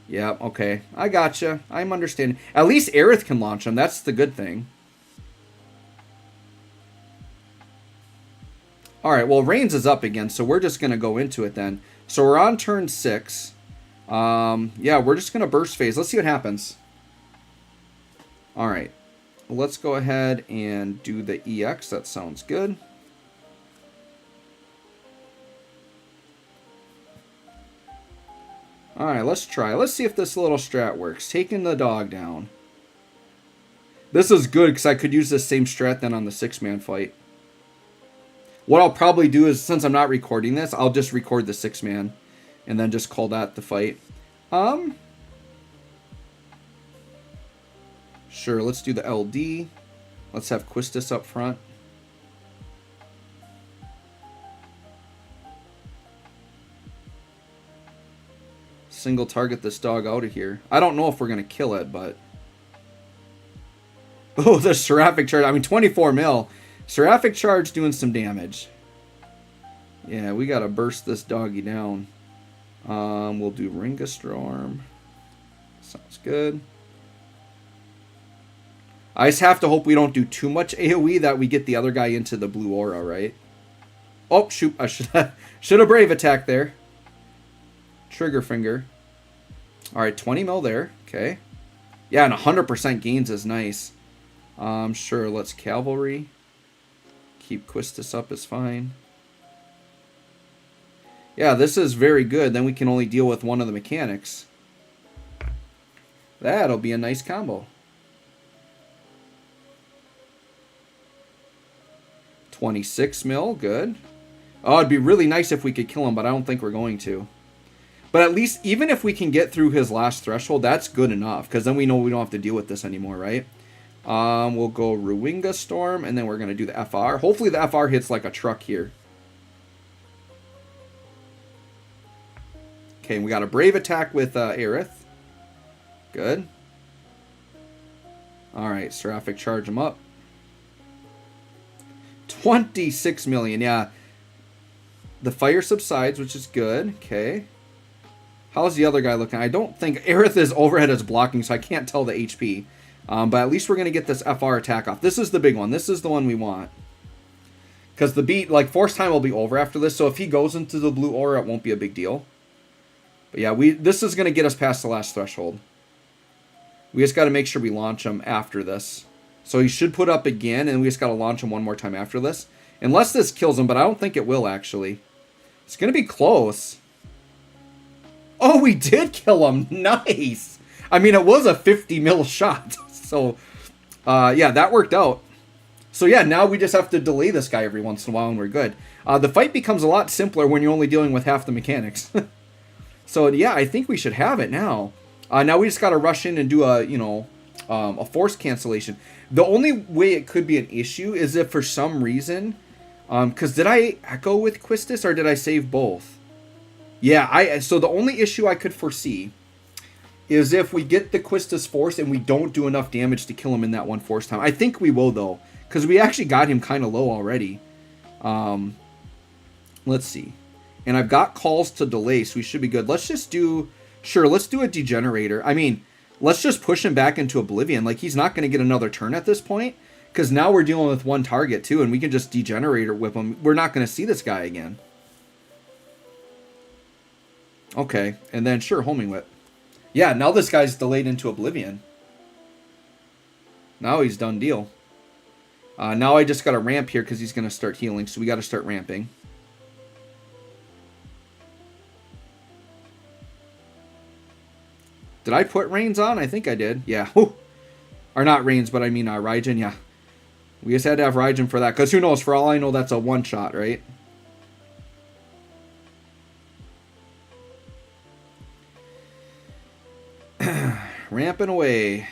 Yeah, okay. I gotcha. I'm understanding. At least Aerith can launch them. That's the good thing. Alright, well, Reigns is up again, so we're just going to go into it then. So we're on turn 6. Yeah, we're just going to burst phase. Let's see what happens. Alright. Let's go ahead and do the EX. That sounds good. Alright, let's try. Let's see if this little strat works. Taking the dog down. This is good because I could use this same strat then on the 6-man fight. What I'll probably do is, since I'm not recording this, I'll just record the 6-man and then just call that the fight. Sure, let's do the LD. Let's have Quistis up front. Single target this dog out of here. I don't know if we're going to kill it, but... Oh, the Seraphic Charge. I mean, 24 mil. Seraphic Charge doing some damage. Yeah, we got to burst this doggy down. We'll do Ringa Storm. Sounds good. I just have to hope we don't do too much AoE that we get the other guy into the blue aura, right? Oh, shoot. I should have Brave Attack there. Trigger Finger. Alright, 20 mil there. Okay. Yeah, and 100% gains is nice. Sure, let's Cavalry. Keep Quistis up is fine. Yeah, this is very good. Then we can only deal with one of the mechanics. That'll be a nice combo. 26 mil, good. Oh, it'd be really nice if we could kill him, but I don't think we're going to. But at least, even if we can get through his last threshold, that's good enough. Because then we know we don't have to deal with this anymore, right? We'll go Ruinga Storm, and then we're going to do the FR. Hopefully the FR hits like a truck here. Okay, we got a Brave Attack with Aerith. Good. Alright, Seraphic Charge him up. 26 million, yeah. The fire subsides, which is good. Okay. How's the other guy looking? I don't think... Aerith is overhead as blocking, so I can't tell the HP. But at least we're going to get this FR attack off. This is the big one. This is the one we want. Because the beat, like, Force Time will be over after this, so if he goes into the blue aura, it won't be a big deal. But yeah, this is going to get us past the last threshold. We just got to make sure we launch him after this. So he should put up again, and we just got to launch him one more time after this. Unless this kills him, but I don't think it will, actually. It's going to be close. Oh, we did kill him. Nice. I mean, it was a 50 mil shot. So, yeah, that worked out. So, yeah, now we just have to delay this guy every once in a while, and we're good. The fight becomes a lot simpler when you're only dealing with half the mechanics. So, yeah, I think we should have it now. Now we just got to rush in and do a, a force cancellation. The only way it could be an issue is if for some reason... because did I echo with Quistis, or did I save both? Yeah, so the only issue I could foresee is if we get the Quistis force and we don't do enough damage to kill him in that one force time. I think we will, though, because we actually got him kind of low already. Let's see. And I've got calls to delay, so we should be good. Let's just do... Sure, let's do a Degenerator. I mean, let's just push him back into Oblivion. Like, he's not going to get another turn at this point, because now we're dealing with one target, too, and we can just Degenerator whip him. We're not going to see this guy again. Okay, and then, sure, Homing Whip. Yeah, now this guy's delayed into Oblivion. Now he's done deal. Now I just got to ramp here because he's going to start healing, so we got to start ramping. Did I put Reigns on? I think I did. Yeah. Whew. Or not Reigns, but I mean Raijin, yeah. We just had to have Raijin for that, because who knows, for all I know, that's a one-shot, right? Ramping away.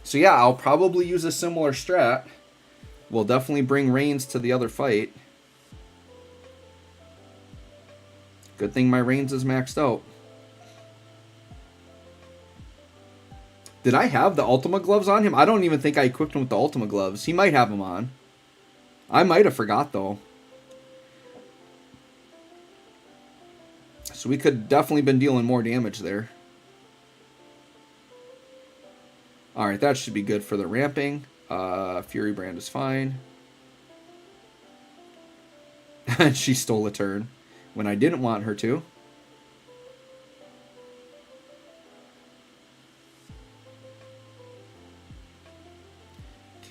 So yeah, I'll probably use a similar strat. We'll definitely bring Reigns to the other fight. Good thing my Reigns is maxed out. Did I have the Ultima gloves on him? I don't even think I equipped him with the Ultima gloves. He might have them on. I might have forgot, though. So we could definitely been dealing more damage there. Alright, that should be good for the ramping. Fury Brand is fine. And she stole a turn when I didn't want her to.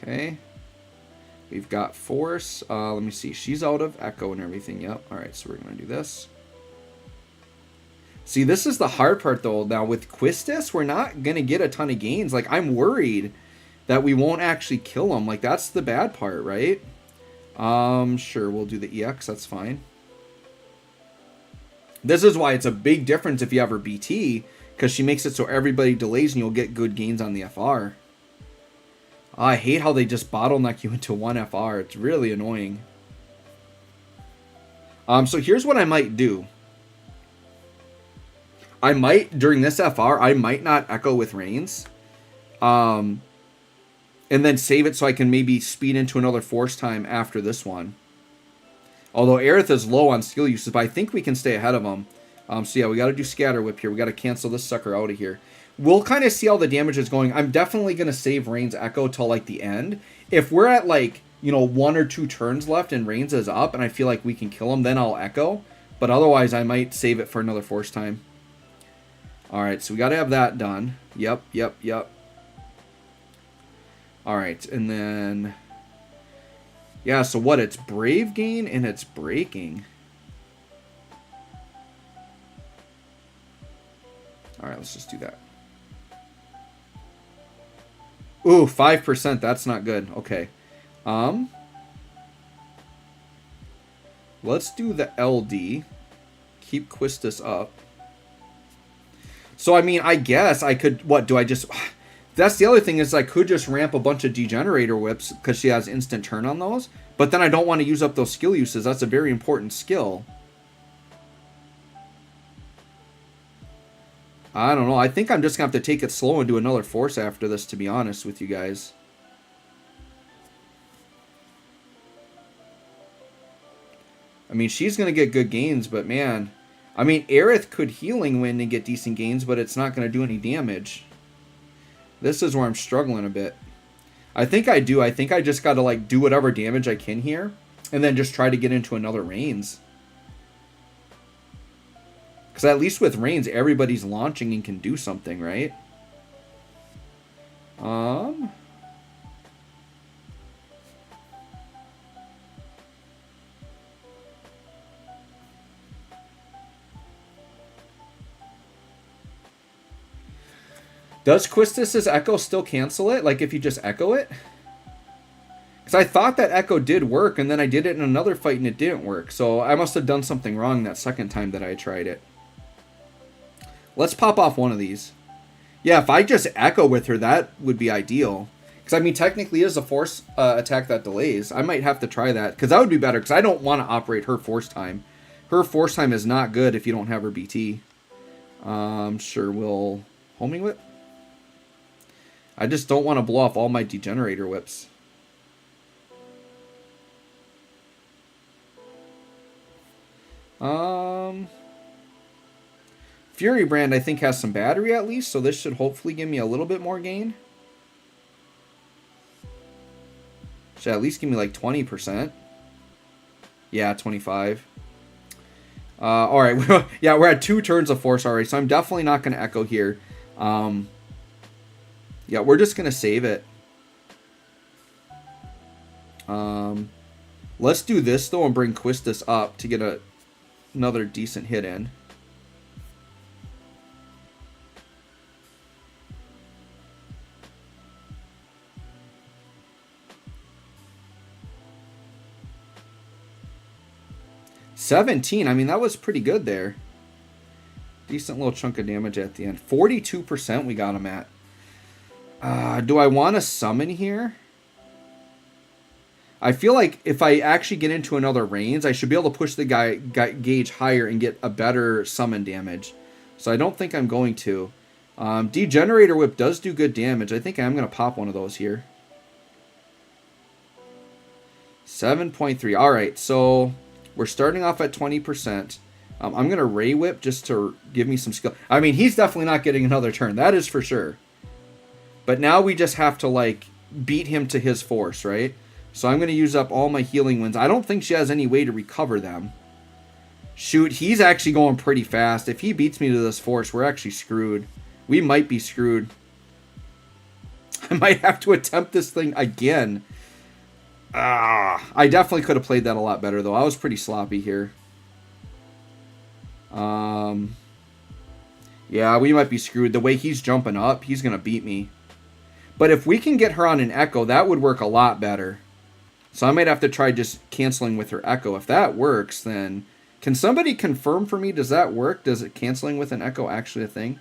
Okay. We've got Force. Let me see. She's out of Echo and everything. Yep. Alright, so we're going to do this. See, this is the hard part, though. Now, with Quistis, we're not going to get a ton of gains. Like, I'm worried. that we won't actually kill him. Like, that's the bad part, right? Sure, we'll do the EX. That's fine. This is why it's a big difference if you have her BT, because she makes it so everybody delays and you'll get good gains on the FR. I hate how they just bottleneck you into one FR. It's really annoying. So here's what I might do. I might, during this FR, I might not echo with Reigns. And then save it so I can maybe speed into another force time after this one. Although Aerith is low on skill uses, but I think we can stay ahead of him. So yeah, we got to do Scatter Whip here. We got to cancel this sucker out of here. We'll kind of see how the damage is going. I'm definitely going to save Reigns Echo till like the end. If we're at like, you know, 1 or 2 turns left and Reigns is up and I feel like we can kill him, then I'll Echo. But otherwise, I might save it for another force time. Alright, so we got to have that done. Yep. Alright, and then... yeah, so what? It's Brave Gain and it's Breaking. Alright, let's just do that. Ooh, 5%. That's not good. Okay. Let's do the LD. Keep Quistis up. So, I mean, I guess I could... what, do I just... that's the other thing is I could just ramp a bunch of Degenerator Whips because she has instant turn on those. But then I don't want to use up those skill uses. That's a very important skill. I don't know. I think I'm just going to have to take it slow and do another force after this, to be honest with you guys. I mean, she's going to get good gains, but man... I mean, Aerith could Healing Wind and get decent gains, but it's not going to do any damage. This is where I'm struggling a bit. I think I do. I think I just got to, like, do whatever damage I can here, and then just try to get into another Reigns. Because at least with Reigns, everybody's launching and can do something, right? Does Quistis' Echo still cancel it? Like if you just Echo it? Because I thought that Echo did work, and then I did it in another fight and it didn't work. So I must have done something wrong that second time that I tried it. Let's pop off one of these. Yeah, if I just Echo with her, that would be ideal. Because, I mean, technically it is a force attack that delays. I might have to try that. Because that would be better. Because I don't want to operate her force time. Her force time is not good if you don't have her BT. Sure, we'll... Homing Whip? I just don't want to blow off all my Degenerator Whips. Fury Brand, I think, has some battery at least, so this should hopefully give me a little bit more gain. Should at least give me like 20%. Yeah, 25. Alright, yeah, we're at 2 turns of force already, so I'm definitely not going to Echo here. Yeah, we're just going to save it. Let's do this, though, and bring Quistis up to get another decent hit in. $17. I mean, that was pretty good there. Decent little chunk of damage at the end. 42% we got him at. Do I want to summon here? I feel like if I actually get into another Reigns, I should be able to push the guy gauge higher and get a better summon damage. So I don't think I'm going to. Degenerator Whip does do good damage. I think I'm going to pop one of those here. 7.3. Alright, so we're starting off at 20%. I'm going to Ray Whip just to give me some skill. I mean, he's definitely not getting another turn. That is for sure. But now we just have to, like, beat him to his force, right? So I'm going to use up all my healing winds. I don't think she has any way to recover them. Shoot, he's actually going pretty fast. If he beats me to this force, we're actually screwed. We might be screwed. I might have to attempt this thing again. I definitely could have played that a lot better, though. I was pretty sloppy here. Yeah, we might be screwed. The way he's jumping up, he's going to beat me. But if we can get her on an Echo, that would work a lot better. So I might have to try just canceling with her Echo. If that works, then... Can somebody confirm for me, does that work? Does it canceling with an Echo actually a thing?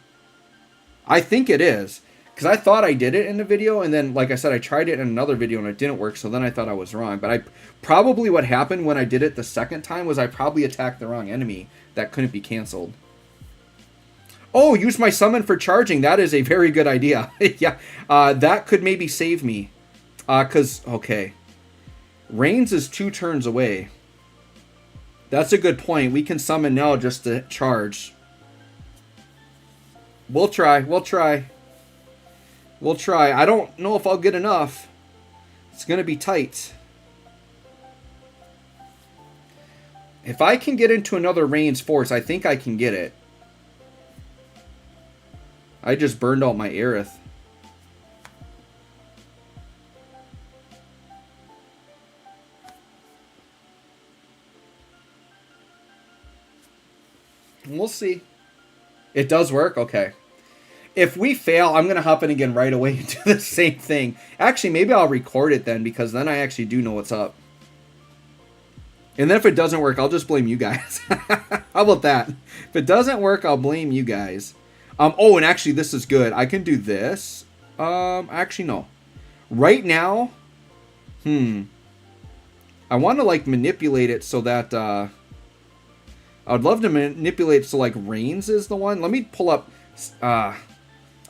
I think it is. Because I thought I did it in the video, and then, like I said, I tried it in another video and it didn't work, so then I thought I was wrong. But probably what happened when I did it the second time was I probably attacked the wrong enemy that couldn't be canceled. Oh, use my summon for charging. That is a very good idea. Yeah, that could maybe save me. Okay. Reigns is 2 turns away. That's a good point. We can summon now just to charge. We'll try. I don't know if I'll get enough. It's going to be tight. If I can get into another Reigns force, I think I can get it. I just burned out my Aerith. We'll see. It does work? Okay. If we fail, I'm going to hop in again right away and do the same thing. Actually, maybe I'll record it then, because then I actually do know what's up. And then if it doesn't work, I'll just blame you guys. How about that? If it doesn't work, I'll blame you guys. Oh, and actually, this is good. I can do this. Actually, no. Right now, I want to, like, manipulate it so that, I'd love to manipulate so, like, Reigns is the one. Let me pull up, I'd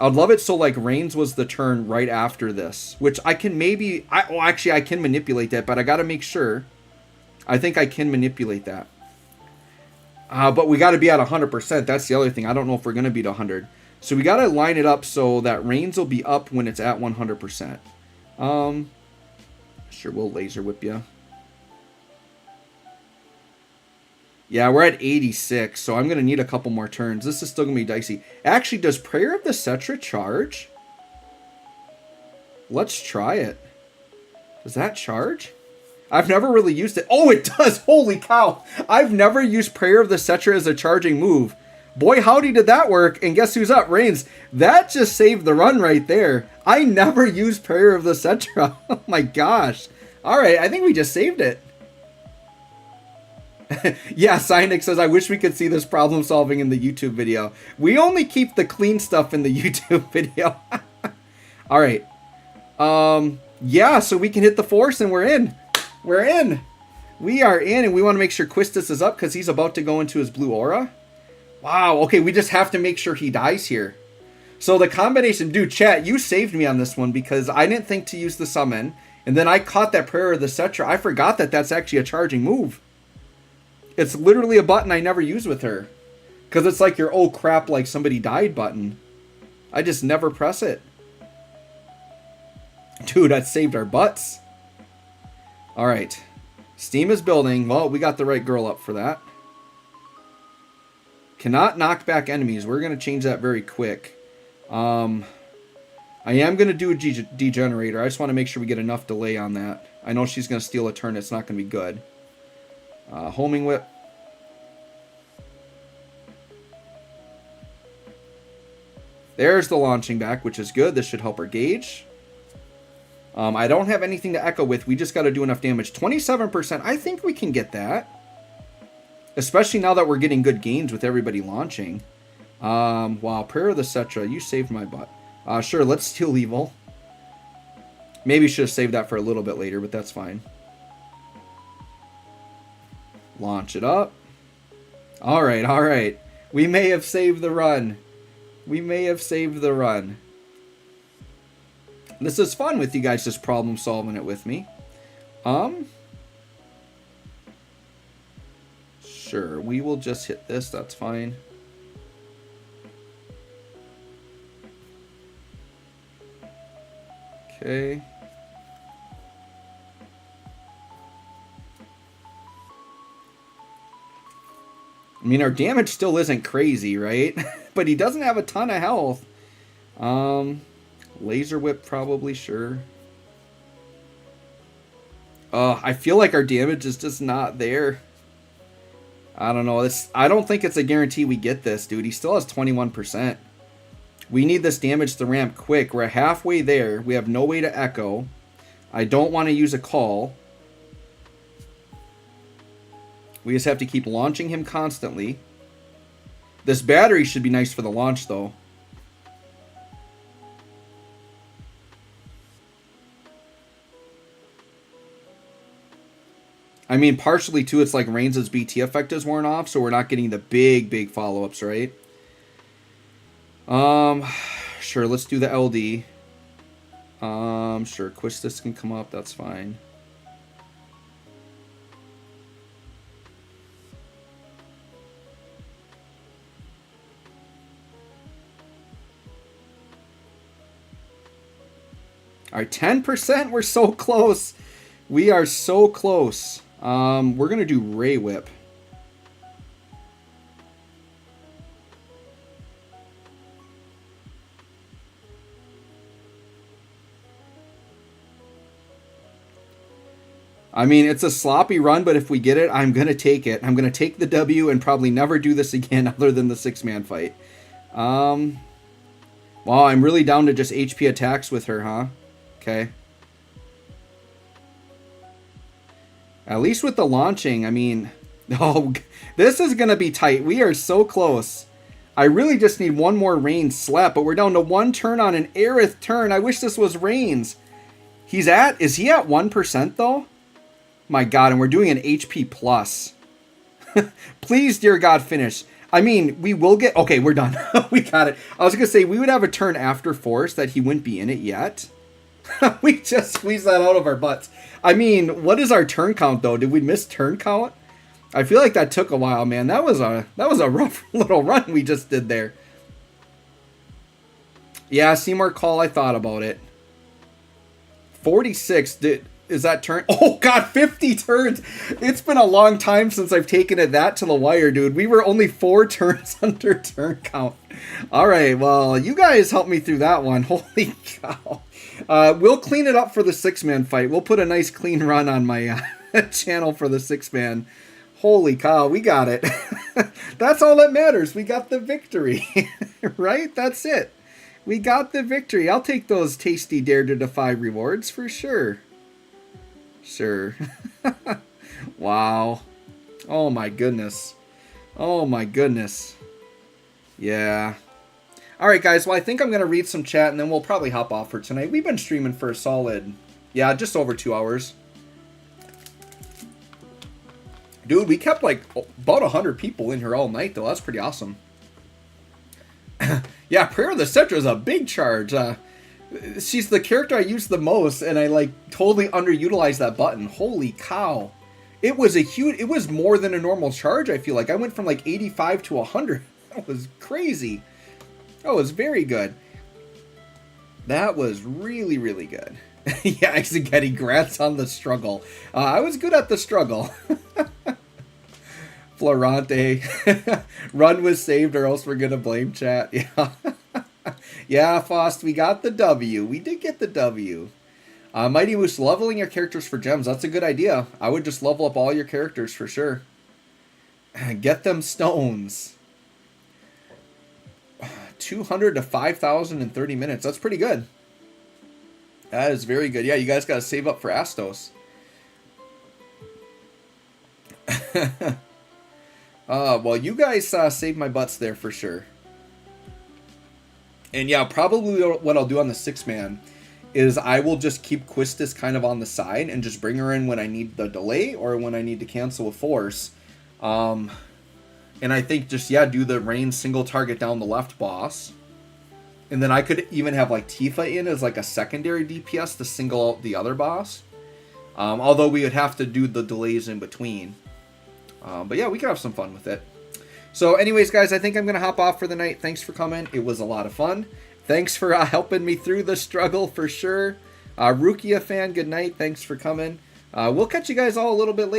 love it so, like, Reigns was the turn right after this, which I can maybe, actually, I can manipulate that, but I got to make sure. I think I can manipulate that. But we got to be at 100%. That's the other thing. I don't know if we're going to be at 100. So we got to line it up so that Reigns will be up when it's at 100%. Sure, we'll laser whip you. Yeah, we're at 86, so I'm going to need a couple more turns. This is still going to be dicey. Actually, does Prayer of the Cetra charge? Let's try it. Does that charge? I've never really used it. Oh, it does! Holy cow! I've never used Prayer of the Cetra as a charging move. Boy, howdy did that work. And guess who's up? Reigns. That just saved the run right there. I never used Prayer of the Cetra. Oh my gosh. Alright, I think we just saved it. Yeah, Cynic says, I wish we could see this problem solving in the YouTube video. We only keep the clean stuff in the YouTube video. Alright. Yeah, so we can hit the force and we're in. We're in. We are in, and we want to make sure Quistis is up because he's about to go into his blue aura. Wow, okay, we just have to make sure he dies here. So the combination, dude, chat, you saved me on this one because I didn't think to use the summon, and then I caught that Prayer of the Cetra. I forgot that that's actually a charging move. It's literally a button I never use with her. Because it's like your oh crap, like somebody died button. I just never press it. Dude, that saved our butts. Alright. Steam is building. Well, we got the right girl up for that. Cannot knock back enemies. We're going to change that very quick. I am going to do a degenerator. I just want to make sure we get enough delay on that. I know she's going to steal a turn. It's not going to be good. Homing whip. There's the launching back, which is good. This should help her gauge. I don't have anything to echo with. We just got to do enough damage. 27%. I think we can get that. Especially now that we're getting good gains with everybody launching. Wow. Prayer of the Cetra. You saved my butt. Sure, let's steal evil. Maybe should have saved that for a little bit later, but that's fine. Launch it up. Alright, alright. We may have saved the run. We may have saved the run. This is fun with you guys just problem solving it with me. Sure, we will just hit this. That's fine. Okay. I mean, our damage still isn't crazy, right? But he doesn't have a ton of health. Laser whip probably, sure. I feel like our damage is just not there. I don't know. I don't think it's a guarantee we get this, dude. He still has 21%. We need this damage to ramp quick. We're halfway there. We have no way to echo. I don't want to use a call. We just have to keep launching him constantly. This battery should be nice for the launch, though. I mean, partially, too, it's like Reigns' BT effect is worn off, so we're not getting the big follow-ups, right? Sure, let's do the LD. Sure, Quistis can come up, that's fine. Alright, 10%, we're so close. We are so close. We're gonna do Ray Whip. I mean, it's a sloppy run, but if we get it, I'm going to take it. I'm going to take the W and probably never do this again other than the 6-man fight. Wow, I'm really down to just HP attacks with her, huh? Okay. At least with the launching, I mean... Oh, this is going to be tight. We are so close. I really just need one more Reigns slap, but we're down to 1 turn on an Aerith turn. I wish this was Reigns. Is he at 1% though? My God, and we're doing an HP plus. Please, dear God, finish. I mean, we will get... Okay, we're done. We got it. I was going to say, we would have a turn after Force that he wouldn't be in it yet. We just squeezed that out of our butts. I mean, what is our turn count, though? Did we miss turn count? I feel like that took a while, man. That was a rough little run we just did there. Yeah, Seymour Call, I thought about it. 46, is that turn? Oh, God, 50 turns. It's been a long time since I've taken it that to the wire, dude. We were only 4 turns under turn count. All right, well, you guys helped me through that one. Holy cow. We'll clean it up for the 6-man fight. We'll put a nice clean run on my channel for the 6-man. Holy cow, we got it. That's all that matters. We got the victory, right? That's it. We got the victory. I'll take those tasty Dare to Defy rewards for sure. Sure. Wow. Oh my goodness. Oh my goodness. Yeah. Alright guys, well I think I'm going to read some chat and then we'll probably hop off for tonight. We've been streaming for a solid, yeah, just over 2 hours. Dude, we kept like about 100 people in here all night though. That's pretty awesome. Yeah, Prayer of the Scepter is a big charge. She's the character I use the most, and I like totally underutilized that button. Holy cow. It was more than a normal charge, I feel like. I went from like 85 to 100. That was crazy. That was very good. That was really, really good. Yeah, Exegetti, grats on the struggle. I was good at the struggle. Florante. Run was saved or else we're going to blame chat. Yeah. Yeah, Fost, we got the W. We did get the W. Mighty Moose, leveling your characters for gems. That's a good idea. I would just level up all your characters for sure. Get them stones. 200 to 5,000 in 30 minutes. That's pretty good. That is very good. Yeah, you guys got to save up for Astos. Well, you guys saved my butts there for sure. And yeah, probably what I'll do on the 6-man is I will just keep Quistis kind of on the side and just bring her in when I need the delay or when I need to cancel a force. And I think just, yeah, do the Reigns single target down the left boss. And then I could even have like Tifa in as like a secondary DPS to single out the other boss. Although we would have to do the delays in between. But yeah, we could have some fun with it. So anyways, guys, I think I'm going to hop off for the night. Thanks for coming. It was a lot of fun. Thanks for helping me through the struggle for sure. Rukia fan, good night. Thanks for coming. We'll catch you guys all a little bit later.